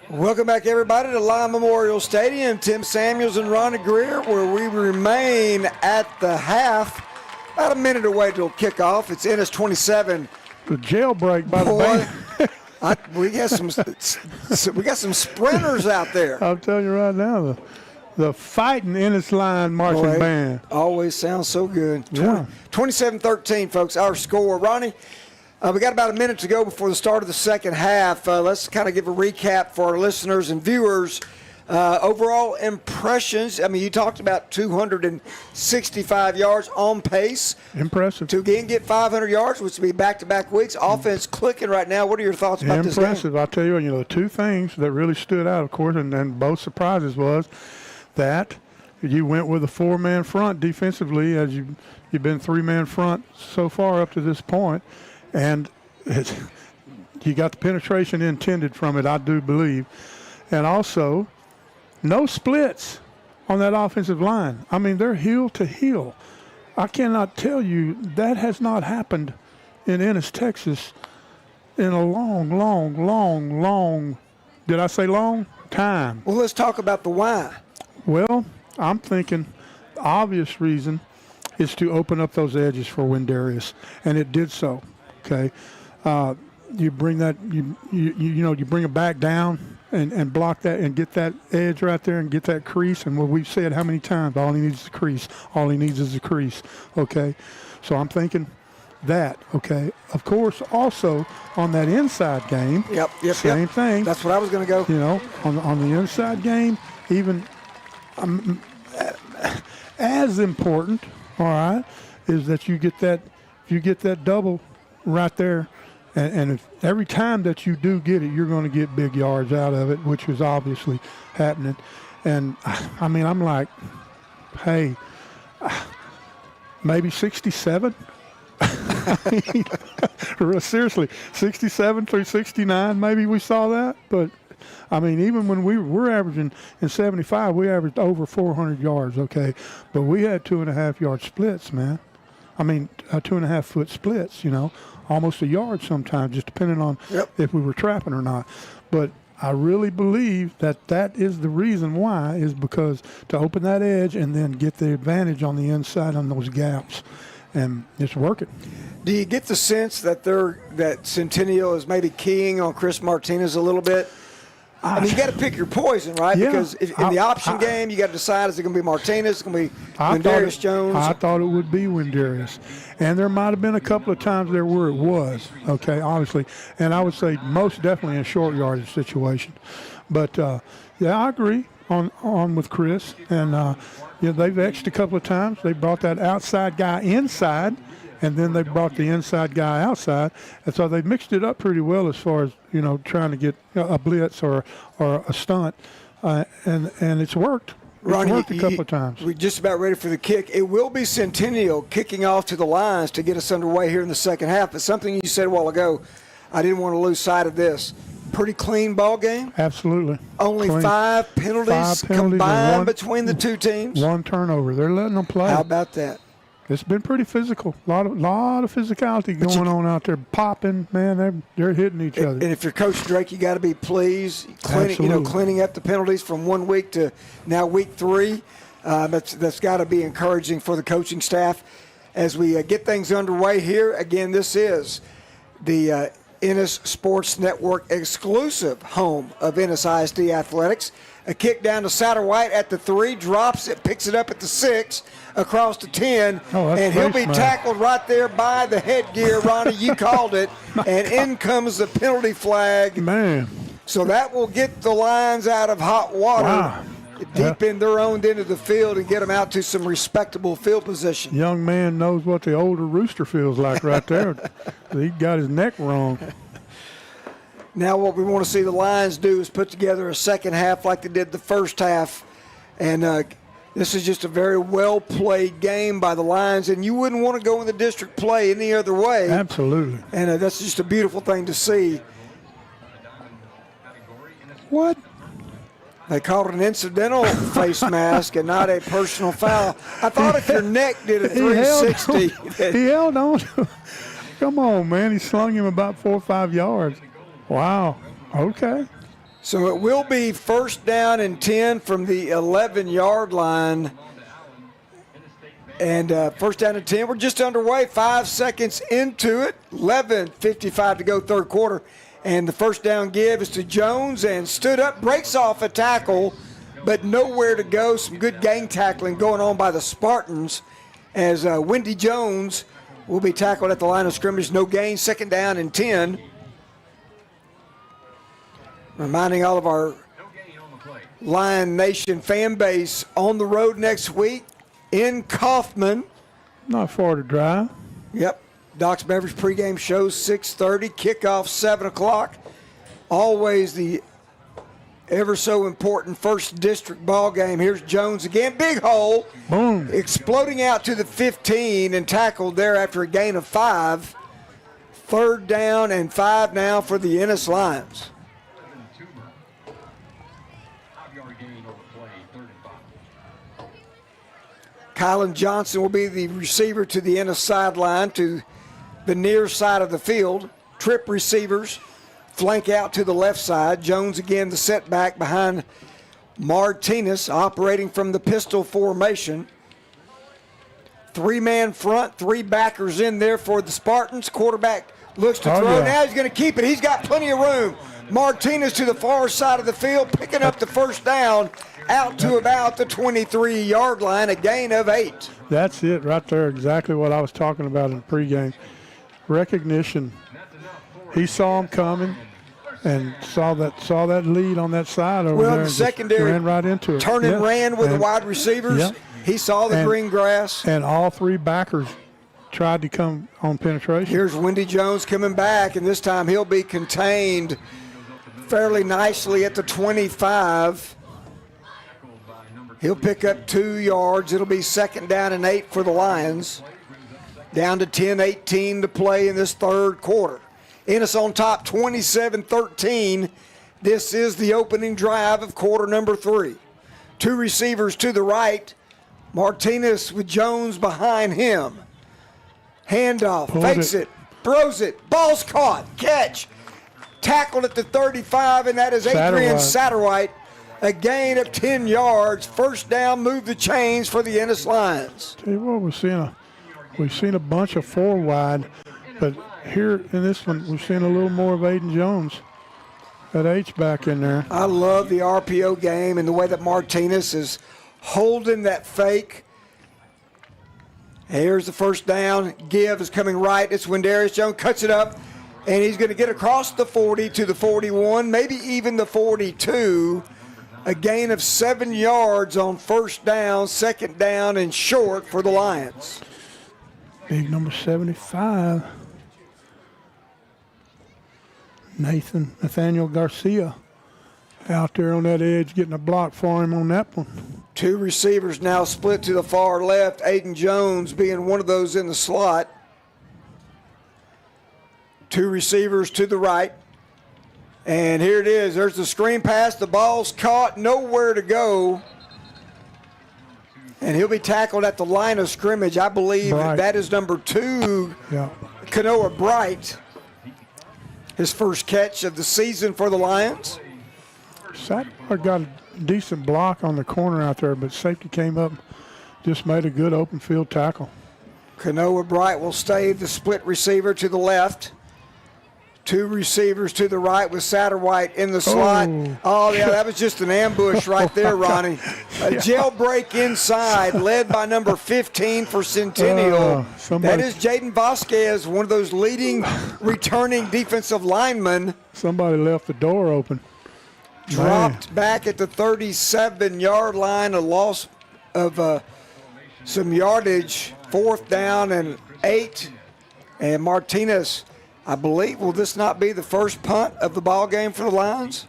Welcome back, everybody, to Lyon Memorial Stadium. Tim Samuels and Ronnie Greer, where we remain at the half. About a minute away till kickoff. It's Ennis 27. The jailbreak by the band. we got some sprinters out there. I'm telling you right now, the fighting Ennis Line marching band. Always sounds so good. Yeah. 27-13, folks, our score. Ronnie, we got about a minute to go before the start of the second half. Let's kind of give a recap for our listeners and viewers. Overall impressions, I mean, you talked about 265 yards on pace. Impressive. To again get 500 yards, which would be back-to-back weeks. Offense clicking right now. What are your thoughts about this game? Impressive. I'll tell you, the two things that really stood out, of course, and both surprises was that you went with a 4-man front defensively, as you've been 3-man front so far up to this point. And you got the penetration intended from it, I do believe. And also, no splits on that offensive line. I mean, they're heel to heel. I cannot tell you that has not happened in Ennis, Texas in a long, did I say long? Time. Well, let's talk about the why. Well, I'm thinking the obvious reason is to open up those edges for Windarius, and it did so. Okay, you bring that you bring it back down and block that and get that edge right there and get that crease. And what we've said how many times, all he needs is a crease. All he needs is a crease. Okay, so I'm thinking that. Okay, of course, also on that inside game. Yep. Same thing. That's what I was going to go. On the inside game, even as important. All right, is that you get that double right there, and if every time that you do get it, you're going to get big yards out of it, which was obviously happening. And I mean, I'm like, hey, maybe 67. I mean, seriously, 67 through 69, maybe we saw that. But I mean, even when we're averaging in 75, we averaged over 400 yards. Okay, but we had 2.5-yard splits, man. I mean, 2.5-foot splits, almost a yard sometimes, just depending on if we were trapping or not. But I really believe that is the reason why, is because to open that edge and then get the advantage on the inside on those gaps. and it's working. Do you get the sense that that Centennial is maybe keying on Chris Martinez a little bit? I mean, you got to pick your poison, right? Yeah. Because in the option game, you got to decide, is it going to be Martinez, is it going to be Windarius Jones? I thought it would be Windarius. And there might have been a couple of times there where it was, okay, obviously. And I would say most definitely in a short yardage situation. But, yeah, I agree on with Chris. And, yeah, they've X'd a couple of times. They brought that outside guy inside, and then they brought the inside guy outside. And so they mixed it up pretty well as far as, trying to get a blitz or a stunt. And it's worked. Ronnie, worked a couple of times. We're just about ready for the kick. It will be Centennial kicking off to the lines to get us underway here in the second half. But something you said a while ago, I didn't want to lose sight of this. Pretty clean ball game. Absolutely. Only clean. five penalties combined between the two teams. One turnover. They're letting them play. How about that? It's been pretty physical. A lot of physicality going on out there. Popping, man, they're hitting each other. And if you're Coach Drake, you got to be pleased. Cleaning up the penalties from 1 week to now week 3. That's got to be encouraging for the coaching staff as we get things underway here. Again, this is the Ennis Sports Network exclusive home of Ennis ISD Athletics. A kick down to Satterwhite at the 3, drops it, picks it up at the 6, across the 10, and he'll be tackled right there by the headgear. Ronnie, you called it, and in comes the penalty flag. Man. So that will get the Lions out of hot water, deep in their own end of the field, and get them out to some respectable field position. Young man knows what the older rooster feels like right there. He got his neck wrong. Now what we want to see the Lions do is put together a second half like they did the first half. And this is just a very well-played game by the Lions, and you wouldn't want to go in the district play any other way. Absolutely. And that's just a beautiful thing to see. What? They called it an incidental face mask and not a personal foul. I thought if your neck did a 360. He held on. Come on, man. He slung him about 4 or 5 yards. Wow. Okay. So it will be first down and 10 from the 11-yard line. And first down and 10. We're just underway. 5 seconds into it. 11:55 to go, third quarter. And the first down give is to Jones, and stood up, breaks off a tackle, but nowhere to go. Some good gang tackling going on by the Spartans as Wendy Jones will be tackled at the line of scrimmage. No gain. Second down and 10. Reminding all of our Lion Nation fan base on the road next week in Kaufman. Not far to drive. Yep. Doc's Beverage pregame shows 6:30, kickoff 7 o'clock. Always the ever so important first district ball game. Here's Jones again. Big hole. Boom. Exploding out to the 15 and tackled there after a gain of 5. Third down and 5 now for the Ennis Lions. Kylan Johnson will be the receiver to the Ennis sideline to the near side of the field. Trip receivers flank out to the left side. Jones again the setback behind Martinez, operating from the pistol formation. 3-man front, 3 backers in there for the Spartans. Quarterback looks to throw. Yeah. Now he's going to keep it. He's got plenty of room. Martinez to the far side of the field, picking up the first down out to about the 23-yard line, a gain of 8. That's it right there, exactly what I was talking about in the pregame. Recognition. He saw him coming and saw that lead on that side over there. The secondary ran right into it. Turned and ran with the wide receivers. Yep. He saw the green grass. And all 3 backers tried to come on penetration. Here's Wendy Jones coming back, and this time he'll be contained fairly nicely at the 25. He'll pick up 2 yards. It'll be second down and 8 for the Lions. Down to 10:18 to play in this third quarter. Ennis on top 27-13. This is the opening drive of quarter number 3. 2 receivers to the right. Martinez with Jones behind him. Handoff, fakes it, throws it, ball's caught, catch. Tackled at the 35, and that is Adrian Satterwhite. A gain of 10 yards. First down, move the chains for the Ennis Lions. Tell you what, we're seeing We've seen a bunch of 4 wide, but here in this one, we've seen a little more of Aiden Jones. That H-back in there. I love the RPO game and the way that Martinez is holding that fake. Here's the first down. Give is coming right. It's when Darius Jones cuts it up, and he's going to get across the 40 to the 41, maybe even the 42. A gain of 7 yards on first down, second down, and short for the Lions. Big number 75. Nathaniel Garcia out there on that edge getting a block for him on that one. 2 receivers now split to the far left. Aiden Jones being one of those in the slot. 2 receivers to the right. And here it is. There's the screen pass. The ball's caught. Nowhere to go. And he'll be tackled at the line of scrimmage. I believe that is number 2, Kanoa Bright. His first catch of the season for the Lions. Sattler got a decent block on the corner out there, but safety came up, just made a good open field tackle. Kanoa Bright will stay the split receiver to the left. 2 receivers to the right with Satterwhite in the slot. Oh, yeah, that was just an ambush right there, Ronnie. A jailbreak inside, led by number 15 for Centennial. That is Jaden Vasquez, one of those leading returning defensive linemen. Somebody left the door open. Dropped back at the 37-yard line, a loss of some yardage, 4th down and 8. And Martinez, I believe, will this not be the first punt of the ball game for the Lions?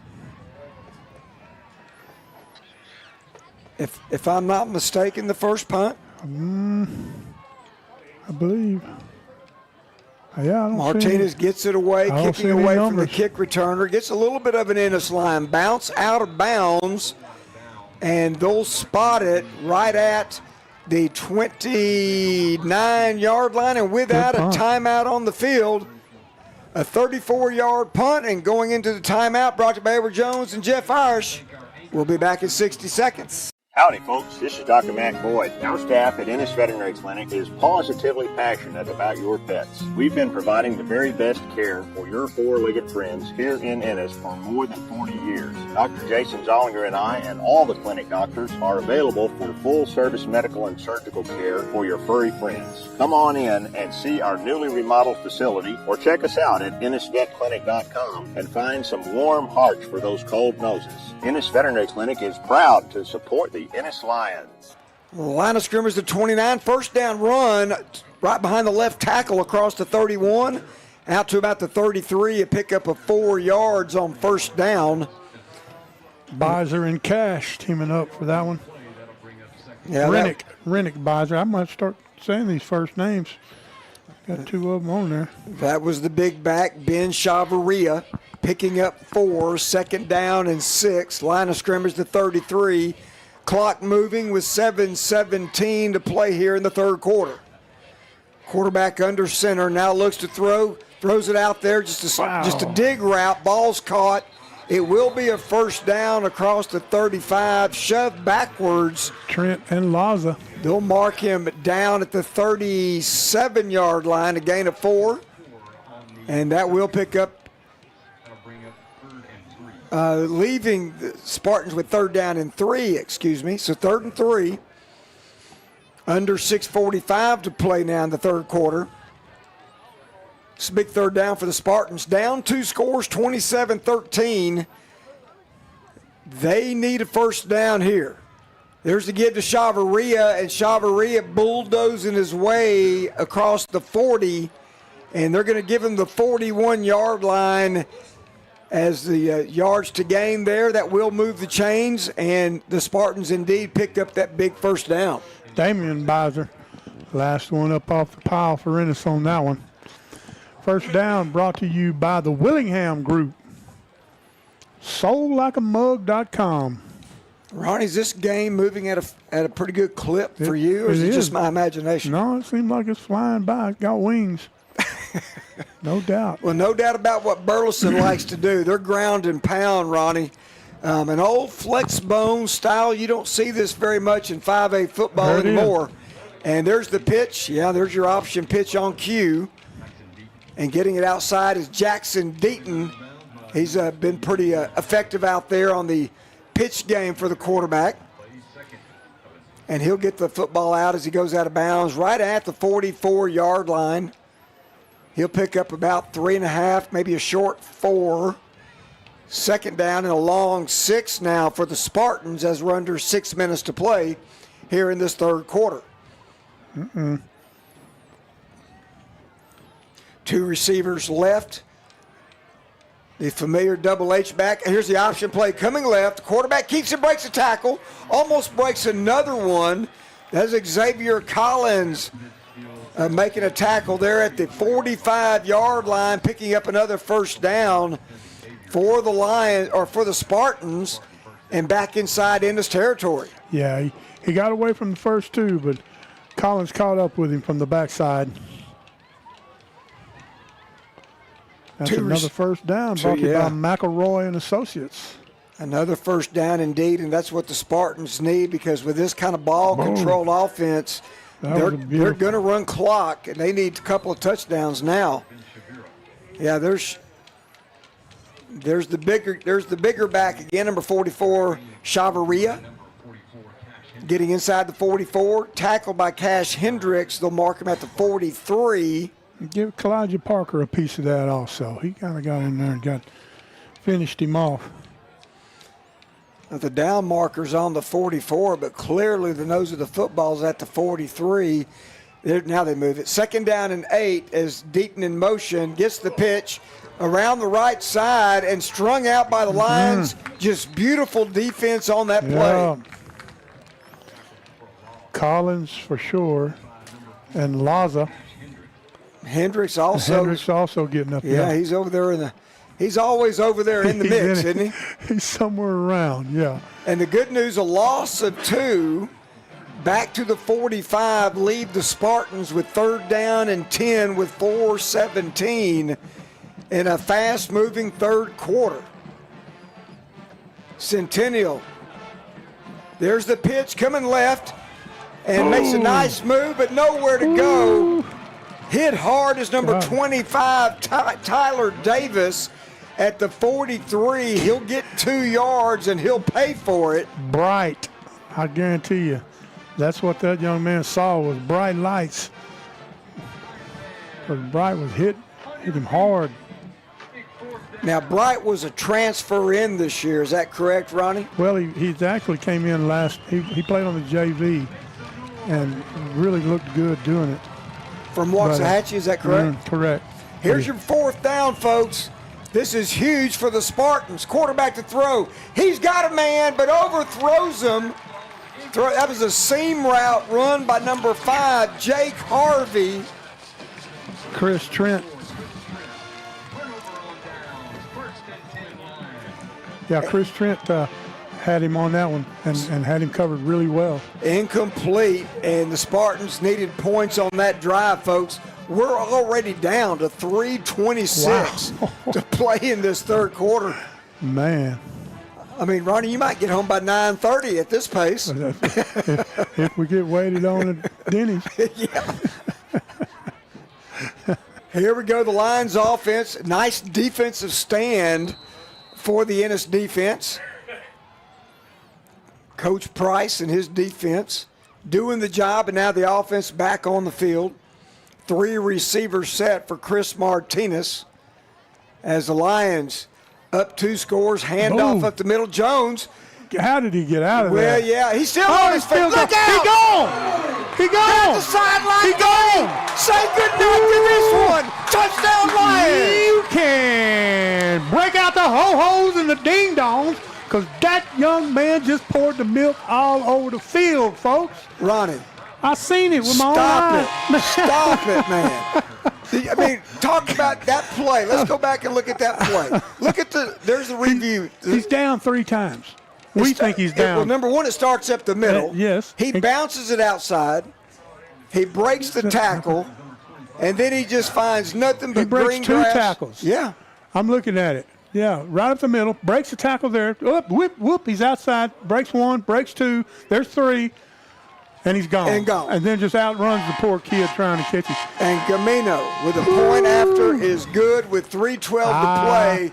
If I'm not mistaken, the first punt? I believe. Yeah, Martinez gets it away, kicking away from the kick returner. Gets a little bit of an Ennis line bounce out of bounds, and they'll spot it right at the 29-yard line, and without a timeout on the field, a 34-yard punt, and going into the timeout brought to you by Edward Jones and Jeff Irish. We'll be back in 60 seconds. Howdy, folks. This is Dr. Matt Boyd. Our staff at Ennis Veterinary Clinic is positively passionate about your pets. We've been providing the very best care for your 4-legged friends here in Ennis for more than 40 years. Dr. Jason Zollinger and I and all the clinic doctors are available for full-service medical and surgical care for your furry friends. Come on in and see our newly remodeled facility, or check us out at EnnisVetClinic.com and find some warm hearts for those cold noses. Ennis Veterinary Clinic is proud to support the Ennis Lions. Line of scrimmage to 29. First down run right behind the left tackle across the 31. Out to about the 33. A pickup of 4 yards on first down. Beiser and Cash teaming up for that one. Yeah, Rennick Beiser. I might start saying these first names. Got 2 of them on there. That was the big back, Ben Chavaria, picking up 4. Second down and 6. Line of scrimmage to 33. Clock moving with 7:17 to play here in the third quarter. Quarterback under center, now looks to throw, throws it out there, just a dig route. Ball's caught. It will be a first down across the 35, shoved backwards. Trent and Laza. They'll mark him down at the 37-yard line, a gain of 4. And that will pick up, leaving the Spartans with 3rd down and 3, So 3rd and 3. Under 6:45 to play now in the third quarter. It's a big 3rd down for the Spartans. Down 2 scores, 27-13. They need a first down here. There's the give to Chavaria, and Chavaria bulldozing his way across the 40, and they're going to give him the 41-yard line as the yards to gain there. That will move the chains, and the Spartans indeed picked up that big first down. Damian Beiser, last one up off the pile for Ennis on that one. First down brought to you by the Willingham Group. SoldLikeAMug.com. Ronnie, is this game moving at a pretty good clip for you, or is it just my imagination? No, it seems like it's flying by. It's got wings. No doubt. Well, no doubt about what Burleson likes to do. They're ground and pound, Ronnie. An old flex bone style. You don't see this very much in 5A football anymore. And there's the pitch. Yeah, there's your option pitch on cue. And getting it outside is Jackson Deaton. He's been pretty effective out there on the pitch game for the quarterback. And he'll get the football out as he goes out of bounds right at the 44-yard line. He'll pick up about 3.5, maybe a short 4. Second down and a long 6 now for the Spartans as we're under 6 minutes to play here in this third quarter. Two receivers left. The familiar double H back. Here's the option play coming left. Quarterback keeps it, breaks a tackle. Almost breaks another one. That's Xavier Collins making a tackle there at the 45-yard line, picking up another first down for the Lions, or for the Spartans, and back inside Ennis territory. Yeah, he got away from the first two, but Collins caught up with him from the backside. That's another first down brought to you by McElroy and Associates. Another first down indeed, and that's what the Spartans need, because with this kind of ball-controlled offense, they're going to run clock, and they need a couple of touchdowns now. Yeah, there's the bigger back again, number 44, Chavarria. Getting inside the 44, tackled by Cash Hendricks. They'll mark him at the 43. Give Kalijah Parker a piece of that also. He kind of got in there and finished him off. The down marker's on the 44, but clearly the nose of the football's at the 43. Now they move it. Second down and 8 as Deaton in motion gets the pitch around the right side and strung out by the Lions. Just beautiful defense on that play. Collins for sure, and Laza. Hendricks also getting up there. Yeah, he's over there he's always over there in the mix, isn't he? He's somewhere around, yeah. And the good news, a loss of 2 back to the 45 leave the Spartans with third down and 10 with 4:17 in a fast-moving third quarter. Centennial. There's the pitch coming left and makes a nice move, but nowhere to go. Hit hard is number 25, Tyler Davis, at the 43. He'll get 2 yards, and he'll pay for it. Bright. I guarantee you. That's what that young man saw was bright lights. Because Bright was hit him hard. Now, Bright was a transfer in this year. Is that correct, Ronnie? Well, he actually came in last. He played on the JV and really looked good doing it. From Waxahachie, is that correct? Correct. Here's your fourth down, folks. This is huge for the Spartans. Quarterback to throw. He's got a man, but overthrows him. That was a seam route run by number 5, Jake Harvey. Chris Trent. Yeah, Chris Trent had him on that one and had him covered really well. Incomplete, and the Spartans needed points on that drive, folks. We're already down to 3:26 to play in this third quarter. Man. I mean, Ronnie, you might get home by 9:30 at this pace. if we get waited on at Denny's. Yeah. Here we go, the Lions offense. Nice defensive stand for the Ennis defense. Coach Price and his defense doing the job, and now the offense back on the field. 3 receivers set for Chris Martinez as the Lions up 2 scores, handoff up the middle. Jones. How did he get out of there? Well, yeah, he's still on his feet. Look out! He gone! He gone! Down the sideline. He gone! Say goodnight to this one. Touchdown Lions! You can break out the ho-hos and the ding-dongs, because that young man just poured the milk all over the field, folks. Ronnie. I seen it with my own eyes. Stop it, man. I mean, talk about that play. Let's go back and look at that play. Look at there's the review. He's down 3 times. We think he's down. Well, number 1, it starts up the middle. Yes. He bounces it outside. He breaks the tackle. And then he just finds nothing but green grass. He breaks 2 tackles. Yeah. I'm looking at it. Yeah, right up the middle. Breaks the tackle there. Whoop, he's outside. Breaks 1, breaks 2. There's 3. And he's gone. And then just outruns the poor kid trying to catch him. And Gamino with a point after is good with 3:12 to play.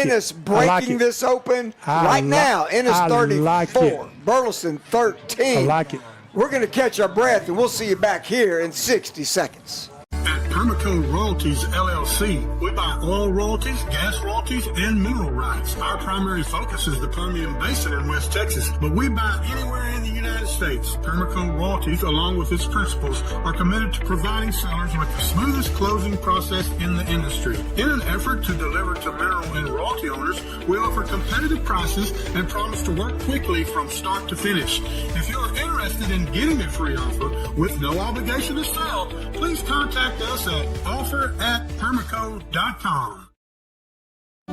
Ennis breaking this open right now. Ennis 34, Burleson 13. I like it. We're going to catch our breath, and we'll see you back here in 60 seconds. At Permaco Royalties LLC, we buy oil royalties, gas royalties, and mineral rights. Our primary focus is the Permian Basin in West Texas, but we buy anywhere in the United States. Permaco Royalties, along with its principals, are committed to providing sellers with the smoothest closing process in the industry. In an effort to deliver to mineral and royalty owners, we offer competitive prices and promise to work quickly from start to finish. If you are interested in getting a free offer with no obligation to sell, please contact us at offer@permaco.com.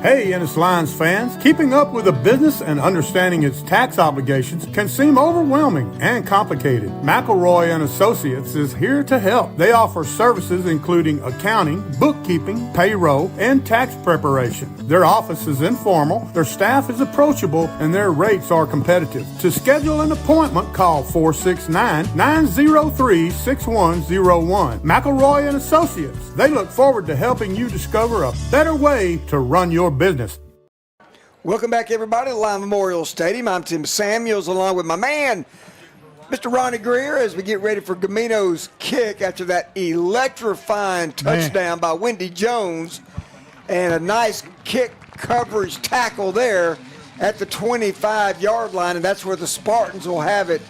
Hey, Ennis Lions fans, keeping up with a business and understanding its tax obligations can seem overwhelming and complicated. McElroy and Associates is here to help. They offer services including accounting, bookkeeping, payroll, and tax preparation. Their office is informal, their staff is approachable, and their rates are competitive. To schedule an appointment, call 469-903-6101. McElroy and Associates. They look forward to helping you discover a better way to run your business. Welcome back, everybody, to Lime Memorial Stadium. I'm Tim Samuels, along with my man, Mr. Ronnie Greer, as we get ready for Gamino's kick after that electrifying touchdown by Wendy Jones and a nice kick coverage tackle there at the 25-yard line, and that's where the Spartans will have it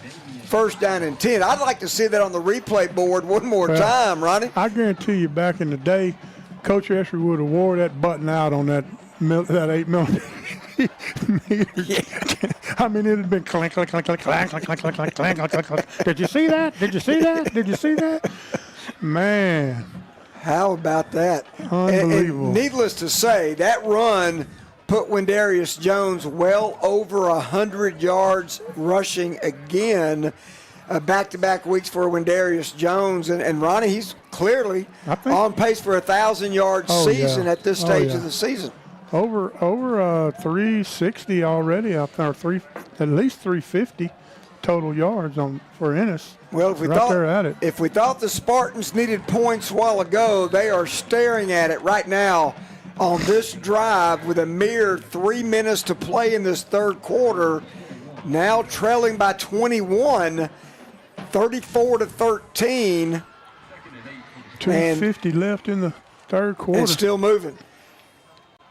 first down and 10. I'd like to see that on the replay board one more time, Ronnie. I guarantee you back in the day, Coach Escher would have wore that button out on that 8 millimeter. I mean, it had been clank, clank, clank, clank, clank, clank, clank, clank, clank, clank, clank, clank. Did you see that? Did you see that? Did you see that? Man. How about that? Unbelievable. And needless to say, that run put Wendarius Jones well over 100 yards rushing again. Back-to-back weeks for Wendarius Jones. And Ronnie, he's clearly on pace for a 1,000-yard season at this stage of the season. Over 360 already out there, at least 350 total yards for Ennis. Well, if we thought the Spartans needed points a while ago, they are staring at it right now on this drive with a mere 3 minutes to play in this third quarter, now trailing by 21, 34-13. 2:50 left in the third quarter. And still moving.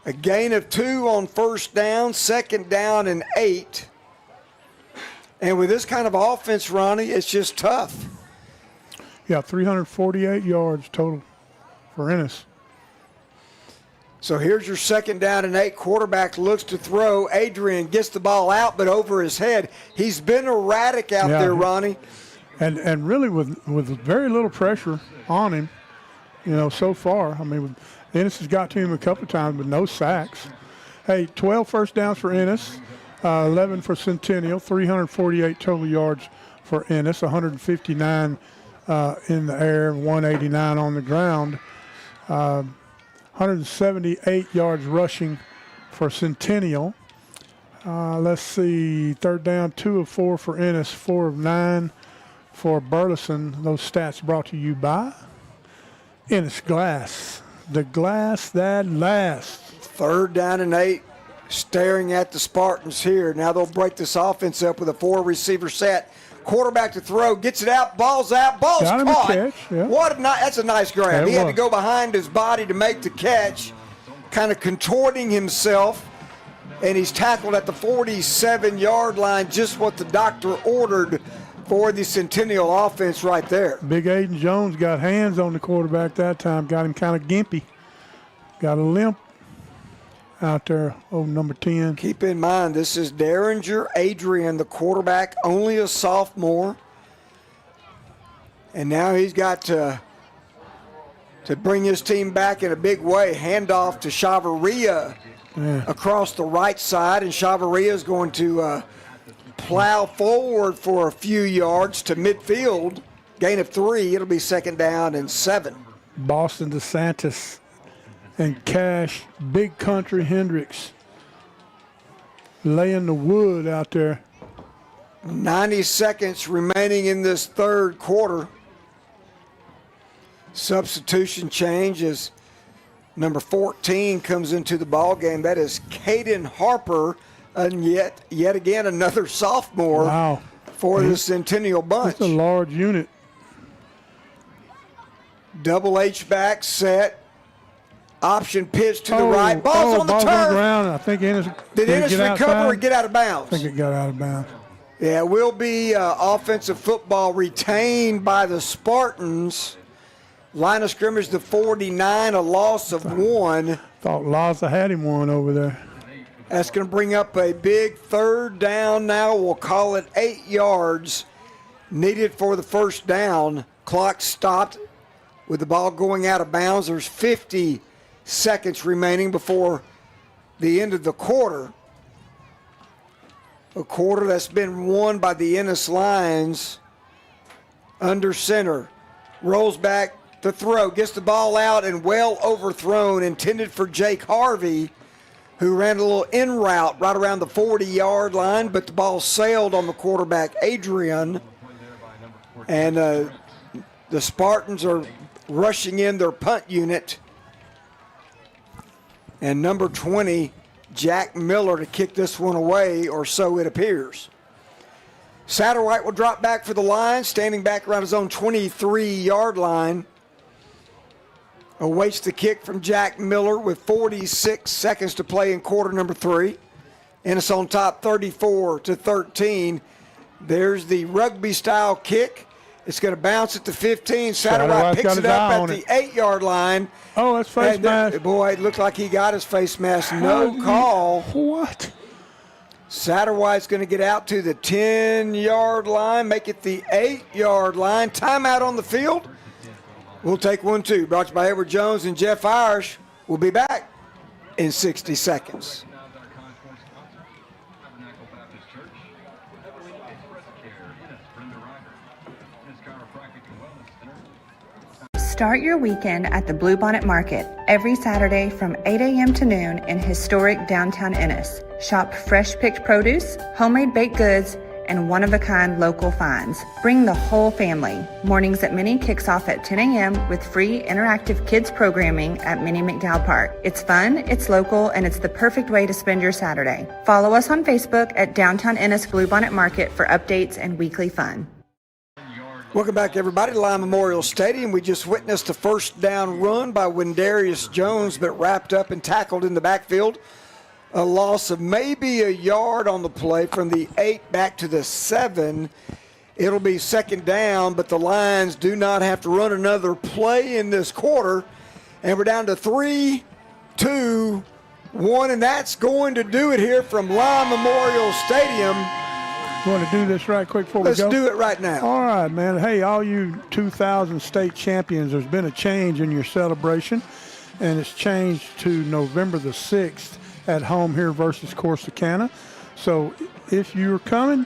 A gain of 2 on first down, second down and 8. And with this kind of offense, Ronnie, it's just tough. Yeah, 348 yards total for Ennis. So here's your second down and 8. Quarterback looks to throw. Adrian gets the ball out, but over his head. He's been erratic out there, Ronnie. And really with very little pressure on him, so far. I mean, Ennis has got to him a couple of times, but no sacks. Hey, 12 first downs for Ennis, 11 for Centennial, 348 total yards for Ennis, 159 in the air, 189 on the ground. 178 yards rushing for Centennial. Let's see, third down, 2 of 4 for Ennis, 4 of 9 for Burleson. Those stats brought to you by Ennis Glass, the glass that lasts. Third down and 8, staring at the Spartans here. Now they'll break this offense up with a 4-receiver set. Quarterback to throw, gets it out, ball's caught. Catch, yeah. That's a nice grab. He had to go behind his body to make the catch, kind of contorting himself, and he's tackled at the 47-yard line, just what the doctor ordered for the Centennial offense right there. Big Aiden Jones got hands on the quarterback that time, got him kind of gimpy. Got a limp out there, number 10. Keep in mind, this is Derringer Adrian, the quarterback, only a sophomore. And now he's got to bring his team back in a big way. Handoff to Chavarria across the right side, and Chavarria is going to plow forward for a few yards to midfield. Gain of 3. It'll be second down and 7. Boston DeSantis and Cash, Big Country Hendricks laying the wood out there. 90 seconds remaining in this third quarter. Substitution change as number 14 comes into the ball game. That is Caden Harper, and yet again another sophomore for the Centennial bunch. That's a large unit. Double H back set. Option pitch to the right. Ball's on the turf. On the ground. I think Ennis Did Ennis recover or get out of bounds? I think it got out of bounds. Yeah, it will be offensive football retained by the Spartans. Line of scrimmage to 49, a loss of 1. Thought Laza had him one over there. That's going to bring up a big third down now. We'll call it 8 yards needed for the first down. Clock stopped with the ball going out of bounds. There's 50 seconds remaining before the end of the quarter. A quarter that's been won by the Ennis Lions. Under center. Rolls back to throw. Gets the ball out and well overthrown. Intended for Jake Harvey, who ran a little in route right around the 40-yard line, but the ball sailed on the quarterback, Adrian. And the Spartans are rushing in their punt unit. And number 20, Jack Miller, to kick this one away, or so it appears. Satterwhite will drop back for the Lions, standing back around his own 23-yard line. Awaits the kick from Jack Miller with 46 seconds to play in quarter number 3. Ennis on top 34-13. There's the rugby-style kick. It's going to bounce at the 15. Satterwhite picks it up at the 8-yard line. Oh, that's face mask. Boy, it looked like he got his face mask. No call. What? Satterwhite's going to get out to the 10-yard line, make it the 8-yard line. Timeout on the field. We'll take 1-2. Brought to you by Edward Jones and Jeff Irish. We'll be back in 60 seconds. Start your weekend at the Bluebonnet Market every Saturday from 8 a.m. to noon in historic downtown Ennis. Shop fresh-picked produce, homemade baked goods, and one-of-a-kind local finds. Bring the whole family. Mornings at Minnie kicks off at 10 a.m. with free interactive kids programming at Minnie McDowell Park. It's fun, it's local, and it's the perfect way to spend your Saturday. Follow us on Facebook at Downtown Ennis Bluebonnet Market for updates and weekly fun. Welcome back, everybody, to Lyon Memorial Stadium. We just witnessed a first down run by Wendarius Jones, but wrapped up and tackled in the backfield. A loss of maybe a yard on the play from the 8 back to the 7. It'll be second down, but the Lions do not have to run another play in this quarter. And we're down to 3, 2, 1, and that's going to do it here from Lyon Memorial Stadium. You want to do this right quick before we go? Let's do it right now. All right, man. Hey, all you 2000 state champions, there's been a change in your celebration, and it's changed to November the 6th at home here versus Corsicana. So if you're coming,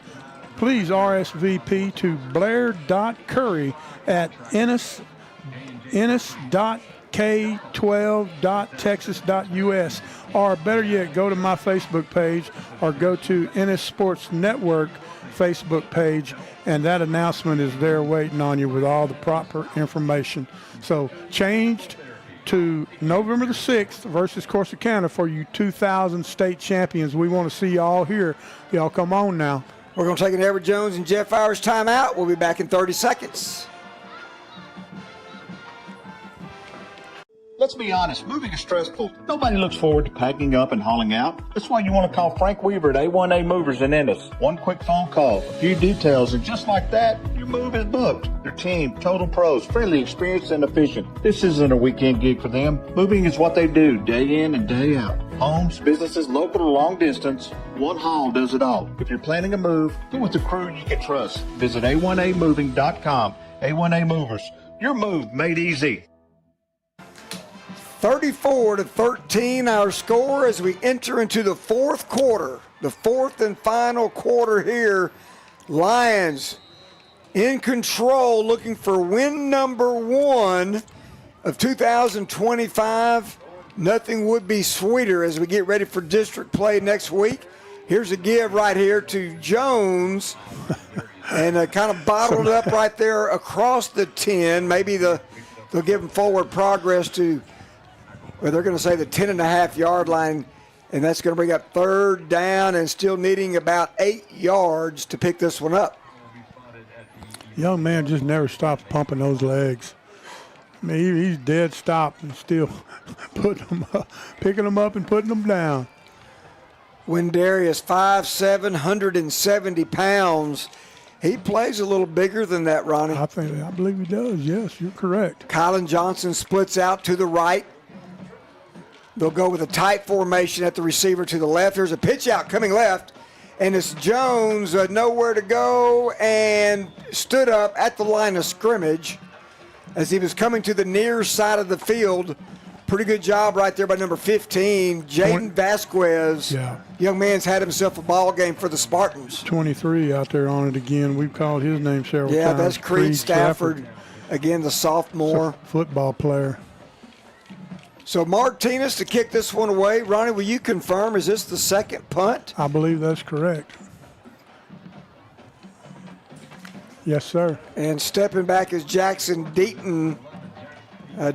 please RSVP to blair.curry at ennis.k12.texas.us, or better yet, go to my Facebook page or go to Ennis Sports Network Facebook page, and that announcement is there waiting on you with all the proper information. So changed to November the 6th versus Corsicana for you 2000 state champions. We want to see y'all here. Y'all come on now. We're going to take an Edward Jones and Jeff Irish timeout. We'll be back in 30 seconds. Let's be honest, moving is stressful. Nobody looks forward to packing up and hauling out. That's why you want to call Frank Weaver at A1A Movers in Ennis. One quick phone call, a few details, and just like that, your move is booked. Their team, total pros, friendly, experienced, and efficient. This isn't a weekend gig for them. Moving is what they do, day in and day out. Homes, businesses, local or long distance, one haul does it all. If you're planning a move, go with the crew you can trust. Visit A1AMoving.com. A1A Movers, your move made easy. 34-13 our score as we enter into the fourth quarter, the fourth and final quarter here. Lions in control, looking for win number 1 of 2025. Nothing would be sweeter as we get ready for district play next week. Here's a give right here to Jones. And kind of bottled up right there across the 10. Maybe they'll give him forward progress to, well, they're going to say the 10.5-yard line. And that's going to bring up third down and still needing about 8 yards to pick this one up. Young man just never stops pumping those legs. I mean, he's dead stop and still putting them up, picking them up and putting them down. Windarius, 5'7", 170 pounds. He plays a little bigger than that, Ronnie. I believe he does. Yes, you're correct. Kylan Johnson splits out to the right. They'll go with a tight formation at the receiver to the left. There's a pitch out coming left, and it's Jones, nowhere to go, and stood up at the line of scrimmage as he was coming to the near side of the field. Pretty good job right there by number 15, Jaden Vasquez. Yeah. Young man's had himself a ball game for the Spartans. 23 out there on it again. We've called his name several times. Yeah, that's Creed Stafford, again, the sophomore. Football player. So Martinez to kick this one away. Ronnie, will you confirm, is this the second punt? I believe that's correct. Yes, sir. And stepping back is Jackson Deaton.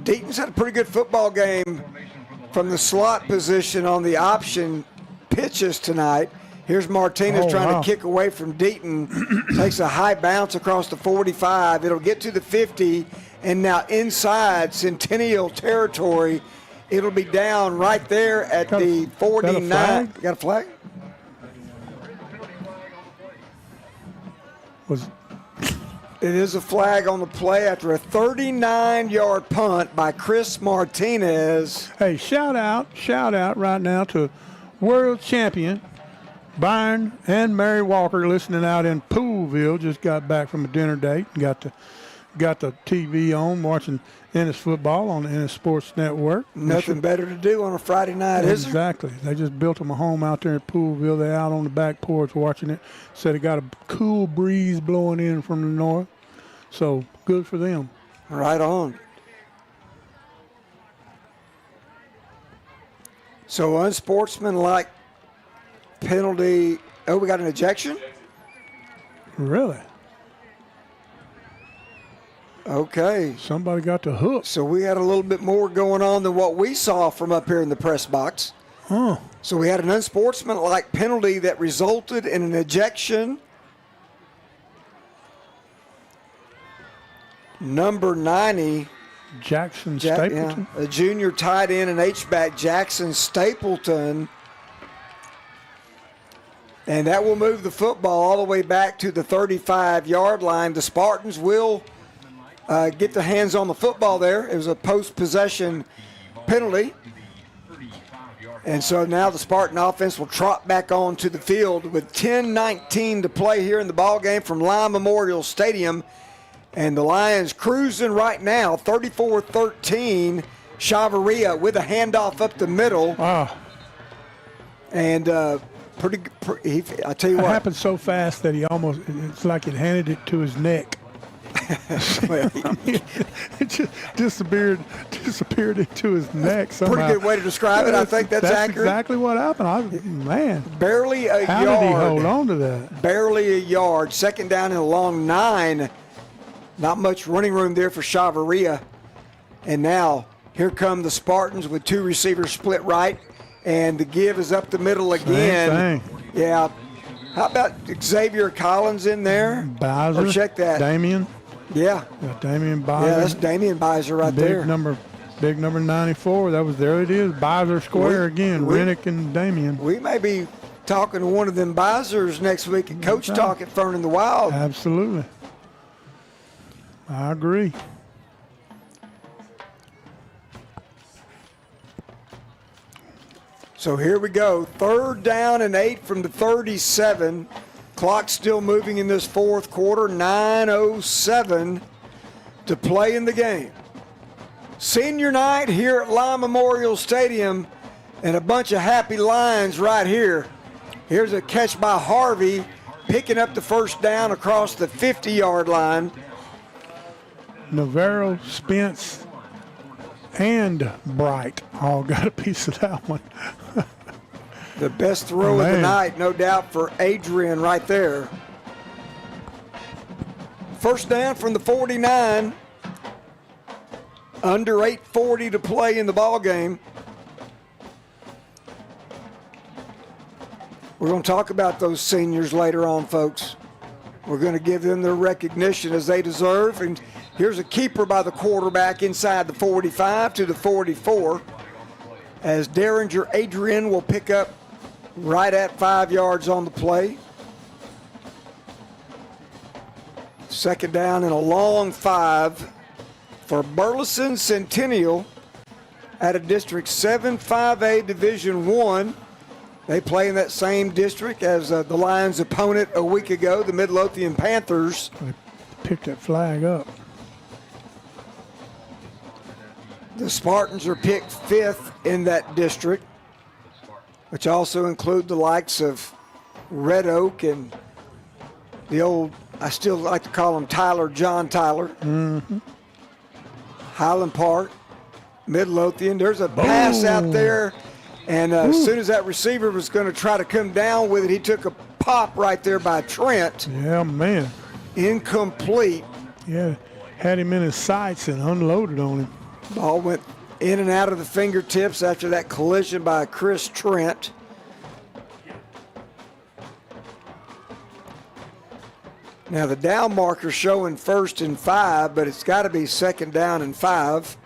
Deaton's had a pretty good football game from the slot position on the option pitches tonight. Here's Martinez trying to kick away from Deaton. Takes a high bounce across the 45. It'll get to the 50, and now inside Centennial territory. It'll be down right there at the 49. Got a flag? It is a flag on the play after a 39-yard punt by Chris Martinez. Hey, shout out right now to world champion Byron and Mary Walker listening out in Poolville. Just got back from a dinner date and got the TV on watching Ennis football on the Ennis Sports Network. Nothing better to do on a Friday night, is there? Exactly. They just built them a home out there in Poolville. They're out on the back porch watching it. Said it got a cool breeze blowing in from the north. So good for them. Right on. So unsportsmanlike penalty. Oh, we got an ejection? Really? Okay. Somebody got the hook. So we had a little bit more going on than what we saw from up here in the press box. Huh. So we had an unsportsmanlike penalty that resulted in an ejection. Number 90. Jackson Stapleton. Yeah, a junior tight end and H-back, Jackson Stapleton. And that will move the football all the way back to the 35-yard line. The Spartans will get their hands on the football there. It was a post-possession penalty. And so now the Spartan offense will trot back onto the field with 10:19 to play here in the ball game from Lyon Memorial Stadium. And the Lions cruising right now, 34-13. Chavarria with a handoff up the middle. Wow. And I tell you what. It happened so fast that it's like it handed it to his neck. Well, it just disappeared into his neck somehow. Pretty good way to describe it. I think that's accurate. That's exactly what happened. Man. Barely a How yard. How did he hold on to that? Barely a yard. Second down and a long 9. Not much running room there for Chavarria. And now here come the Spartans with 2 receivers split right. And the give is up the middle again. Same thing. Yeah. How about Xavier Collins in there? Bizer. Or check that. Damien. Yeah. Damian Bizer. Yeah, that's Damian Bizer right there. Big number 94. There it is. Bizer square again. Rennick and Damian. We may be talking to one of them Bizers next week at Coach Talk at Fern in the Wild. Absolutely. I agree. So here we go. 3rd down and 8 from the 37. Clock still moving in this fourth quarter. 9:07 to play in the game. Senior night here at Lyon Memorial Stadium, and a bunch of happy Lions right here. Here's a catch by Harvey, picking up the first down across the 50-yard line. Navarro, Spence, and Bright all got a piece of that one. The best throw of the night, no doubt, for Adrian right there. First down from the 49. Under 8:40 to play in the ball game. We're going to talk about those seniors later on, folks. We're going to give them their recognition as they deserve. And here's a keeper by the quarterback inside the 45 to the 44. As Derringer Adrian will pick up right at 5 yards on the play. Second down and a long 5 for Burleson Centennial out of District 7 5A Division I. They play in that same district as the Lions' opponent a week ago, the Midlothian Panthers. They picked that flag up. The Spartans are picked 5th in that district, which also include the likes of Red Oak and the old, I still like to call him John Tyler. Mm-hmm. Highland Park, Midlothian. There's a pass out there, and as soon as that receiver was going to try to come down with it, he took a pop right there by Trent. Yeah, man. Incomplete. Yeah, had him in his sights and unloaded on him. Ball went in and out of the fingertips after that collision by Chris Trent. Now the down marker showing 1st and 5, but it's got to be 2nd down and 5.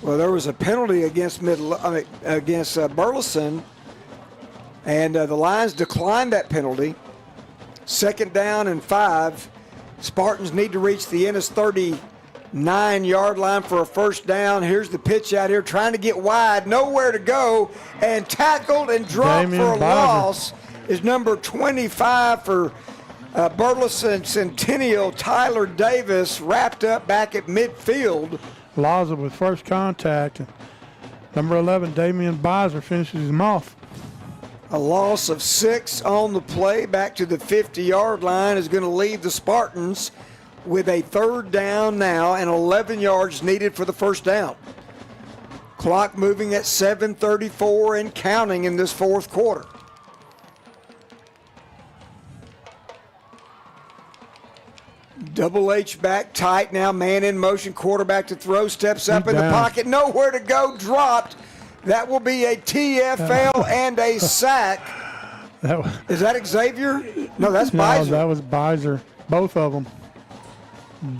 Well, there was a penalty against Burleson, and the Lions declined that penalty. 2nd down and 5. Spartans need to reach the Ennis 39-yard line for a first down. Here's the pitch out here, trying to get wide, nowhere to go, and tackled and dropped for a loss is number 25 for Burleson Centennial, Tyler Davis, wrapped up back at midfield. Laza with first contact. And number 11, Damian Beiser, finishes him off. A loss of 6 on the play, back to the 50-yard line, is going to leave the Spartans with a 3rd down now and 11 yards needed for the first down. Clock moving at 7:34 and counting in this 4th quarter. Double H back tight now, man in motion, quarterback to throw, steps up in the pocket, nowhere to go, dropped. That will be a TFL and a sack. Is that Xavier? No, that's Beiser. No, that was Beiser. Both of them.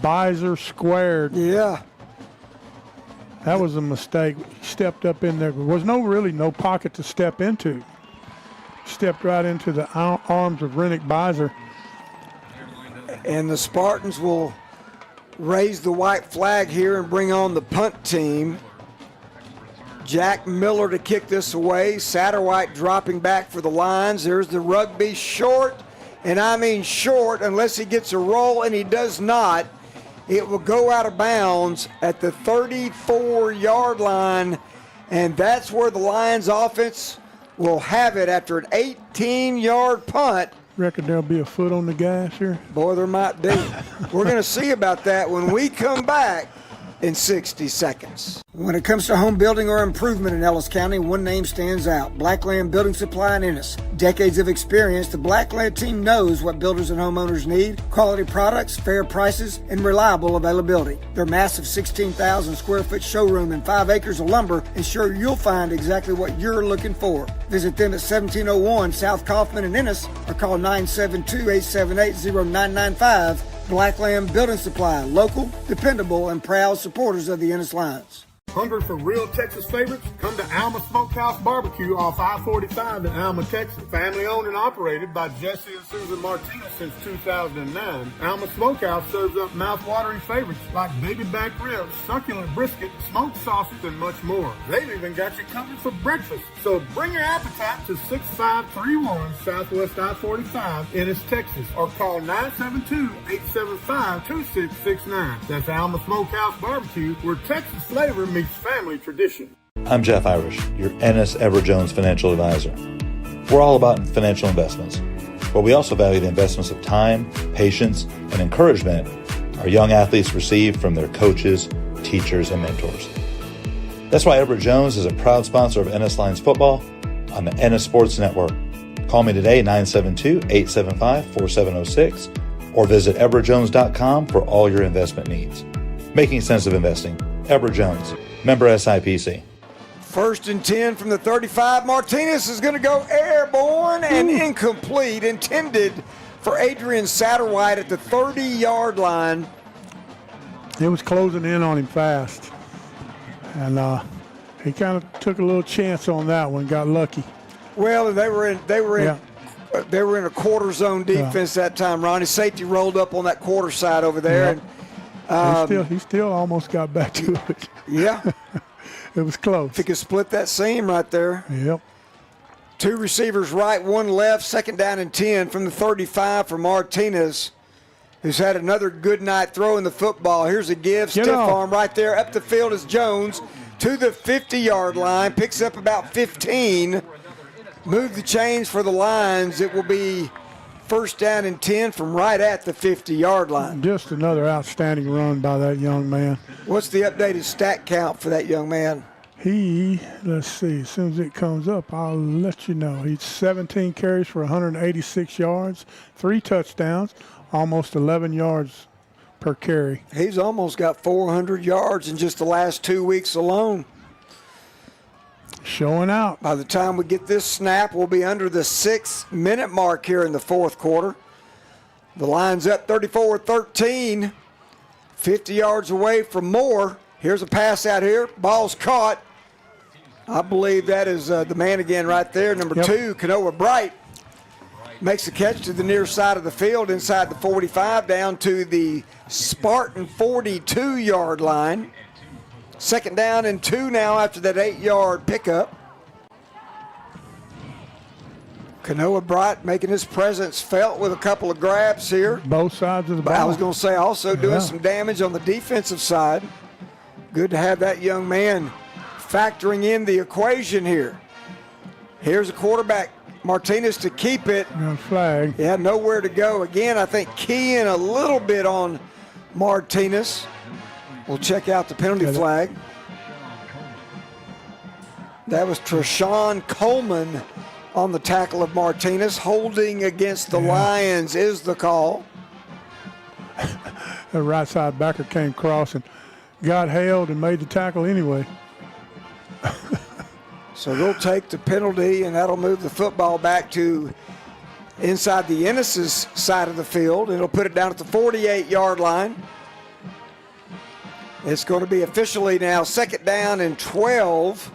Beiser squared. Yeah. That was a mistake. He stepped up in there. There was really no pocket to step into. Stepped right into the arms of Rennick Beiser. And the Spartans will raise the white flag here and bring on the punt team. Jack Miller to kick this away. Satterwhite dropping back for the Lions. There's the rugby, short, and I mean short, unless he gets a roll, and he does not. It will go out of bounds at the 34-yard line, and that's where the Lions offense will have it after an 18-yard punt. Reckon there'll be a foot on the gas here? Boy, there might be. We're going to see about that when we come back in 60 seconds. When it comes to home building or improvement in Ellis County, one name stands out: Blackland Building Supply in Ennis. Decades of experience, the Blackland team knows what builders and homeowners need: quality products, fair prices, and reliable availability. Their massive 16,000 square foot showroom and 5 acres of lumber ensure you'll find exactly what you're looking for. Visit them at 1701 South Kaufman in Ennis or call 972-878-0995. Blackland Building Supply, local, dependable, and proud supporters of the Ennis Lions. Hungry for real Texas favorites? Come to Alma Smokehouse Barbecue off I-45 in Alma, Texas. Family owned and operated by Jesse and Susan Martinez since 2009. Alma Smokehouse serves up mouth-watering favorites like baby back ribs, succulent brisket, smoked sausage, and much more. They've even got you covered for breakfast. So bring your appetite to 6531 Southwest I-45, Ennis, Texas, or call 972-875-2669. That's Alma Smokehouse Barbecue, where Texas flavor meets family tradition. I'm Jeff Irish, your Ennis Jones financial advisor. We're all about financial investments, but we also value the investments of time, patience, and encouragement our young athletes receive from their coaches, teachers, and mentors. That's why Everett Jones is a proud sponsor of Ennis Lions football on the Ennis Sports Network. Call me today, 972-875-4706, or visit everettjones.com for all your investment needs. Making sense of investing. Everett Jones, member SIPC. 1st and 10 from the 35. Martinez is going to go airborne and incomplete, intended for Adrian Satterwhite at the 30-yard line. It was closing in on him fast. And he kind of took a little chance on that one, got lucky. Well, they were in a quarter zone defense that time, Ronnie. Safety rolled up on that quarter side over there. And he still almost got back to it. Yeah. It was close. If he could split that seam right there. Yep. 2 receivers right, 1 left, 2nd down and 10 from the 35 for Martinez, who's had another good night throwing the football. Here's a give, stiff arm right there. Up the field is Jones to the 50-yard line, picks up about 15. Move the chains for the Lions. It will be 1st down and 10 from right at the 50-yard line. Just another outstanding run by that young man. What's the updated stat count for that young man? Let's see, as soon as it comes up, I'll let you know. He's 17 carries for 186 yards, 3 touchdowns, almost 11 yards per carry. He's almost got 400 yards in just the last 2 weeks alone. Showing out. By the time we get this snap, we'll be under the 6-minute mark here in the 4th quarter. The Lions up 34-13, 50 yards away from more. Here's a pass out here. Ball's caught. I believe that is the man again right there, number 2, Kanoa Bright. Makes the catch to the near side of the field, inside the 45, down to the Spartan 42-yard line. 2nd down and 2 now after that 8-yard pickup. Kanoa Bright making his presence felt with a couple of grabs here. Both sides of the ball. I was going to say also doing some damage on the defensive side. Good to have that young man factoring in the equation here. Here's a quarterback, Martinez, to keep it. Flag. Yeah, nowhere to go. Again, I think keying a little bit on Martinez. We'll check out the penalty flag. That was Treshawn Coleman on the tackle of Martinez. Holding against the Lions is the call. The right side backer came across and got held and made the tackle anyway. So they'll take the penalty, and that'll move the football back to inside the Ennis' side of the field. It'll put it down at the 48-yard line. It's going to be officially now 2nd down and 12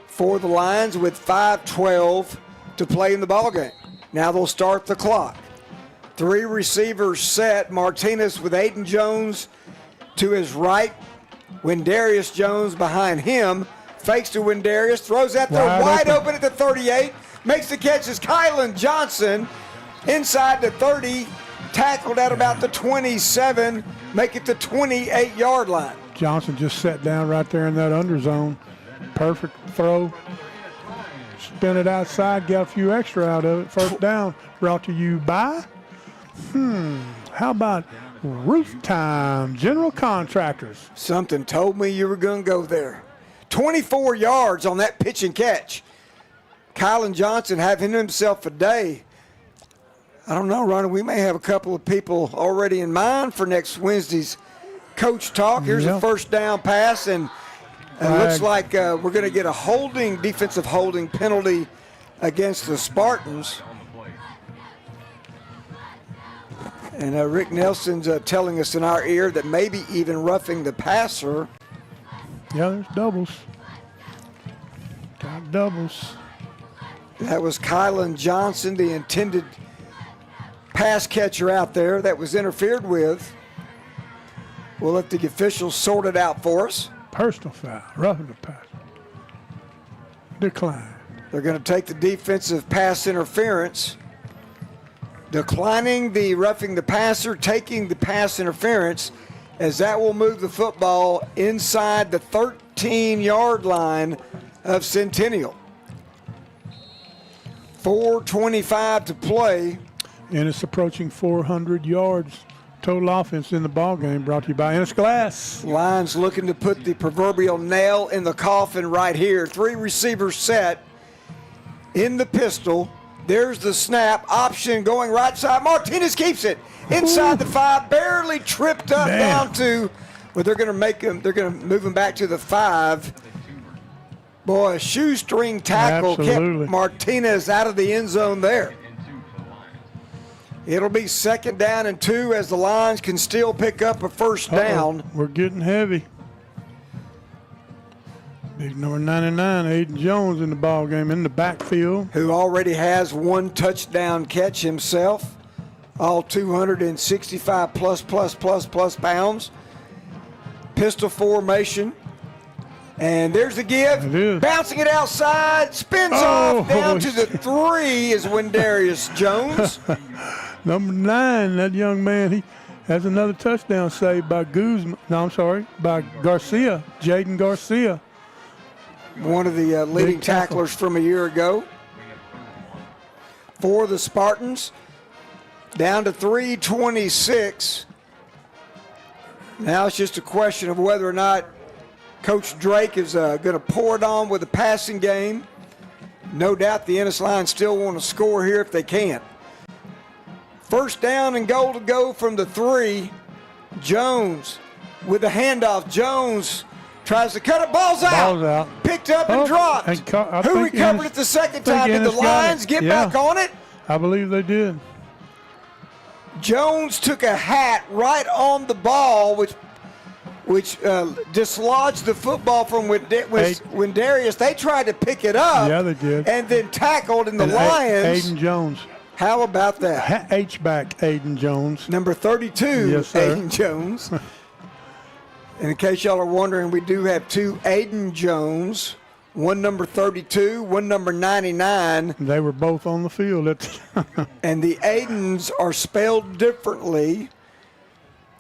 for the Lions with 5:12 to play in the ballgame. Now they'll start the clock. 3 receivers set. Martinez with Aiden Jones to his right. Windarius Jones behind him. Fakes to Windarius. Throws out there wide open at the 38. Makes the catch is Kylan Johnson inside the 30. Tackled at about the 27. Make it the 28-yard line. Johnson just sat down right there in that under zone. Perfect throw. Spin it outside, got a few extra out of it. 1st down, brought to you by, how about Roof Time General Contractors? Something told me you were going to go there. 24 yards on that pitch and catch. Kylan Johnson having himself a day. I don't know, Ronnie, we may have a couple of people already in mind for next Wednesday's Coach Talk. Here's a 1st down pass, and it looks like we're going to get a defensive holding penalty against the Spartans. And Rick Nelson's telling us in our ear that maybe even roughing the passer. Yeah, there's doubles. Got doubles. That was Kylan Johnson, the intended pass catcher out there that was interfered with. We'll let the officials sort it out for us. Personal foul, roughing the passer. Decline. They're going to take the defensive pass interference. Declining the roughing the passer, taking the pass interference, as that will move the football inside the 13-yard line of Centennial. 4:25 to play. And it's approaching 400 yards total offense in the ball game, brought to you by Ennis Glass. Lions looking to put the proverbial nail in the coffin right here. 3 receivers set in the pistol. There's the snap. Option going right side. Martinez keeps it inside the 5. Barely tripped up down to, but they're going to make him. They're going to move him back to the 5. Boy, a shoestring tackle kept Martinez out of the end zone there. It'll be 2nd down and 2 as the Lions can still pick up a first down. We're getting heavy. Big number 99, Aiden Jones in the ball game in the backfield. Who already has 1 touchdown catch himself. All 265 plus pounds. Pistol formation. And there's the give. Bouncing it outside. Spins off down to the 3 is Wendarius Jones. Number 9, that young man, he has another touchdown saved by by Garcia, Jaden Garcia. One of the leading tacklers from a year ago. For the Spartans, down to 3:26. Now it's just a question of whether or not Coach Drake is going to pour it on with a passing game. No doubt the Ennis Lions still want to score here if they can. First down and goal to go from the 3. Jones with the handoff. Jones tries to cut it. Ball's out. Picked up and dropped. Who recovered it the second time? Did the Lions get back on it? I believe they did. Jones took a hat right on the ball, which dislodged the football from Wendarius. They tried to pick it up. Yeah, they did. And then tackled in the Lions. Aiden Jones. How about that? H-back Aiden Jones. Number 32, yes, sir. Aiden Jones. And in case y'all are wondering, we do have 2 Aiden Jones. One number 32, one number 99. They were both on the field. And the Aidens are spelled differently.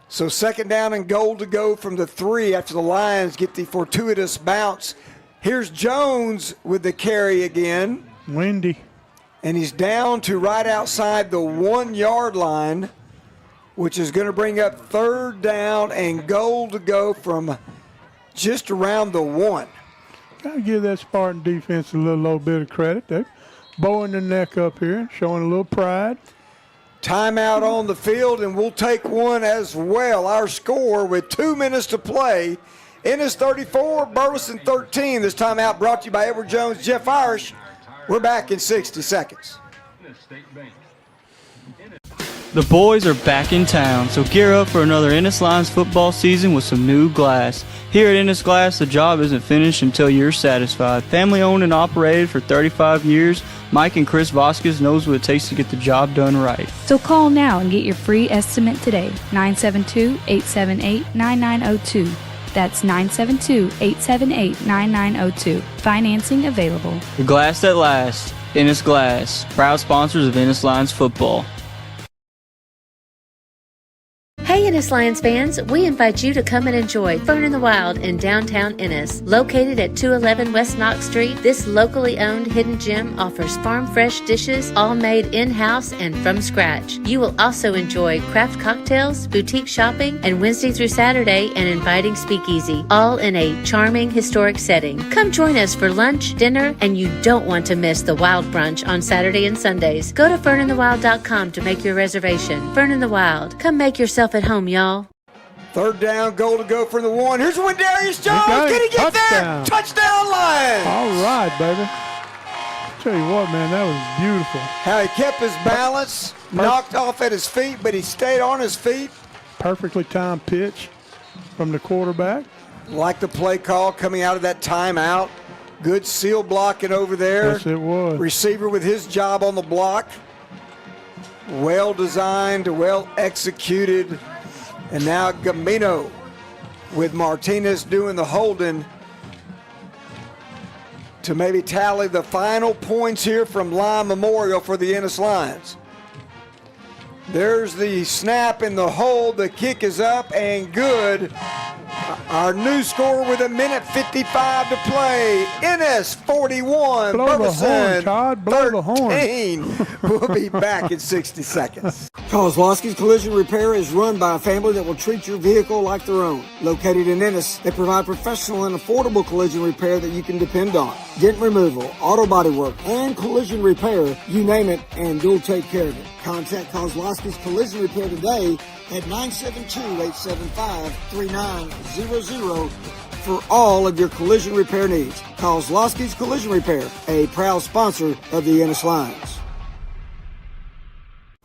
So 2nd down and goal to go from the 3 after the Lions get the fortuitous bounce. Here's Jones with the carry again. Windy. And he's down to right outside the 1-yard line, which is going to bring up 3rd down and goal to go from just around the 1. Got to give that Spartan defense a little bit of credit. They're bowing their neck up here, showing a little pride. Timeout on the field, and we'll take one as well. Our score with 2 minutes to play. Ennis 34, Burleson 13. This timeout brought to you by Edward Jones, Jeff Irish. We're back in 60 seconds. The boys are back in town, so gear up for another Ennis Lions football season with some new glass. Here at Ennis Glass, the job isn't finished until you're satisfied. Family owned and operated for 35 years, Mike and Chris Vasquez knows what it takes to get the job done right. So call now and get your free estimate today. 972-878-9902. That's 972-878-9902. Financing available. The glass that lasts. Ennis Glass, proud sponsors of Ennis Lions football. Hey Ennis Lions fans, we invite you to come and enjoy Fern in the Wild in downtown Ennis. Located at 211 West Knox Street, this locally owned hidden gem offers farm fresh dishes all made in-house and from scratch. You will also enjoy craft cocktails, boutique shopping, and Wednesday through Saturday an inviting speakeasy, all in a charming historic setting. Come join us for lunch, dinner, and you don't want to miss the Wild Brunch on Saturday and Sundays. Go to ferninthewild.com to make your reservation. Fern in the Wild. Come make yourself at home, y'all. 3rd down, goal to go from the 1. Here's Wendarius Jones. Can he get there? Touchdown, Lions! All right, baby. Tell you what, man, that was beautiful. How he kept his balance, knocked off at his feet, but he stayed on his feet. Perfectly timed pitch from the quarterback. Like the play call coming out of that timeout. Good seal blocking over there. Yes, it was. Receiver with his job on the block. Well designed, well executed. And now Gamino with Martinez doing the holding to maybe tally the final points here from Lyon Memorial for the Ennis Lions. There's the snap and the hold. The kick is up and good. Our new score with 1:55 to play. Ennis 41. Blow the horn, Todd. Blow the horn. 13. We'll be back in 60 seconds. Kozlowski's Collision Repair is run by a family that will treat your vehicle like their own. Located in Ennis, they provide professional and affordable collision repair that you can depend on. Dent removal, auto body work, and collision repair, you name it, and they'll take care of it. Contact Kozlowski's Collision Repair today at 972-875-3900 for all of your collision repair needs. Kozlowski's Collision Repair, a proud sponsor of the Ennis Lions.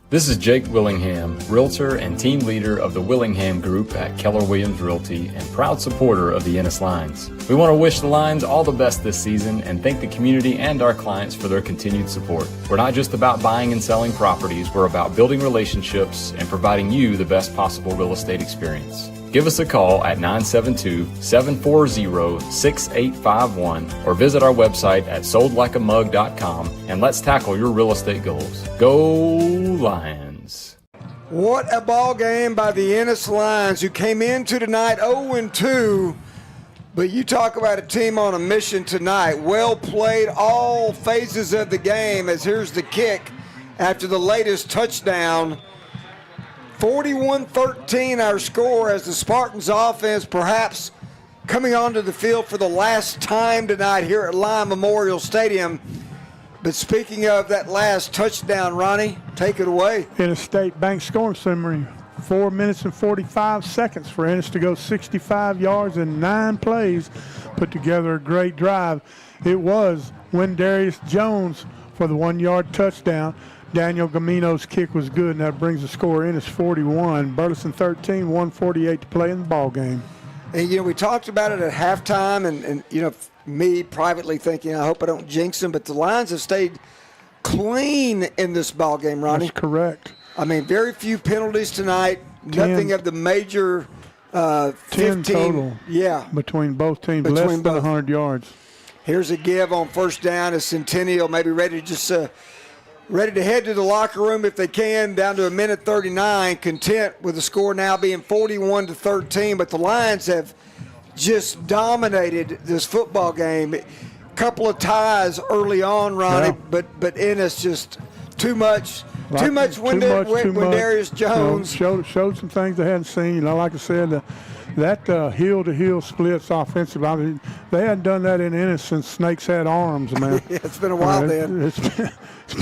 This is Jake Willingham, Realtor and Team Leader of the Willingham Group at Keller Williams Realty and proud supporter of the Ennis Lions. We want to wish the Lions all the best this season and thank the community and our clients for their continued support. We're not just about buying and selling properties, we're about building relationships and providing you the best possible real estate experience. Give us a call at 972-740-6851 or visit our website at soldlikeamug.com and let's tackle your real estate goals. Go Lions! What a ball game by the Ennis Lions, who came into tonight 0-2. But you talk about a team on a mission tonight. Well played all phases of the game, as here's the kick after the latest touchdown. 41-13 our score, as the Spartans offense perhaps coming onto the field for the last time tonight here at Lime Memorial Stadium. But speaking of that last touchdown, Ronnie, take it away. Ennis State Bank scoring summary, 4 minutes and 45 seconds for Ennis to go 65 yards in 9 plays, put together a great drive. It was Wendarius Jones for the 1-yard touchdown. Daniel Gamino's kick was good, and that brings the score Ennis 41, Burleson 13, 1:48 to play in the ball game. And, we talked about it at halftime, and me privately thinking, I hope I don't jinx them, but the Lions have stayed clean in this ball game, Ronnie. That's correct. I mean, very few penalties tonight, 10, nothing of the major 10 total. Yeah. Between both teams, less than 100 yards. Here's a give on first down as Centennial maybe ready to just ready to head to the locker room if they can, down to 1:39, content with the score now being 41-13. But the Lions have just dominated this football game. Couple of ties early on, Ronnie, yeah. but Ennis just too much Wendarius Jones. Showed some things they hadn't seen. Like I said, that heel-to-heel splits offensive. I mean, they hadn't done that in Ennis since snakes had arms, man. Yeah, it's been a while then. It's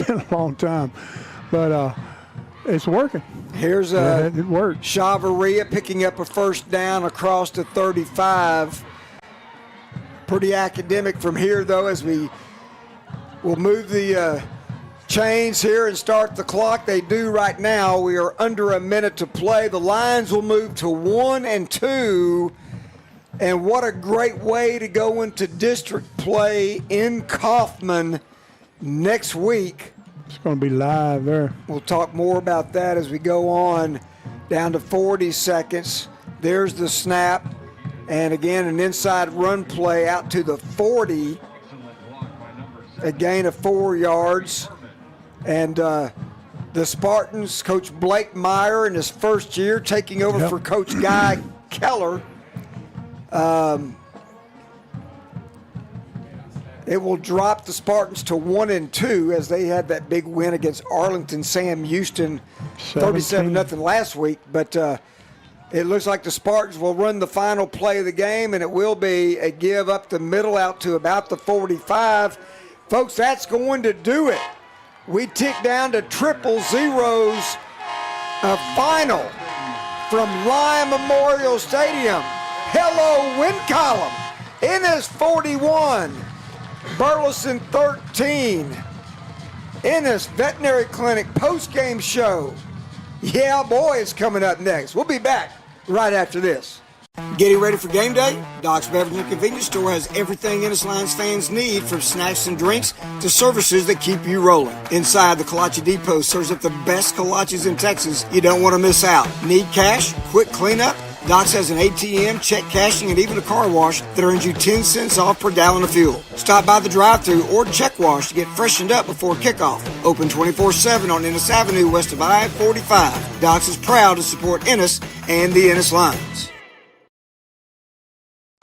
been a long time. But it's working. Here's it worked. Chavaria picking up a first down across the 35. Pretty academic from here, though, as we will move the chains here and start the clock. They do right now. We are under a minute to play. The Lions will move to 1-2. And what a great way to go into district play in Kaufman next week. It's going to be live there. We'll talk more about that as we go on. Down to 40 seconds. There's the snap. And again, an inside run play out to the 40. A gain of 4 yards. And the Spartans, Coach Blake Meyer in his first year, taking over for Coach Guy Keller. It will drop the Spartans to 1-2 as they had that big win against Arlington Sam Houston, 37-0 last week. But it looks like the Spartans will run the final play of the game, and it will be a give up the middle out to about the 45. Folks, that's going to do it. We tick down to 000, a final from Lime Memorial Stadium. Hello, win column. Ennis 41, Burleson 13. Ennis Veterinary Clinic postgame show. Yeah, boy, it's coming up next. We'll be back right after this. Getting ready for game day? Doc's Beverage and Convenience Store has everything Ennis Lions fans need, from snacks and drinks to services that keep you rolling. Inside, the Kolache Depot serves up the best kolaches in Texas. You don't want to miss out. Need cash? Quick cleanup? Doc's has an ATM, check cashing, and even a car wash that earns you 10 cents off per gallon of fuel. Stop by the drive-thru or check wash to get freshened up before kickoff. Open 24/7 on Ennis Avenue west of I-45. Doc's is proud to support Ennis and the Ennis Lions.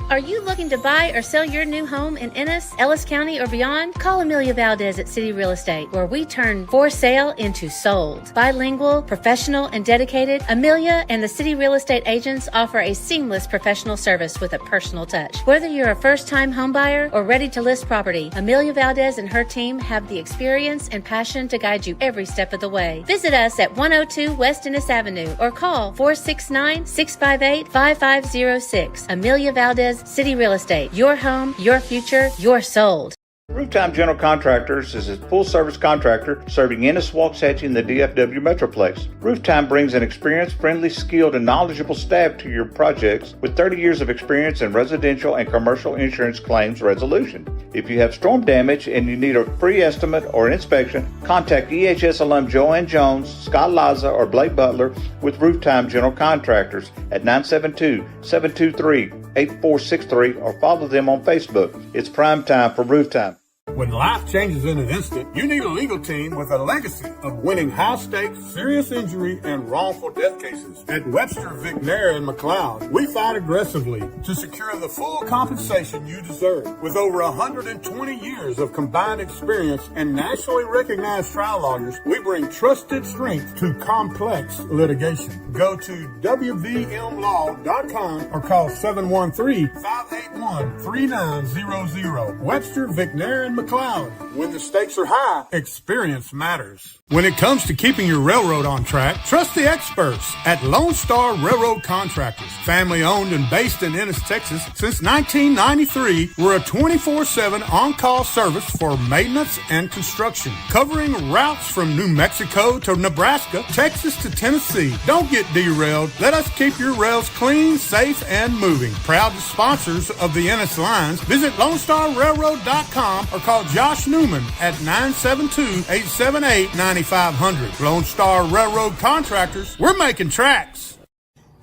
Are you looking to buy or sell your new home in Ennis, Ellis County, or beyond? Call Amelia Valdez at City Real Estate, where we turn for sale into sold. Bilingual, professional, and dedicated, Amelia and the City Real Estate agents offer a seamless professional service with a personal touch. Whether you're a first-time home buyer or ready to list property, Amelia Valdez and her team have the experience and passion to guide you every step of the way. Visit us at 102 West Ennis Avenue or call 469-658-5506. Amelia Valdez, City Real Estate. Your home, your future, your sold. Rooftime General Contractors is a full-service contractor serving Ennis, Waxahachie, and the DFW Metroplex. Rooftime brings an experienced, friendly, skilled, and knowledgeable staff to your projects with 30 years of experience in residential and commercial insurance claims resolution. If you have storm damage and you need a free estimate or an inspection, contact EHS alum Joanne Jones, Scott Laza, or Blake Butler with Rooftime General Contractors at 972-723-8463 or follow them on Facebook. It's prime time for Rooftime. When life changes in an instant, you need a legal team with a legacy of winning high-stakes, serious injury, and wrongful death cases. At Webster, McNair, and McLeod, we fight aggressively to secure the full compensation you deserve. With over 120 years of combined experience and nationally recognized trial lawyers, we bring trusted strength to complex litigation. Go to wvmlaw.com or call 713-581-3900. Webster, McNair, and McLeod. When the stakes are high, experience matters. When it comes to keeping your railroad on track, trust the experts at Lone Star Railroad Contractors. Family owned and based in Ennis, Texas since 1993, we're a 24/7 on-call service for maintenance and construction, covering routes from New Mexico to Nebraska, Texas to Tennessee. Don't get derailed. Let us keep your rails clean, safe, and moving. Proud sponsors of the Ennis Lines. Visit LoneStarRailroad.com or call Josh Newman at 972-878-9500. Lone Star Railroad Contractors, we're making tracks.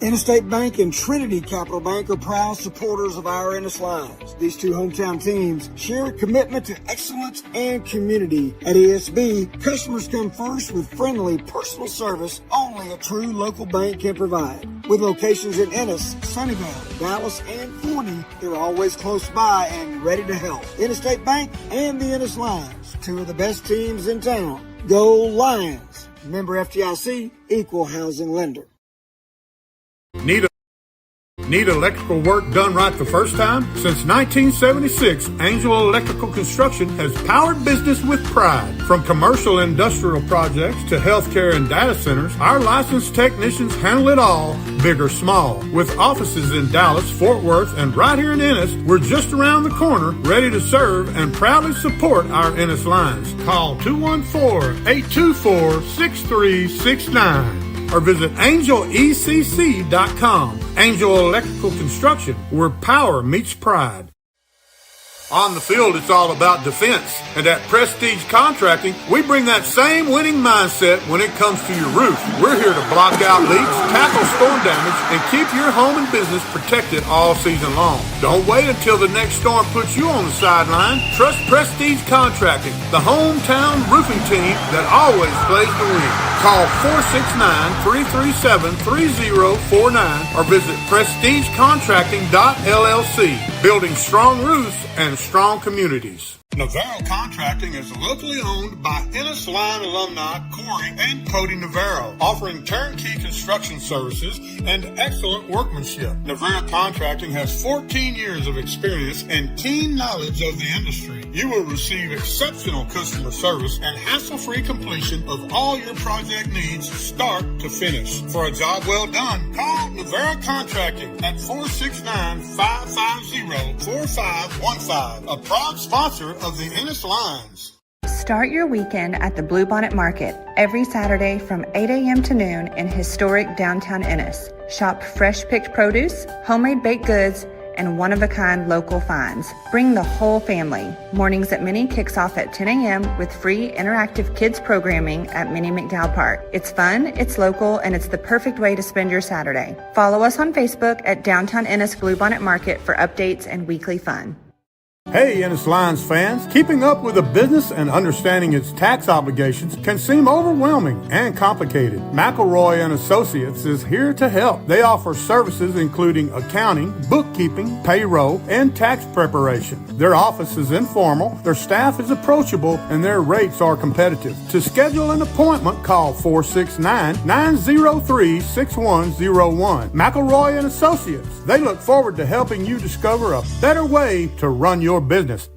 Interstate Bank and Trinity Capital Bank are proud supporters of our Ennis Lions. These two hometown teams share a commitment to excellence and community. At ESB, customers come first with friendly, personal service only a true local bank can provide. With locations in Ennis, Sunnyvale, Dallas, and Forney, they're always close by and ready to help. Interstate Bank and the Ennis Lions, two of the best teams in town. Go Lions! Member FDIC, equal housing lender. Need electrical work done right the first time? Since 1976, Angel Electrical Construction has powered business with pride. From commercial and industrial projects to healthcare and data centers, our licensed technicians handle it all, big or small. With offices in Dallas, Fort Worth, and right here in Ennis, we're just around the corner, ready to serve and proudly support our Ennis Lines. Call 214-824-6369. or visit angelecc.com. Angel Electrical Construction, where power meets pride. On the field, it's all about defense. And at Prestige Contracting, we bring that same winning mindset when it comes to your roof. We're here to block out leaks, tackle storm damage, and keep your home and business protected all season long. Don't wait until the next storm puts you on the sideline. Trust Prestige Contracting, the hometown roofing team that always plays to win. Call 469-337-3049 or visit prestigecontracting.llc. Building strong roofs and strong communities. Navarro Contracting is locally owned by Ennis Line alumni Corey and Cody Navarro, offering turnkey construction services and excellent workmanship. Navarro Contracting has 14 years of experience and keen knowledge of the industry. You will receive exceptional customer service and hassle-free completion of all your project needs start to finish. For a job well done, call Navarro Contracting at 469-550-4515, a proud sponsor of the Ennis Lines. Start your weekend at the Bluebonnet Market every Saturday from 8 a.m. to noon in historic downtown Ennis. Shop fresh-picked produce, homemade baked goods, and one-of-a-kind local finds. Bring the whole family. Mornings at Mini kicks off at 10 a.m. with free interactive kids programming at Mini McDowell Park. It's fun, it's local, and it's the perfect way to spend your Saturday. Follow us on Facebook at Downtown Ennis Bluebonnet Market for updates and weekly fun. Hey, Ennis Lions fans, keeping up with a business and understanding its tax obligations can seem overwhelming and complicated. McElroy and Associates is here to help. They offer services including accounting, bookkeeping, payroll, and tax preparation. Their office is informal, their staff is approachable, and their rates are competitive. To schedule an appointment, call 469-903-6101. McElroy and Associates. They look forward to helping you discover a better way to run your business.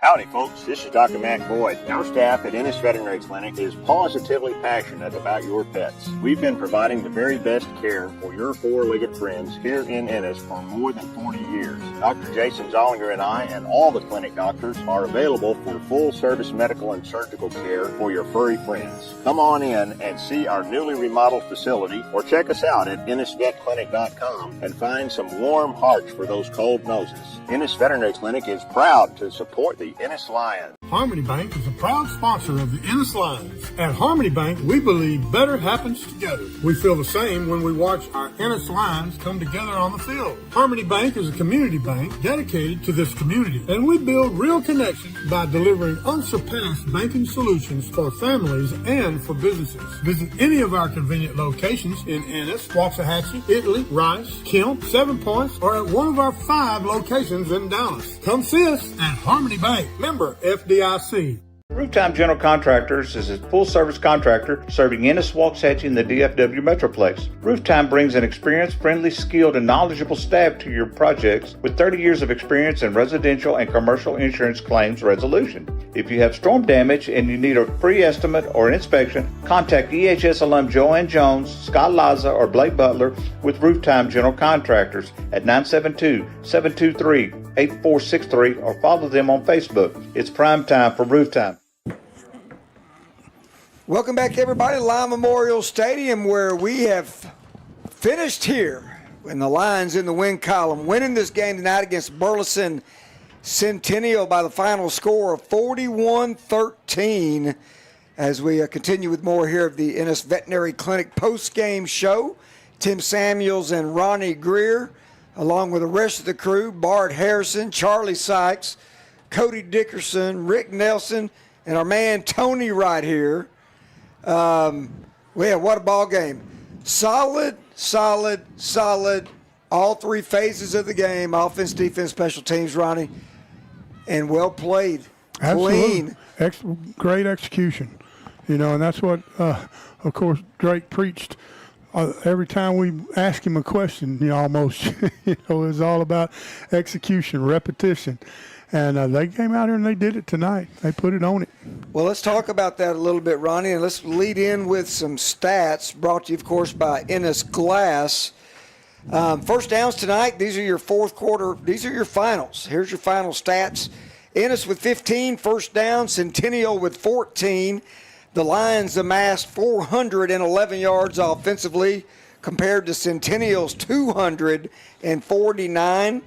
Howdy, folks. This is Dr. Matt Boyd. Our staff at Ennis Veterinary Clinic is positively passionate about your pets. We've been providing the very best care for your four-legged friends here in Ennis for more than 40 years. Dr. Jason Zollinger and I and all the clinic doctors are available for full-service medical and surgical care for your furry friends. Come on in and see our newly remodeled facility or check us out at EnnisVetClinic.com and find some warm hearts for those cold noses. Ennis Veterinary Clinic is proud to support the Ennis Lions. Harmony Bank is a proud sponsor of the Ennis Lions. At Harmony Bank, we believe better happens together. We feel the same when we watch our Ennis Lions come together on the field. Harmony Bank is a community bank dedicated to this community, and we build real connections by delivering unsurpassed banking solutions for families and for businesses. Visit any of our convenient locations in Ennis, Waxahachie, Italy, Rice, Kemp, 7 Points, or at one of our 5 locations in Dallas. Come see us at Harmony Bank. Member FDIC. Rooftime General Contractors is a full-service contractor serving Ennis, Waxahachie, and the DFW Metroplex. Rooftime brings an experienced, friendly, skilled, and knowledgeable staff to your projects with 30 years of experience in residential and commercial insurance claims resolution. If you have storm damage and you need a free estimate or inspection, contact EHS alum Joanne Jones, Scott Laza, or Blake Butler with Rooftime General Contractors at 972-723-8463 or follow them on Facebook. It's prime time for Rooftime. Welcome back, everybody, to Lime Memorial Stadium, where we have finished here in the Lions in the win column, winning this game tonight against Burleson Centennial by the final score of 41-13. As we continue with more here of the Ennis Veterinary Clinic post-game show, Tim Samuels and Ronnie Greer, along with the rest of the crew, Bart Harrison, Charlie Sykes, Cody Dickerson, Rick Nelson, and our man Tony right here. What a ball game. Solid. All 3 phases of the game, offense, defense, special teams, Ronnie, and well played. Absolutely. Clean. Great execution. And that's what, of course, Drake preached. Every time we ask him a question, almost, it was all about execution, repetition. And they came out here and they did it tonight. They put it on it. Well, let's talk about that a little bit, Ronnie, and let's lead in with some stats brought to you, of course, by Ennis Glass. First downs tonight, these are your fourth quarter. These are your finals. Here's your final stats. Ennis with 15 first downs, Centennial with 14. The Lions amassed 411 yards offensively compared to Centennial's 249.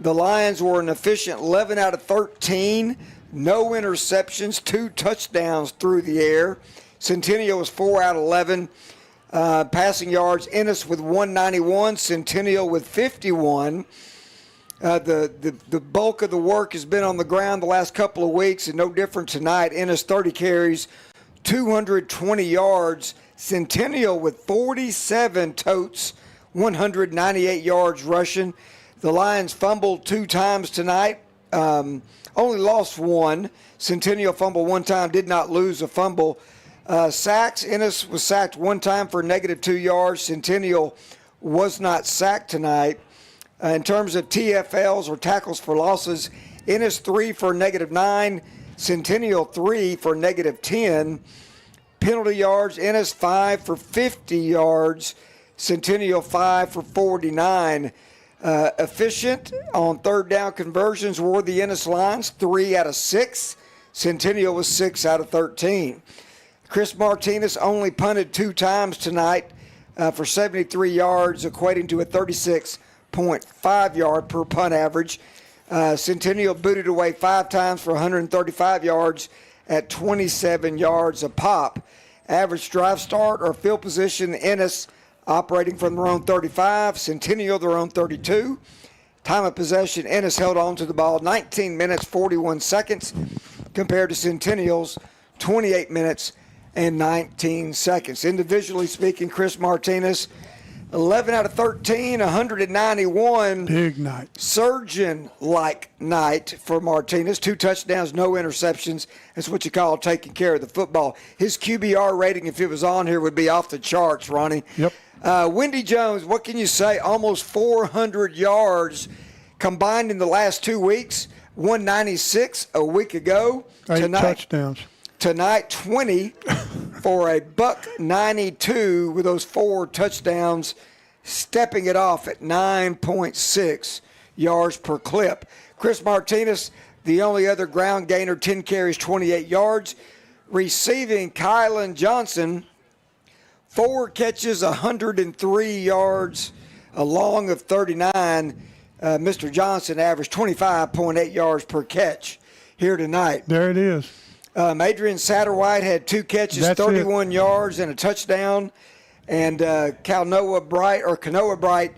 The Lions were an efficient 11 out of 13, no interceptions, 2 touchdowns through the air. Centennial was 4 out of 11. Passing yards, Ennis with 191, Centennial with 51. The bulk of the work has been on the ground the last couple of weeks, and no different tonight. Ennis 30 carries, 220 yards. Centennial with 47 totes, 198 yards rushing. The Lions fumbled 2 times tonight, only lost 1. Centennial fumbled 1 time, did not lose a fumble. Sacks, Ennis was sacked 1 time for -2 yards. Centennial was not sacked tonight. In terms of TFLs or tackles for losses, Ennis 3 for -9, Centennial 3 for -10. Penalty yards, Ennis 5 for 50 yards, Centennial 5 for 49. Efficient on third down conversions were the Ennis Lions, 3 out of 6. Centennial was 6 out of 13. Chris Martinez only punted 2 times tonight for 73 yards, equating to a 36.5 yard per punt average. Centennial booted away 5 times for 135 yards at 27 yards a pop. Average drive start or field position, Ennis operating from their own 35, Centennial their own 32. Time of possession, Ennis held on to the ball 19 minutes, 41 seconds, compared to Centennial's 28 minutes and 19 seconds. Individually speaking, Chris Martinez, 11 out of 13, 191. Big night. Surgeon-like night for Martinez. 2 touchdowns, no interceptions. That's what you call taking care of the football. His QBR rating, if it was on here, would be off the charts, Ronnie. Yep. Wendy Jones, what can you say? Almost 400 yards combined in the last 2 weeks. 196 a week ago. 8 touchdowns. Tonight, 20 for a $192 with those 4 touchdowns, stepping it off at 9.6 yards per clip. Chris Martinez, the only other ground gainer, 10 carries, 28 yards. Receiving, Kylan Johnson, 4 catches, 103 yards, a long of 39. Mr. Johnson averaged 25.8 yards per catch here tonight. There it is. Adrian Satterwhite had 2 catches, That's 31 yards, and a touchdown. And Kanoa Bright,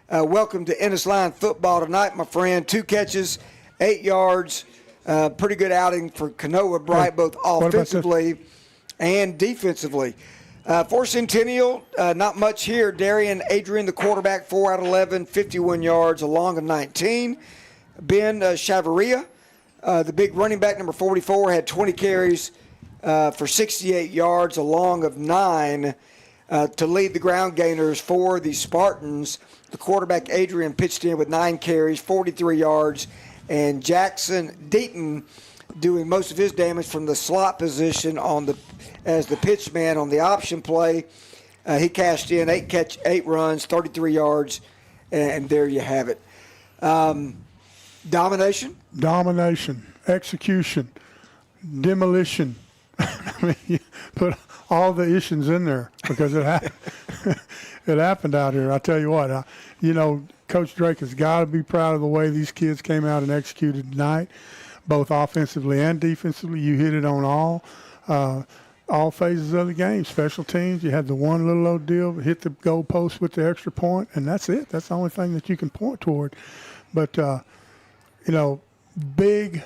welcome to Ennis Line football tonight, my friend. 2 catches, 8 yards. Pretty good outing for Kanoa Bright, both offensively and defensively. For Centennial, not much here. Darian Adrian, the quarterback, 4 out of 11, 51 yards, a long of 19. Ben Chavaria, the big running back, number 44, had 20 carries for 68 yards, a long of 9 to lead the ground gainers for the Spartans. The quarterback, Adrian, pitched in with 9 carries, 43 yards, and Jackson Deaton doing most of his damage from the slot position as the pitch man on the option play. He cashed in 8 runs, 33 yards, and there you have it. Domination, execution, demolition. I mean, you put all the issues in there because it happened out here. I tell you what, Coach Drake has got to be proud of the way these kids came out and executed tonight, both offensively and defensively. You hit it on all phases of the game. Special teams, you had the one little old deal, hit the goal post with the extra point, and that's it. That's the only thing that you can point toward. But, big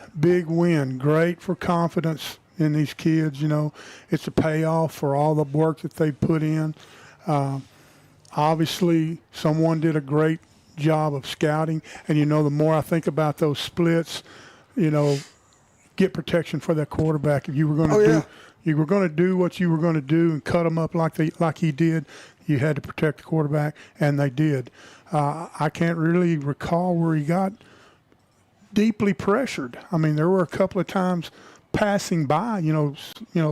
win. Great for confidence in these kids. It's a payoff for all the work that they put in. Obviously, someone did a great job of scouting. And, the more I think about those splits, get protection for that quarterback. If you were going to you were going to do what you were going to do and cut them up like he did, you had to protect the quarterback, and they did. I can't really recall where he got deeply pressured. I mean, there were a couple of times passing by,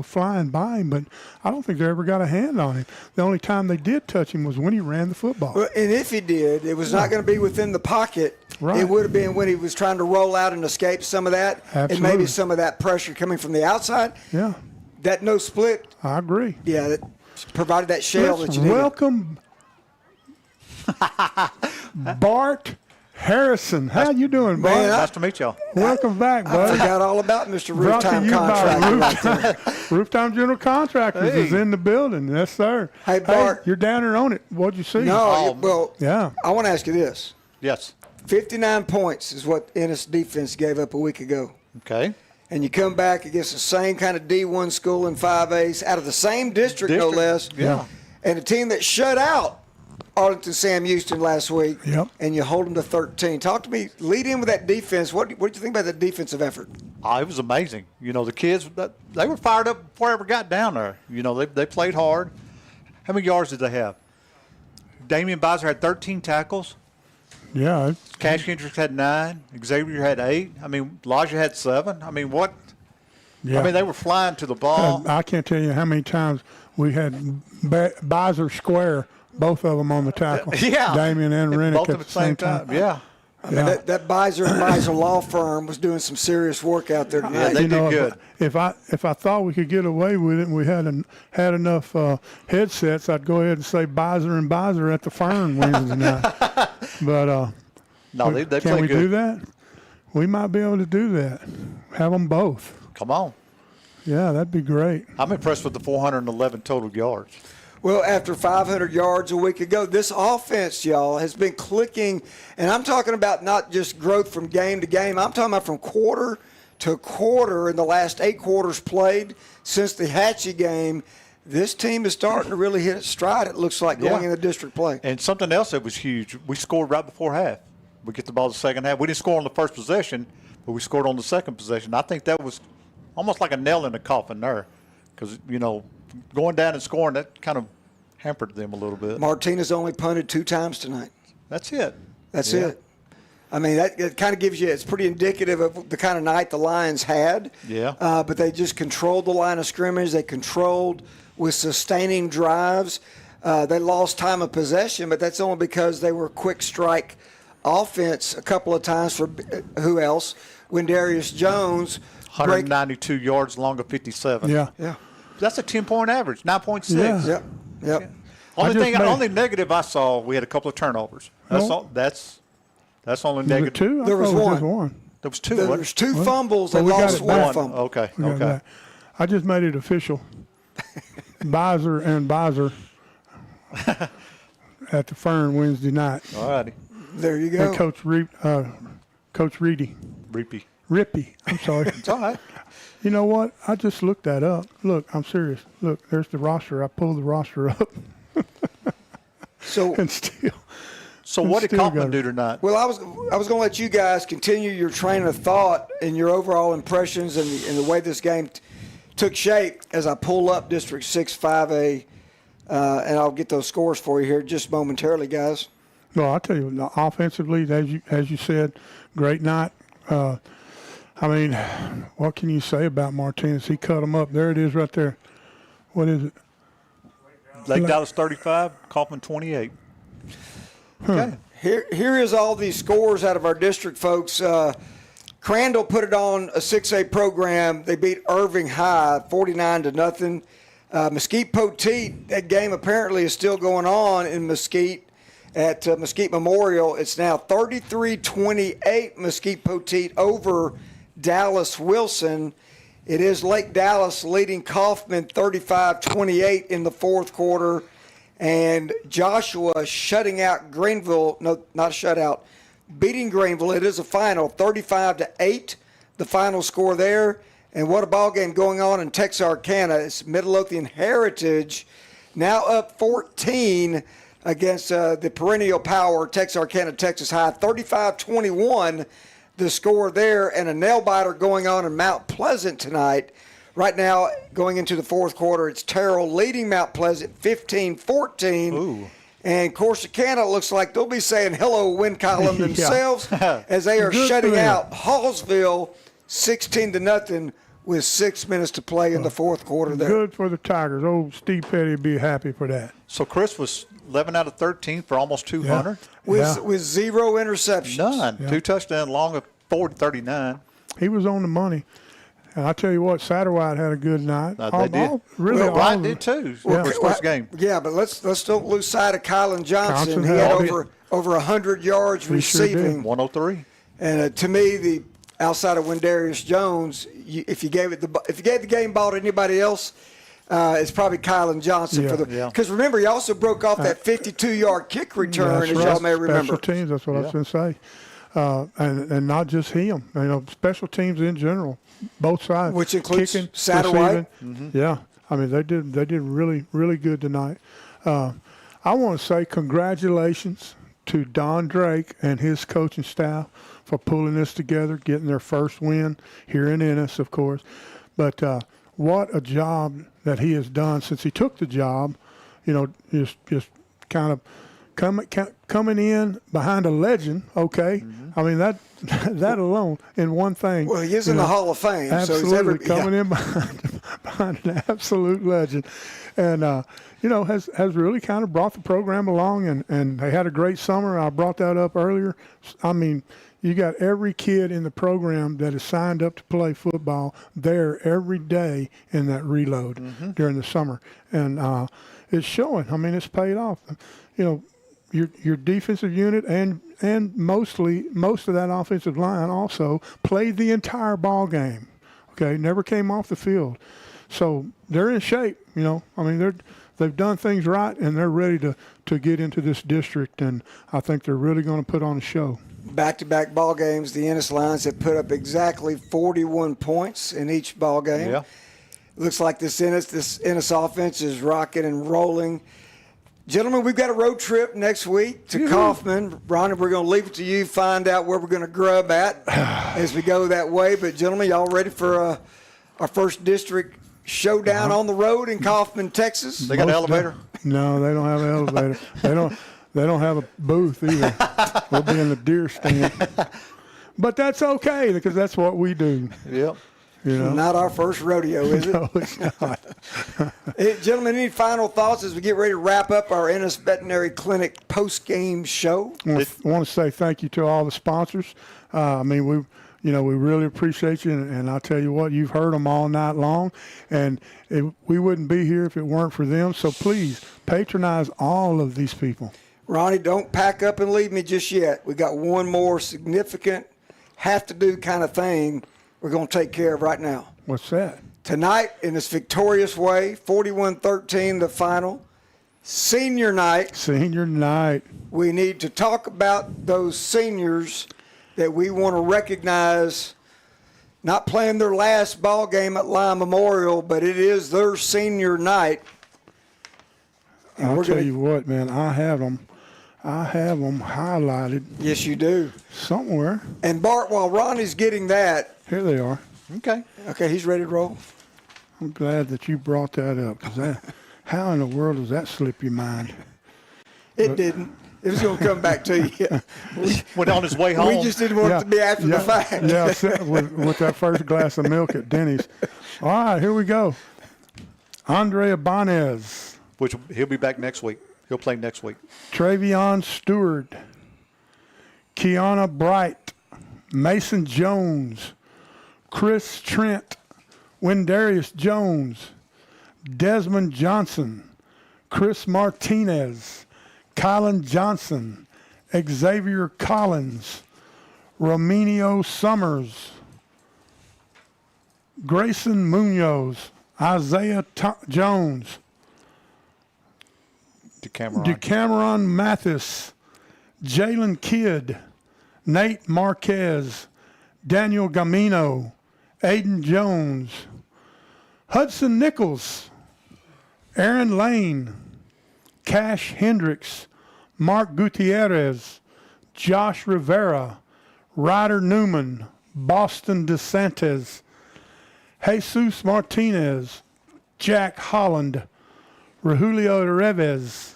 flying by him, but I don't think they ever got a hand on him. The only time they did touch him was when he ran the football. Well, and if he did, it was not going to be within the pocket. Right. It would have been when he was trying to roll out and escape some of that, Absolutely. and maybe some of that pressure coming from the outside. Yeah. That no split. I agree. Yeah, that provided that shell that you needed. Welcome, Bart Harrison. How you doing, Bart? Man, Nice to meet y'all. Welcome back, I bud. forgot all about Mr. Brought to Rooftime you by Contractor. Rooftime General Contractors is in the building. Yes, sir. Hey, Bart. You're down there on it. What'd you see? No, yeah. I want to ask you this. Yes. 59 points is what Ennis defense gave up a week ago. Okay. And you come back against the same kind of D1 school in 5A's, out of the same district, no less. Yeah. And a team that shut out Arlington Sam Houston last week, and you hold them to 13. Talk to me. Lead in with that defense. What did you think about the defensive effort? It was amazing. The kids, they were fired up before I ever got down there. They played hard. How many yards did they have? Damian Beiser had 13 tackles. Yeah. Cash Kendricks had 9. Xavier had 8. I mean, Elijah had 7. I mean, what? Yeah. I mean, they were flying to the ball. I can't tell you how many times we had Beiser square, both of them on the tackle. Yeah. Damian and Rennick both at the same time. Yeah. I mean, that Beiser and Beiser law firm was doing some serious work out there tonight. Yeah, they did good. If I thought we could get away with it and we had enough headsets, I'd go ahead and say Beiser and Beiser at the Fern Wednesday night. But no, they can play we good. do that? We might be able to do that. Have them both. Come on. Yeah, that'd be great. I'm impressed with the 411 total yards. Well, after 500 yards a week ago, this offense, y'all, has been clicking. And I'm talking about not just growth from game to game. I'm talking about from quarter to quarter in the last 8 quarters played since the Hatchie game. This team is starting to really hit its stride, it looks like, going into district play. And something else that was huge, we scored right before half. We get the ball the second half. We didn't score on the first possession, but we scored on the second possession. I think that was almost like a nail in the coffin there because, going down and scoring, that kind of hampered them a little bit. Martinez only punted 2 times tonight. That's it. That's it. I mean, it kind of gives you – it's pretty indicative of the kind of night the Lions had. Yeah. But they just controlled the line of scrimmage. They controlled with sustaining drives. They lost time of possession, but that's only because they were quick strike offense a couple of times for who else? Wendarius Jones. 192 yards along of 57. Yeah. That's a 10-point average, 9.6. Yep. Only negative I saw, we had a couple of turnovers. That's only negative. Two? There was just one. There was 2. There was 2 fumbles and lost 1 fumble. Okay. I just made it official. Bizer and Bizer at the Fern Wednesday night. All righty. There you go. And Coach Reedy. Rippy. I'm sorry. It's all right. You know what? I just looked that up. Look, I'm serious. Look, there's the roster. I pulled the roster up. So what did Kaufman do tonight? Well, I was going to let you guys continue your train of thought and your overall impressions and the way this game took shape as I pull up District 6 5A, and I'll get those scores for you here just momentarily, guys. Well, I'll tell you, offensively, as you said, great night. I mean, what can you say about Martinez? He cut him up. There it is right there. What is it? Lake Dallas 35, Kaufman 28. Okay. Here is all these scores out of our district, folks. Crandall put it on a 6A program. They beat Irving High 49-0. Mesquite Poteet, that game apparently is still going on in Mesquite at Mesquite Memorial. It's now 33-28 Mesquite Poteet over Dallas Wilson. It is Lake Dallas leading Kaufman 35-28 in the fourth quarter. And Joshua shutting out Greenville, no, not a shutout, beating Greenville. It is a final, 35-8, the final score there. And what a ball game going on in Texarkana. It's Midlothian Heritage now up 14 against the perennial power Texarkana Texas High, 35-21 the score there. And a nail-biter going on in Mount Pleasant tonight. Right now, going into the fourth quarter, it's Terrell leading Mount Pleasant 15-14. Ooh. And Corsicana looks like they'll be saying hello win column themselves as they are shutting out Hallsville 16-0 with 6 minutes to play in the fourth quarter there. Good for the Tigers. Oh, Steve Petty would be happy for that. So Chris was 11 out of 13 for almost 200. With 0 interceptions. None. 2 touchdowns, long of 40-39. He was on the money. And I tell you what, Satterwhite had a good night. They did. Brian did too. His first game. Yeah, but let's don't lose sight of Kylan Johnson. He had over 100 yards receiving. Sure 103. And to me, outside of Wendarius Jones, if you gave the game ball to anybody else, it's probably Kylan Johnson because remember he also broke off that 52-yard kick return, as y'all may remember. Special teams. That's what I was going to say. And not just him. Special teams in general. Both sides, which includes kicking, Satterwhite. Mm-hmm. Yeah, I mean they did really, really good tonight. I want to say congratulations to Don Drake and his coaching staff for pulling this together, getting their first win here in Ennis, of course. But what a job that he has done since he took the job. Just kind of coming in behind a legend. Okay, I mean that alone in one thing. Well, he is in the Hall of Fame. Absolutely, so coming in behind an absolute legend, and has really kind of brought the program along. And they had a great summer. I brought that up earlier. I mean, you got every kid in the program that is signed up to play football there every day in that reload during the summer, and it's showing. I mean, it's paid off. Your defensive unit and most of that offensive line also played the entire ball game. Okay, never came off the field, so they're in shape. I mean they've done things right, and they're ready to get into this district, and I think they're really going to put on a show. Back-to-back ball games, the Ennis Lions have put up exactly 41 points in each ball game. Yeah. Looks like this Ennis offense is rocking and rolling. Gentlemen, we've got a road trip next week to Kaufman. Ronnie, we're going to leave it to you, find out where we're going to grub at as we go that way. But, gentlemen, y'all ready for our first district showdown on the road in Kaufman, Texas? They got an elevator? No, they don't have an elevator. They don't have a booth either. We'll be in the deer stand. But that's okay because that's what we do. Yep. You know? Not our first rodeo, is it? No, it's not. Hey, gentlemen, any final thoughts as we get ready to wrap up our Ennis Veterinary Clinic post-game show? I want to say thank you to all the sponsors. We really appreciate you, and I'll tell you what, you've heard them all night long, and we wouldn't be here if it weren't for them. So please patronize all of these people. Ronnie, don't pack up and leave me just yet. We got one more significant, have-to-do kind of thing we're going to take care of right now. What's that? Tonight, in this victorious way, 41-13, the final, senior night. Senior night. We need to talk about those seniors that we want to recognize, not playing their last ball game at Lyon Memorial, but it is their senior night. And I'll tell you what, man, I have them highlighted. Yes, you do. Somewhere. And Bart, while Ronnie's getting that. Here they are. Okay. Okay, he's ready to roll. I'm glad that you brought that up, because how in the world does that slip your mind? It didn't. It was going to come back to you. Went on his way home. We just didn't want it to be after the fact. Yeah, with that first glass of milk at Denny's. All right, here we go. Andrea Banez. Which he'll be back next week. He'll play next week. Travion Stewart. Kiana Bright. Mason Jones. Chris Trent. Wendarius Jones. Desmond Johnson. Chris Martinez. Kylan Johnson. Xavier Collins. Romenio Summers. Grayson Munoz. Isaiah Jones. DeCameron Mathis. Jalen Kidd. Nate Marquez. Daniel Gamino. Aiden Jones. Hudson Nichols. Aaron Lane. Cash Hendricks. Mark Gutierrez. Josh Rivera. Ryder Newman. Boston DeSantis. Jesus Martinez. Jack Holland. Rahulio Reves.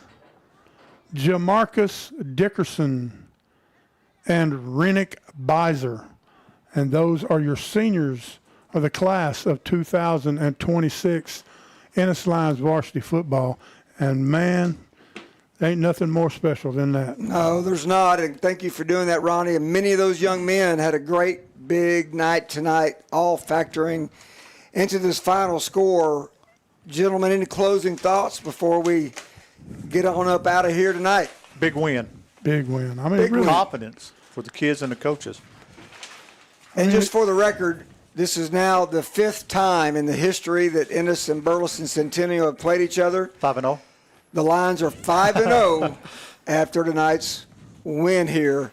Jamarcus Dickerson. And Renick Beiser. And those are your seniors of the class of 2026 Ennis Lions varsity football. And, man, ain't nothing more special than that. No, there's not. And thank you for doing that, Ronnie. And many of those young men had a great big night tonight, all factoring into this final score. Gentlemen, any closing thoughts before we get on up out of here tonight? Big win. Big win. I mean, big really, confidence for the kids and the coaches. And just for the record, this is now the 5th time in the history that Ennis and Burleson Centennial have played each other. 5-0. The Lions are 5-0 after tonight's win here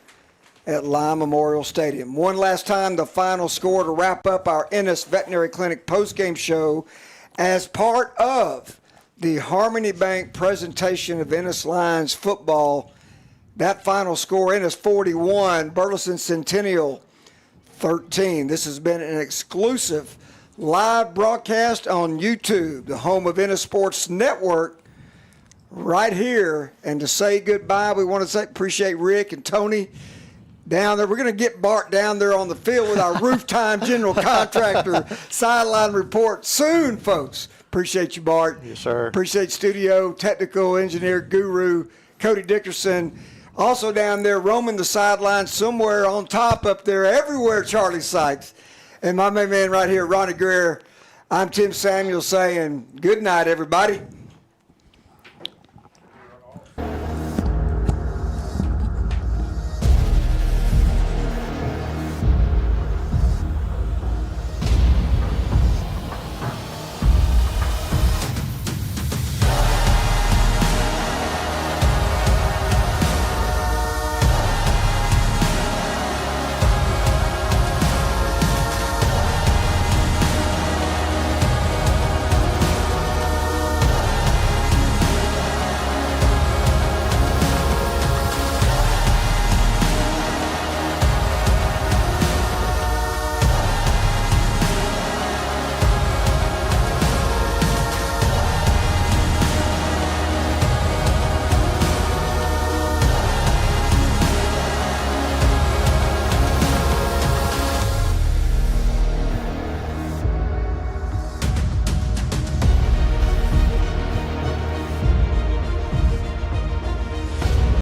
at Lyon Memorial Stadium. One last time, the final score to wrap up our Ennis Veterinary Clinic postgame show as part of the Harmony Bank presentation of Ennis Lions football. That final score, Ennis 41, Burleson Centennial 13. This has been an exclusive live broadcast on YouTube, the home of Ennis Sports Network, right here. And to say goodbye, we want to appreciate Rick and Tony down there. We're going to get Bart down there on the field with our roof-time general contractor sideline report soon, folks. Appreciate you, Bart. Yes, sir. Appreciate studio technical engineer guru Cody Dickerson. Also down there, roaming the sideline somewhere on top up there, everywhere, Charlie Sykes. And my main man right here, Ronnie Greer. I'm Tim Samuel saying good night, everybody.